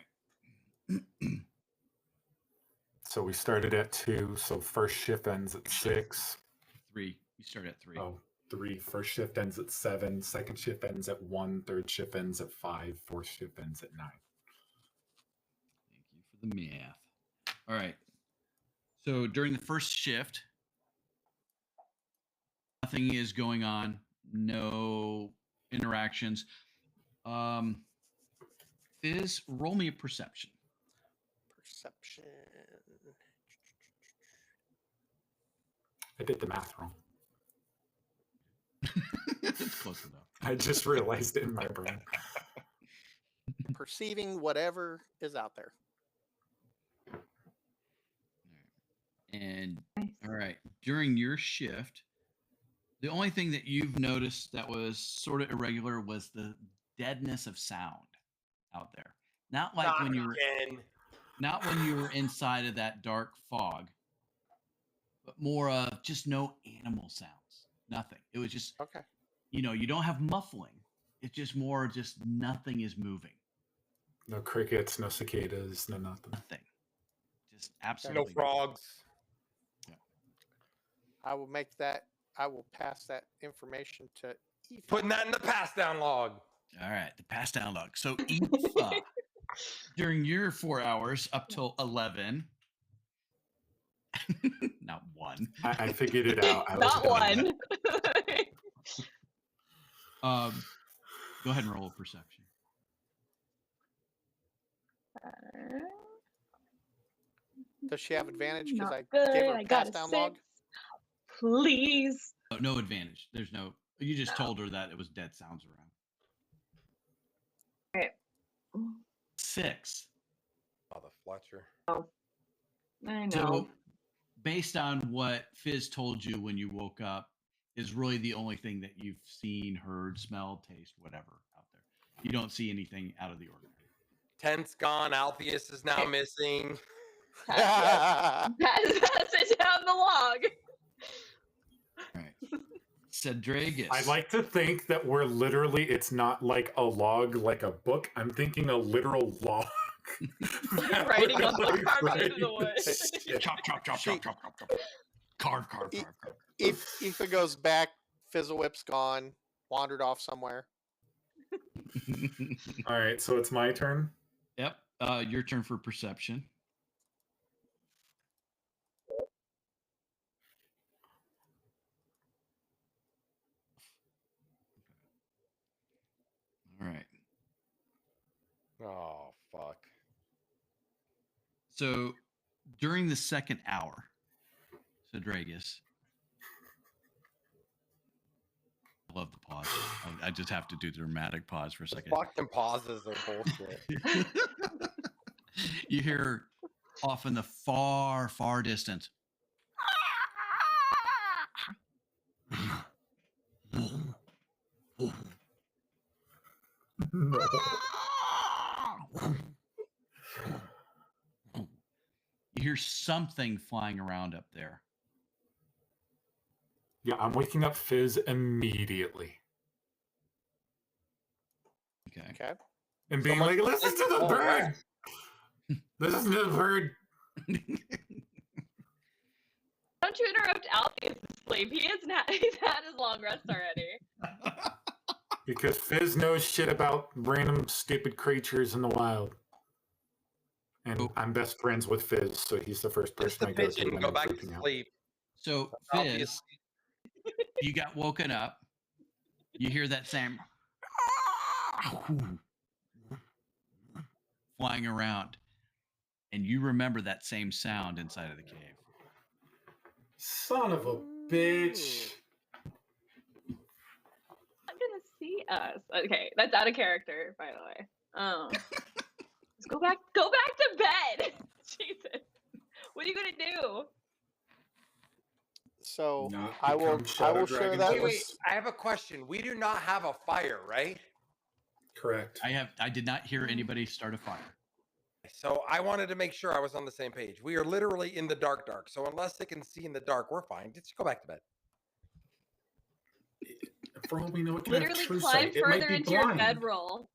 right. So we started at 2. So first shift ends at 6. 3. You start at 3. Oh, 3. First shift ends at 7. Second shift ends at 1. Third shift ends at 5. Fourth shift ends at 9. Thank you for the math. All right. So during the first shift, nothing is going on. No interactions. Fizz, roll me a perception. Perception. I did the math wrong. It's close enough. I just realized it in my brain. Perceiving whatever is out there. And all right, during your shift, the only thing that you've noticed that was sort of irregular was the deadness of sound out there. Not like when you were not when you were inside of that dark fog, but more of just no animal sounds. Nothing. It was just Okay. you don't have muffling. It's just more just nothing is moving. No crickets, no cicadas, no nothing. Nothing. Just No absolutely frogs. I will pass that information to Ethan. Putting that in the pass down log. All right, the pass down log. So Aoife, during your 4 hours up till 11, not 1. I figured it out. I was Not done. one. Go ahead and roll a perception. Does she have advantage because Not I good. gave her I a got pass a down 6. log? Please. Oh, no advantage. There's no. You just No. told her that it was dead sounds around. Right. 6. Oh, the Fletcher. I know. So, based on what Fizz told you when you woke up, is really the only thing that you've seen, heard, smelled, taste, whatever out there. You don't see anything out of the ordinary. Tent's gone. Alpheus is now missing. Pass it down the log. All right. Cedragus. I'd like to think that we're literally, it's not like a log, like a book. I'm thinking a literal log. Writing on the Like, carpet into the writing woods. this shit. Chop, chop, chop, chop, chop, chop, chop. Carve. Aoife goes back. Fizzlewhip's gone. Wandered off somewhere. All right, so it's my turn. Yep. Your turn for perception. All right. Oh, fuck. So during the second hour, Cedragus. I love the pause. I just have to do the dramatic pause for a second. Fucking pauses are bullshit. You hear off in the far, far distance. You hear something flying around up there. Yeah, I'm waking up Fizz immediately. Okay. Okay. And being Someone- like, listen to the bird! Listen to the bird! Don't you interrupt Alfie's sleep. He's had his long rest already. Because Fizz knows shit about random stupid creatures in the wild. And I'm best friends with Fizz, so he's the first Just person the I go to pigeon. when Go I'm back to freaking out. sleep. So, Fizz, you got woken up. You hear that same flying around, and you remember that same sound inside of the cave. Son of a bitch. I'm gonna see us. Okay, that's out of character, by the way. Just go back to bed. Jesus, what are you gonna do? So Not I will become Shadow share Dragon that Wait, with. wait. I have a question. We do not have a fire, right? Correct. I did not hear anybody start a fire. So I wanted to make sure I was on the same page. We are literally in the dark. So unless they can see in the dark, we're fine. Just go back to bed. For all we know, it can have Literally true climb sight. It might further be into your blind. bedroll.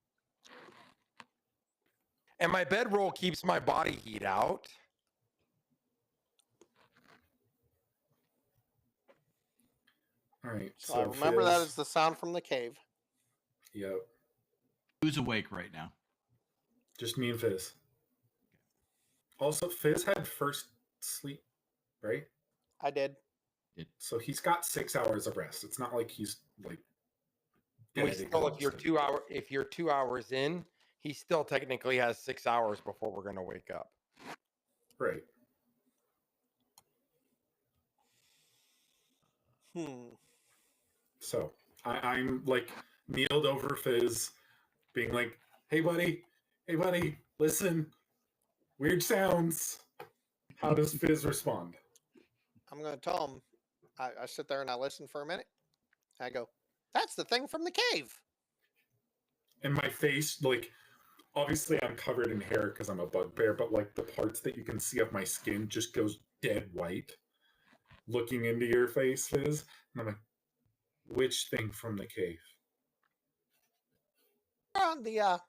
And my bedroll keeps my body heat out. All right. So I remember Fizz, that as the sound from the cave. Yep. Who's awake right now? Just me and Fizz. Also, Fizz had first sleep, right? I did. So he's got 6 hours of rest. It's not like he's like. We dead still, if you're exhausted. if you're 2 hours in, he still technically has 6 hours before we're gonna wake up. Right. So I'm like kneeled over Fizz, being like, hey buddy, listen. Weird sounds. How does Fizz respond? I'm going to tell him. I sit there and I listen for a minute. I go, that's the thing from the cave. And my face, like, obviously I'm covered in hair because I'm a bugbear, but like the parts that you can see of my skin just goes dead white. Looking into your face, Fizz. And I'm like, which thing from the cave? On the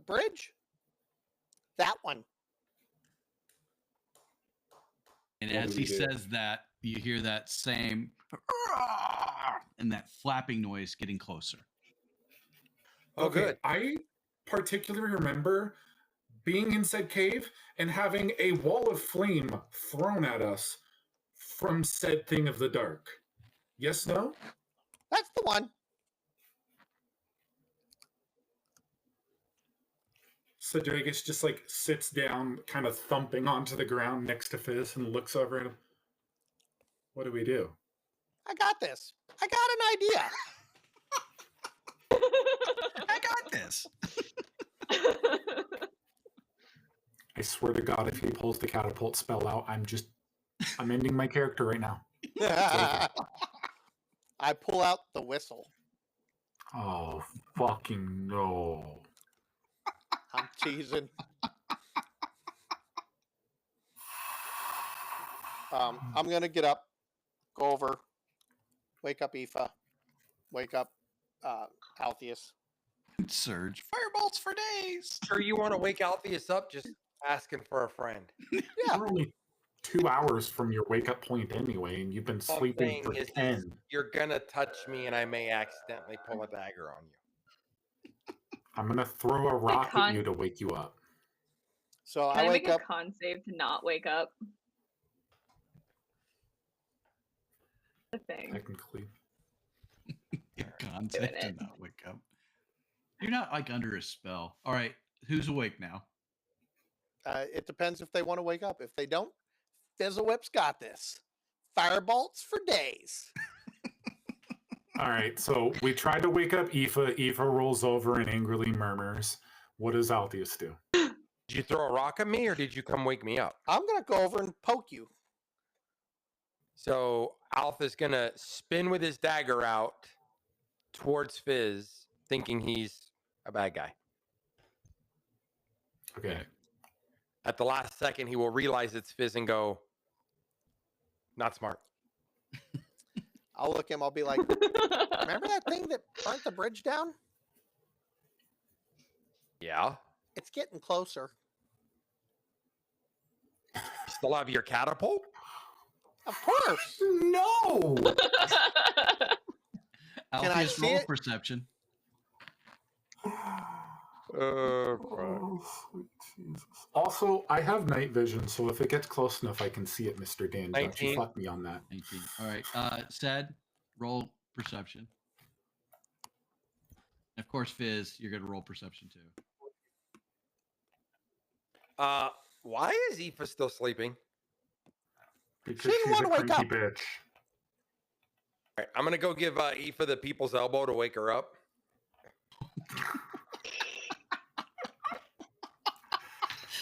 bridge. That one. And What as do he we do? says that, you hear that same and that flapping noise getting closer. Oh, good. I particularly remember being in said cave and having a wall of flame thrown at us from said thing of the dark. Yes, no? That's the one. Cedrigus just like sits down, kind of thumping onto the ground next to Fizz and looks over at him. What do we do? I got this. I got an idea. I got this. I swear to God, if he pulls the catapult spell out, I'm ending my character right now. I pull out the whistle. Oh, fucking no. I'm teasing. I'm going to get up, go over, wake up Aoife, wake up Altheus. Surge. Firebolts for days. Sure, you want to wake Altheus up? Just asking for a friend. Yeah. We're only 2 hours from your wake up point anyway, and you've been sleeping for 10. You're going to touch me, and I may accidentally pull a dagger on you. I'm going to throw a rock at you to wake you up. So Can I wake make a up. con save to not wake up? The thing. Technically. Con save to not wake up. You're not like under a spell. All right, who's awake now? It depends if they want to wake up. If they don't, Fizzle-Whip's got this. Firebolts for days. All right, so we tried to wake up Aoife. Aoife rolls over and angrily murmurs. What does Altheus do? Did you throw a rock at me, or did you come wake me up? I'm going to go over and poke you. So Alpha is going to spin with his dagger out towards Fizz, thinking he's a bad guy. Okay. At the last second, he will realize it's Fizz and go, not smart. I'll look at him. I'll be like, remember that thing that burnt the bridge down? Yeah. It's getting closer. You still have your catapult? Of course. No! Can I Altheus, see roll it? perception. Oh, sweet Jesus. Also, I have night vision, so if it gets close enough, I can see it, Mr. Dan. Don't 19. you fuck me on that. 19. All right. Sad, roll perception. Of course, Fizz, you're going to roll perception too. Why is Aoife still sleeping? Because She didn't she's a wanna wake cranky up. bitch. All right, I'm going to go give Aoife the people's elbow to wake her up.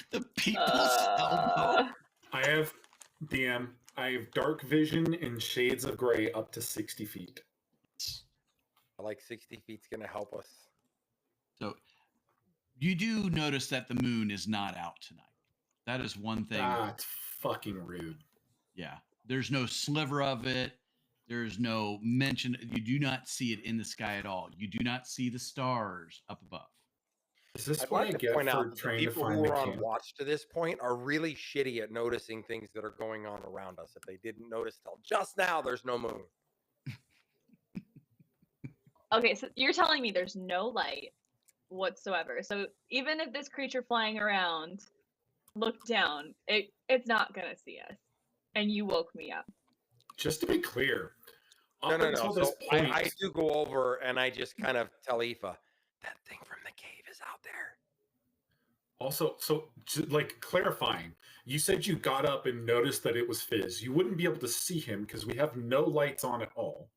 The people's elbow. I have dark vision and shades of gray up to 60 feet. I like 60 feet's going to help us. So you do notice that the moon is not out tonight. That is one thing. That's fucking rude. Yeah. There's no sliver of it. There's no mention. You do not see it in the sky at all. You do not see the stars up above. Is this I'd what like I to get point for out that the trying to people find who the are on camp? watch to this point are really shitty at noticing things that are going on around us. If they didn't notice till just now, there's no moon. Okay, so you're telling me there's no light whatsoever. So even if this creature flying around looked down, it's not gonna see us. And you woke me up. Just to be clear, No. until this So point, I do go over and I just kind of tell Aoife, that thing from the cave is out there. also, like clarifying, you said you got up and noticed that it was Fizz. You wouldn't be able to see him because we have no lights on at all.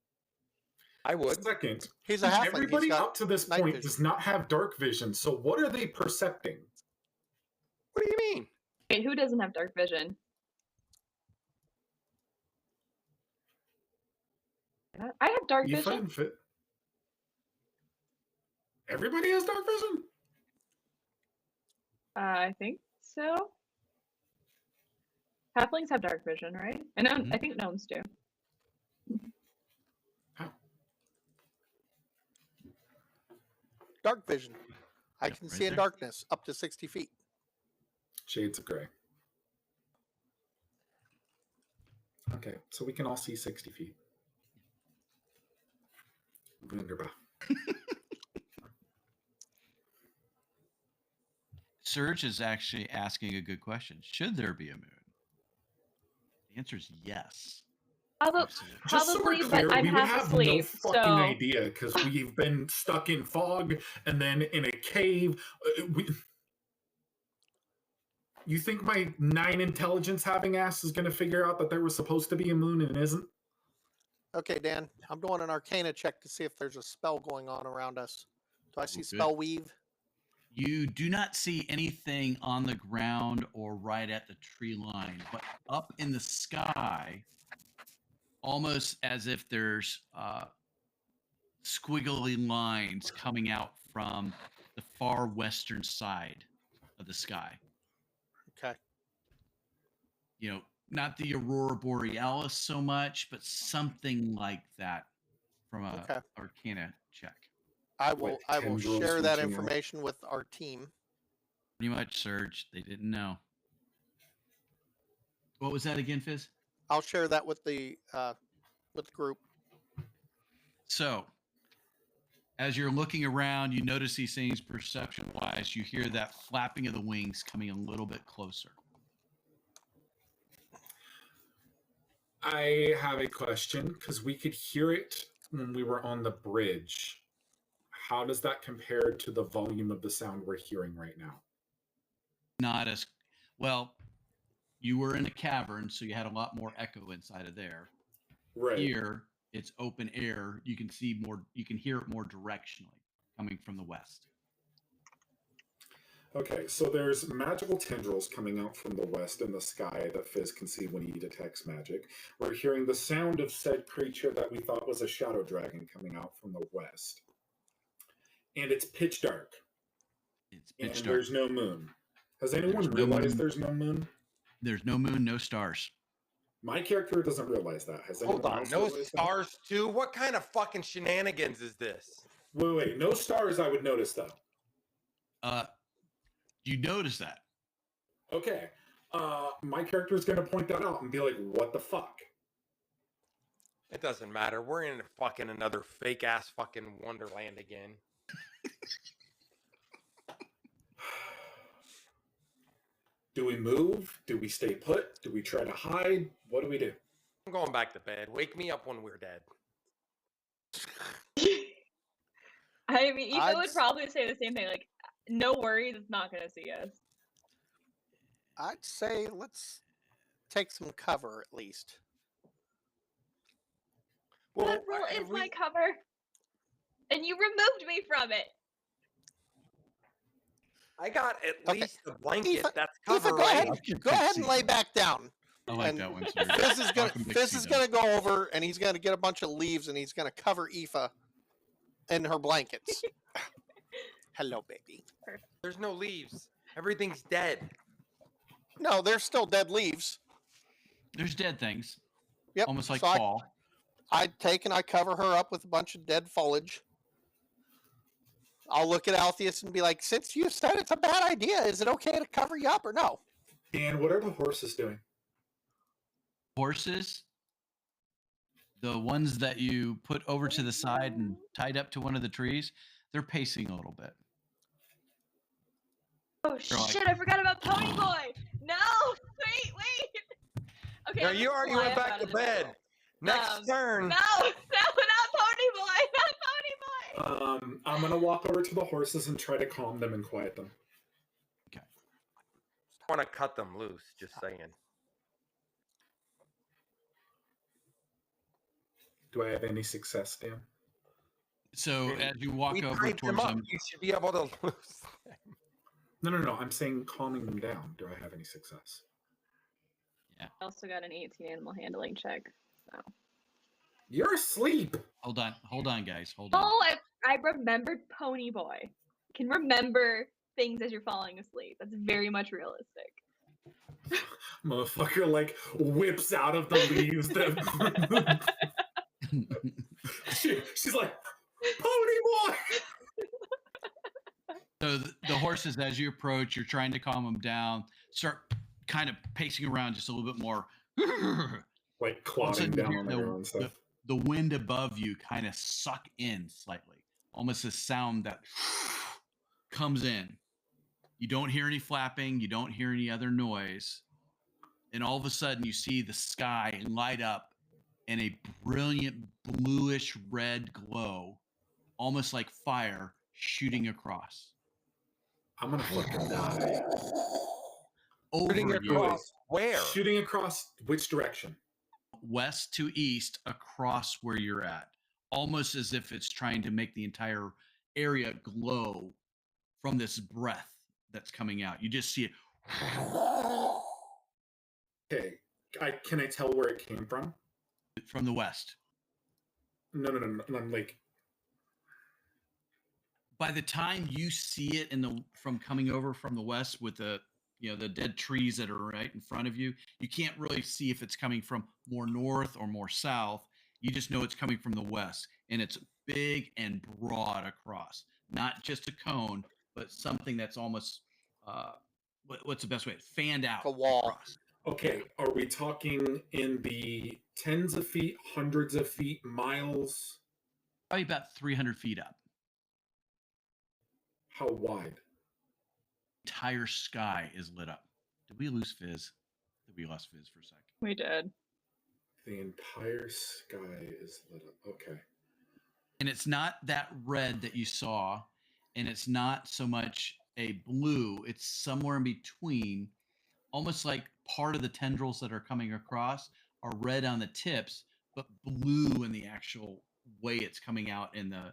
I would. Second, He's a halfling. everybody He's got up to this night point vision. does not have dark vision. So what are they percepting? What do you mean? Wait, who doesn't have dark vision? I have dark You vision. find fit. Everybody has dark vision. I think so. Halflings have dark vision, right? And I think gnomes do. dark vision. I Yep, can right see in there. darkness up to 60 feet. Shades of gray. Okay, so we can all see 60 feet. Wunderbar. Surge is actually asking a good question. Should there be a moon? The answer is yes. Although, Absolutely. Just so we're probably, clear, but I'm we would half have asleep. no fucking So idea because we've been stuck in fog and then in a cave. You think my 9 intelligence having ass is going to figure out that there was supposed to be a moon and it isn't? Okay, Dan, I'm doing an Arcana check to see if there's a spell going on around us. Do I see Good. spell weave? You do not see anything on the ground or right at the tree line, but up in the sky, almost as if there's squiggly lines coming out from the far western side of the sky. Okay. You know, not the aurora borealis so much, but something like that from a Okay. Arcana check. I will tendrils share that reaching out. information with our team. Pretty much, Serge. They didn't know. What was that again, Fizz? I'll share that with the group. So, as you're looking around, you notice these things perception-wise. You hear that flapping of the wings coming a little bit closer. I have a question because we could hear it when we were on the bridge. How does that compare to the volume of the sound we're hearing right now? Not as well. You were in a cavern, so you had a lot more echo inside of there. Right. Here, it's open air. You can see more. You can hear it more directionally coming from the west. Okay, so there's magical tendrils coming out from the west in the sky that Fizz can see when he detects magic. We're hearing the sound of said creature that we thought was a shadow dragon coming out from the west. And it's pitch dark. It's pitch And dark. there's no moon. Has anyone There's no realized moon. there's no moon? There's no moon, no stars. My character doesn't realize that. Has anyone Hold on, else no realized that? stars too? What kind of fucking shenanigans is this? Wait, no stars I would notice though. You notice that. Okay. My character is going to point that out and be like, what the fuck? It doesn't matter. We're in fucking another fake ass fucking Wonderland again. Do we move? Do we stay put? Do we try to hide? What do we do? I'm going back to bed. Wake me up when we're dead. I mean, Eva I'd would s- probably say the same thing. Like, no worries, it's not going to see us. I'd say let's take some cover at least. That rule is my cover. And you removed me from it. I got at Okay. least the blanket. Eva- That's Eva, cover, go right? ahead. Go ahead and lay back down. I like And that one, Serge. Fizz is gonna go over and he's gonna get a bunch of leaves and he's gonna cover Aoife in her blankets. Hello, baby. There's no leaves. Everything's dead. No, there's still dead leaves. There's dead things. Yep. Almost like so fall. I take and I cover her up with a bunch of dead foliage. I'll look at Altheus and be like, since you said it's a bad idea, is it okay to cover you up or no? And what are the horses doing? Horses, the ones that you put over to the side and tied up to one of the trees, they're pacing a little bit. Oh shit, I forgot about Pony Boy! No! Wait! Okay. No, I'm you gonna already fly went up back out to of the bed. middle. Next turn. No, not Pony Boy! Not Pony Boy! I'm going to walk over to the horses and try to calm them and quiet them. Okay. I want to cut them loose, just saying. Do I have any success, Dan? So as you walk We over tied them towards up. them, You should be able to loose them. No. I'm saying calming them down. Do I have any success? I also got an 18 animal handling check. So. You're asleep. hold on, guys, hold on. Oh, I remembered Pony Boy. Can remember things as you're falling asleep. That's very much realistic. Motherfucker, like, whips out of the leaves. She's like, Pony Boy! So the horses, as you approach, you're trying to calm them down, start kind of pacing around just a little bit more. Like, All of a clotting sudden, you down hear on the ground and stuff. the wind above you kind of suck in slightly, almost a sound that comes in. You don't hear any flapping, you don't hear any other noise, and all of a sudden you see the sky light up in a brilliant bluish red glow, almost like fire shooting across. I'm gonna fucking die. Shooting over you, across where? Shooting across which direction? west to east, across where you're at, almost as if it's trying to make the entire area glow from this breath that's coming out. You just see it Okay. Can I tell where it came from? from the west. No. I'm like, By the time you see it from coming over from the west with the the dead trees that are right in front of you, you can't really see if it's coming from more north or more south. You just know it's coming from the west, and it's big and broad across, not just a cone, but something that's almost what's the best way? Fanned out A wall. across. okay, are we talking in the tens of feet, hundreds of feet, miles? Probably about 300 feet up. How wide? Entire sky is lit up. Did we lose Fizz? We lost Fizz for a second. We did. The entire sky is lit up. Okay. And it's not that red that you saw, and it's not so much a blue. It's somewhere in between, almost like part of the tendrils that are coming across are red on the tips, but blue in the actual way it's coming out, in the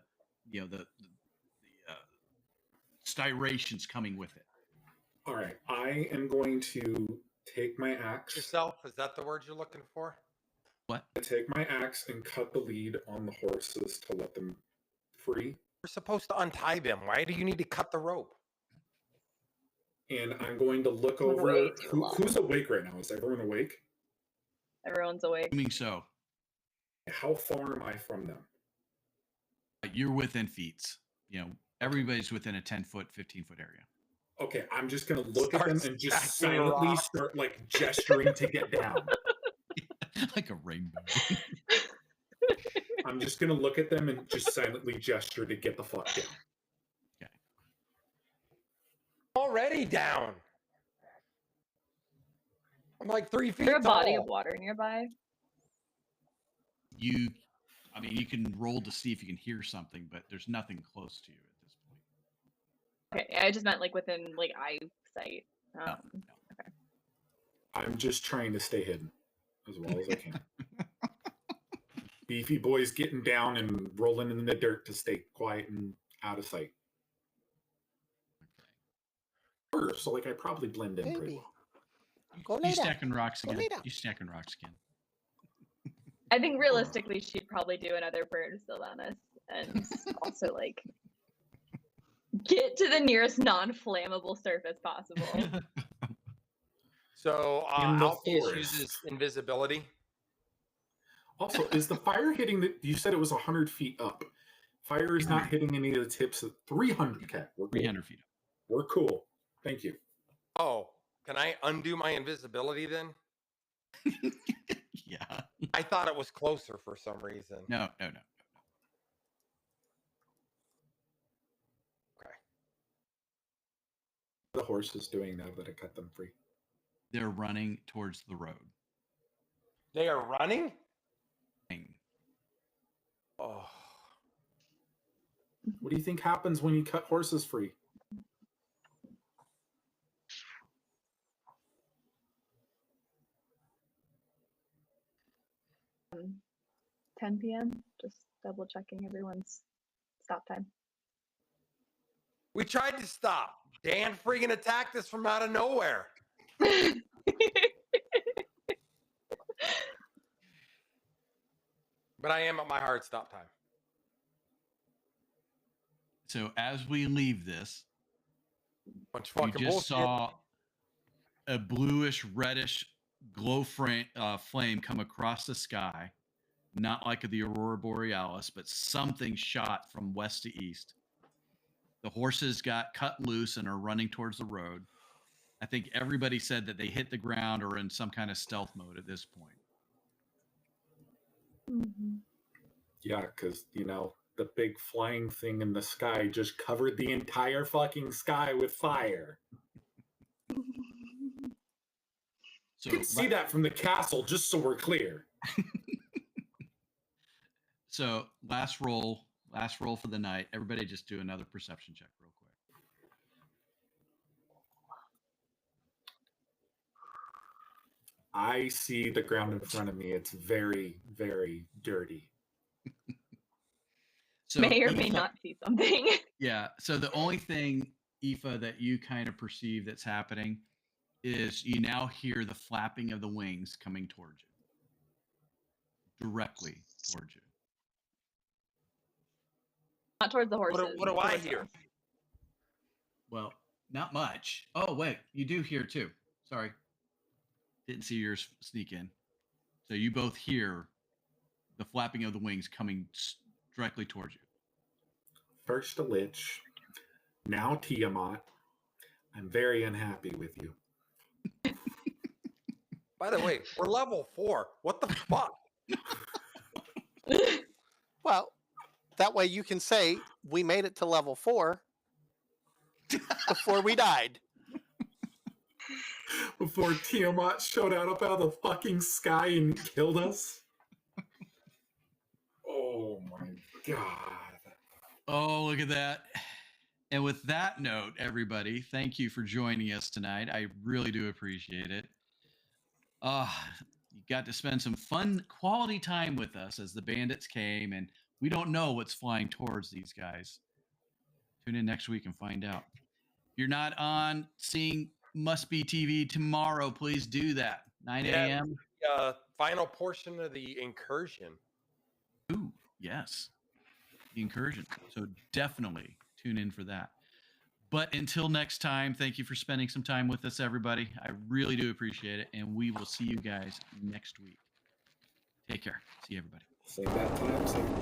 styrations coming with it. All right. I am going to take my axe. Yourself? Is that the word you're looking for? What? Take my axe and cut the lead on the horses to let them free. We're supposed to untie them. Why do you need to cut the rope? And I'm going to look Way over. too long. Who's awake right now? Is everyone awake? Everyone's awake. Assuming so. How far am I from them? You're within feet. Everybody's within a 10-foot, 15-foot area. Okay, I'm just going to look at them and just Stacking silently rocks. start like gesturing to get down. Like a rainbow. I'm just going to look at them and just silently gesture to get the fuck down. Okay. Already down. I'm like 3 feet Is there a body tall. of water nearby? You can roll to see if you can hear something, but there's nothing close to you at this point. Okay, I just meant like within like eyesight. No. I'm just trying to stay hidden as well as I can. Beefy boys getting down and rolling in the dirt to stay quiet and out of sight. Sure, so like I probably blend in pretty Maybe. well. Go You lay down. stacking rocks Go again. lay down. You stacking rocks again. I think realistically she'd probably do another prayer to Sylvanas and also like get to the nearest non-flammable surface possible. So In the Alpheus forest. uses invisibility. Also, is the fire hitting the? You said it was 100 feet up. Fire is not hitting any of the tips at 300. Okay, we're cool. 300 feet up. We're cool. Thank you. Oh, can I undo my invisibility then? Yeah. I thought it was closer for some reason. No. Okay. The horse is doing now that I cut them free. They're running towards the road. They are running? Oh. What do you think happens when you cut horses free? Um, 10 p.m. Just double checking everyone's stop time. We tried to stop. Dan freaking attacked us from out of nowhere. But I am at my hard stop time. So as we leave this, Bunch of you fucking just bullshit. saw a bluish, reddish glow flame come across the sky, not like the aurora borealis, but something shot from west to east. The horses got cut loose and are running towards the road. I think everybody said that they hit the ground or in some kind of stealth mode at this point. Mhm. Yeah, because, the big flying thing in the sky just covered the entire fucking sky with fire. So You can see that from the castle, just so we're clear. So last roll for the night. Everybody just do another perception check real quick. I see the ground in front of me. It's very, very dirty. So May or may Aoife- not see something. Yeah. So the only thing, Aoife, that you kind of perceive that's happening is you now hear the flapping of the wings coming towards you, directly towards you. Not towards the horses. What do I towards hear? us. Well, not much. Oh, wait, you do hear too. Sorry. Didn't see yours sneak in. So you both hear the flapping of the wings coming directly towards you. First a lich, now Tiamat. I'm very unhappy with you. By the way, we're level 4. What the fuck? Well, that way you can say we made it to level 4 before we died. Before Tiamat showed out up out of the fucking sky and killed us. Oh my god. Oh, look at that. And with that note, everybody, thank you for joining us tonight. I really do appreciate it. You got to spend some fun, quality time with us as the bandits came, and we don't know what's flying towards these guys. Tune in next week and find out. If you're not on seeing Must Be TV tomorrow, please do that. 9 a.m. Final portion of the incursion. Ooh, yes. The incursion. So definitely tune in for that. But until next time, thank you for spending some time with us, everybody. I really do appreciate it. And we will see you guys next week. Take care. See you, everybody. Save that time.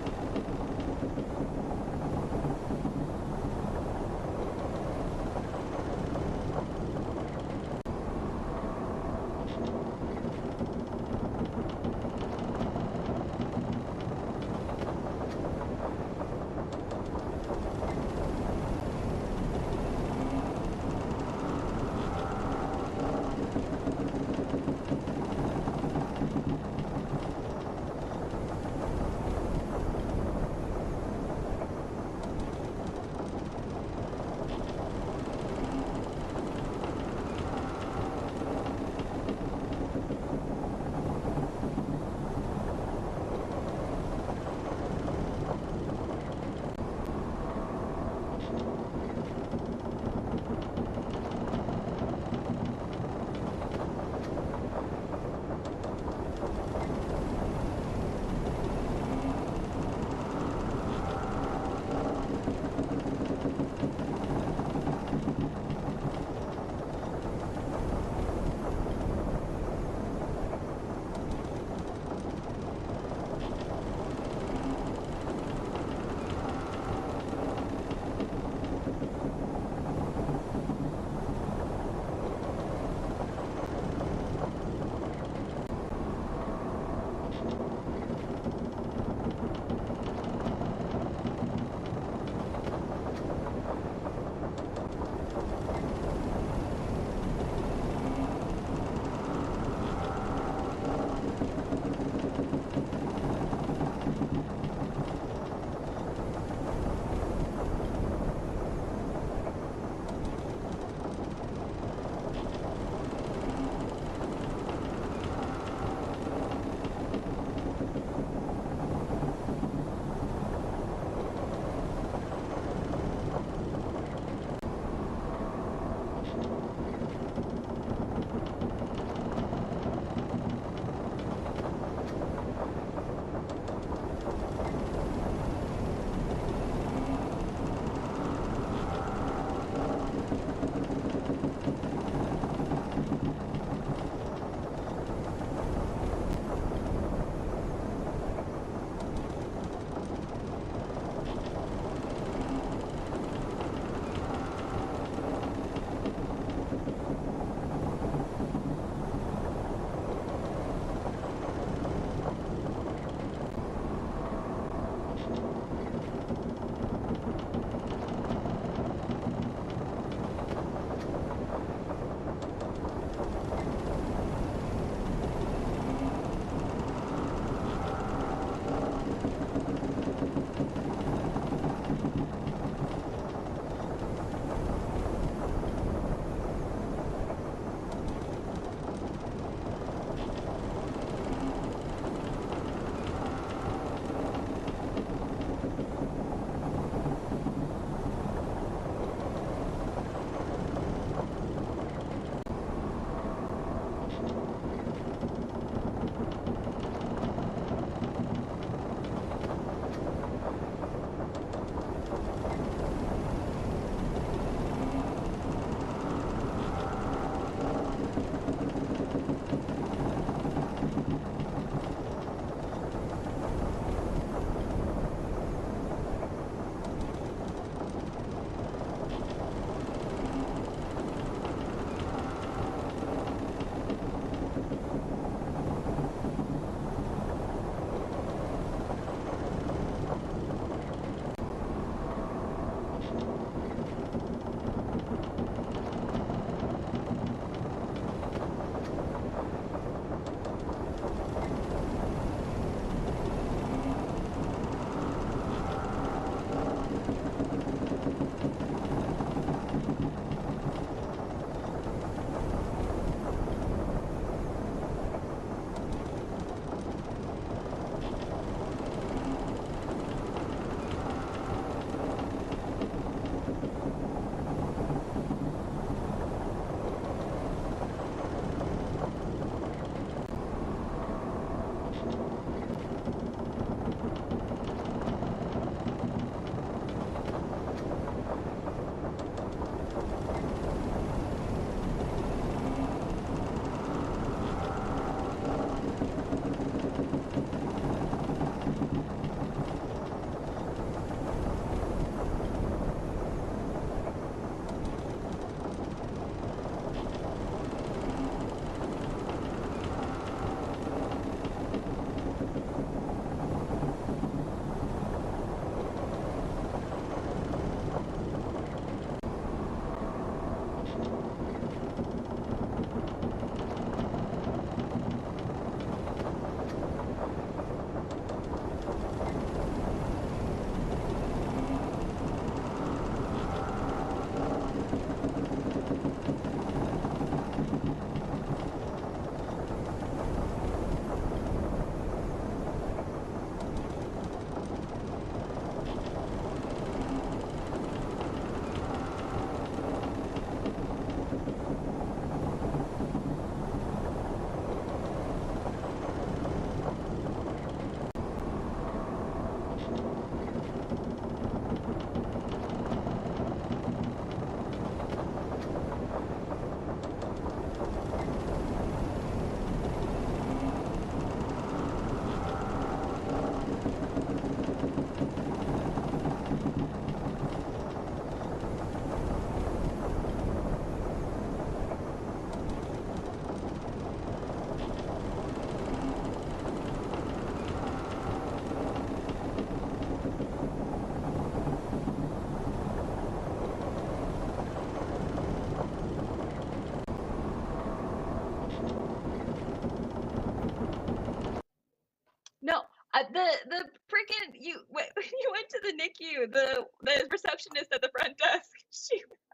the freaking when you went to the NICU, the receptionist at the front desk.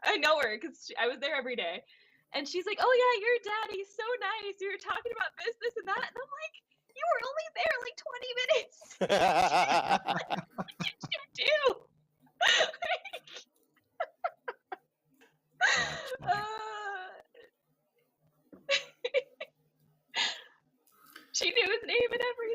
I know her because I was there every day, and she's like, "Oh yeah, your daddy's so nice. You were talking about this and that," and I'm like, "You were only there like 20 minutes."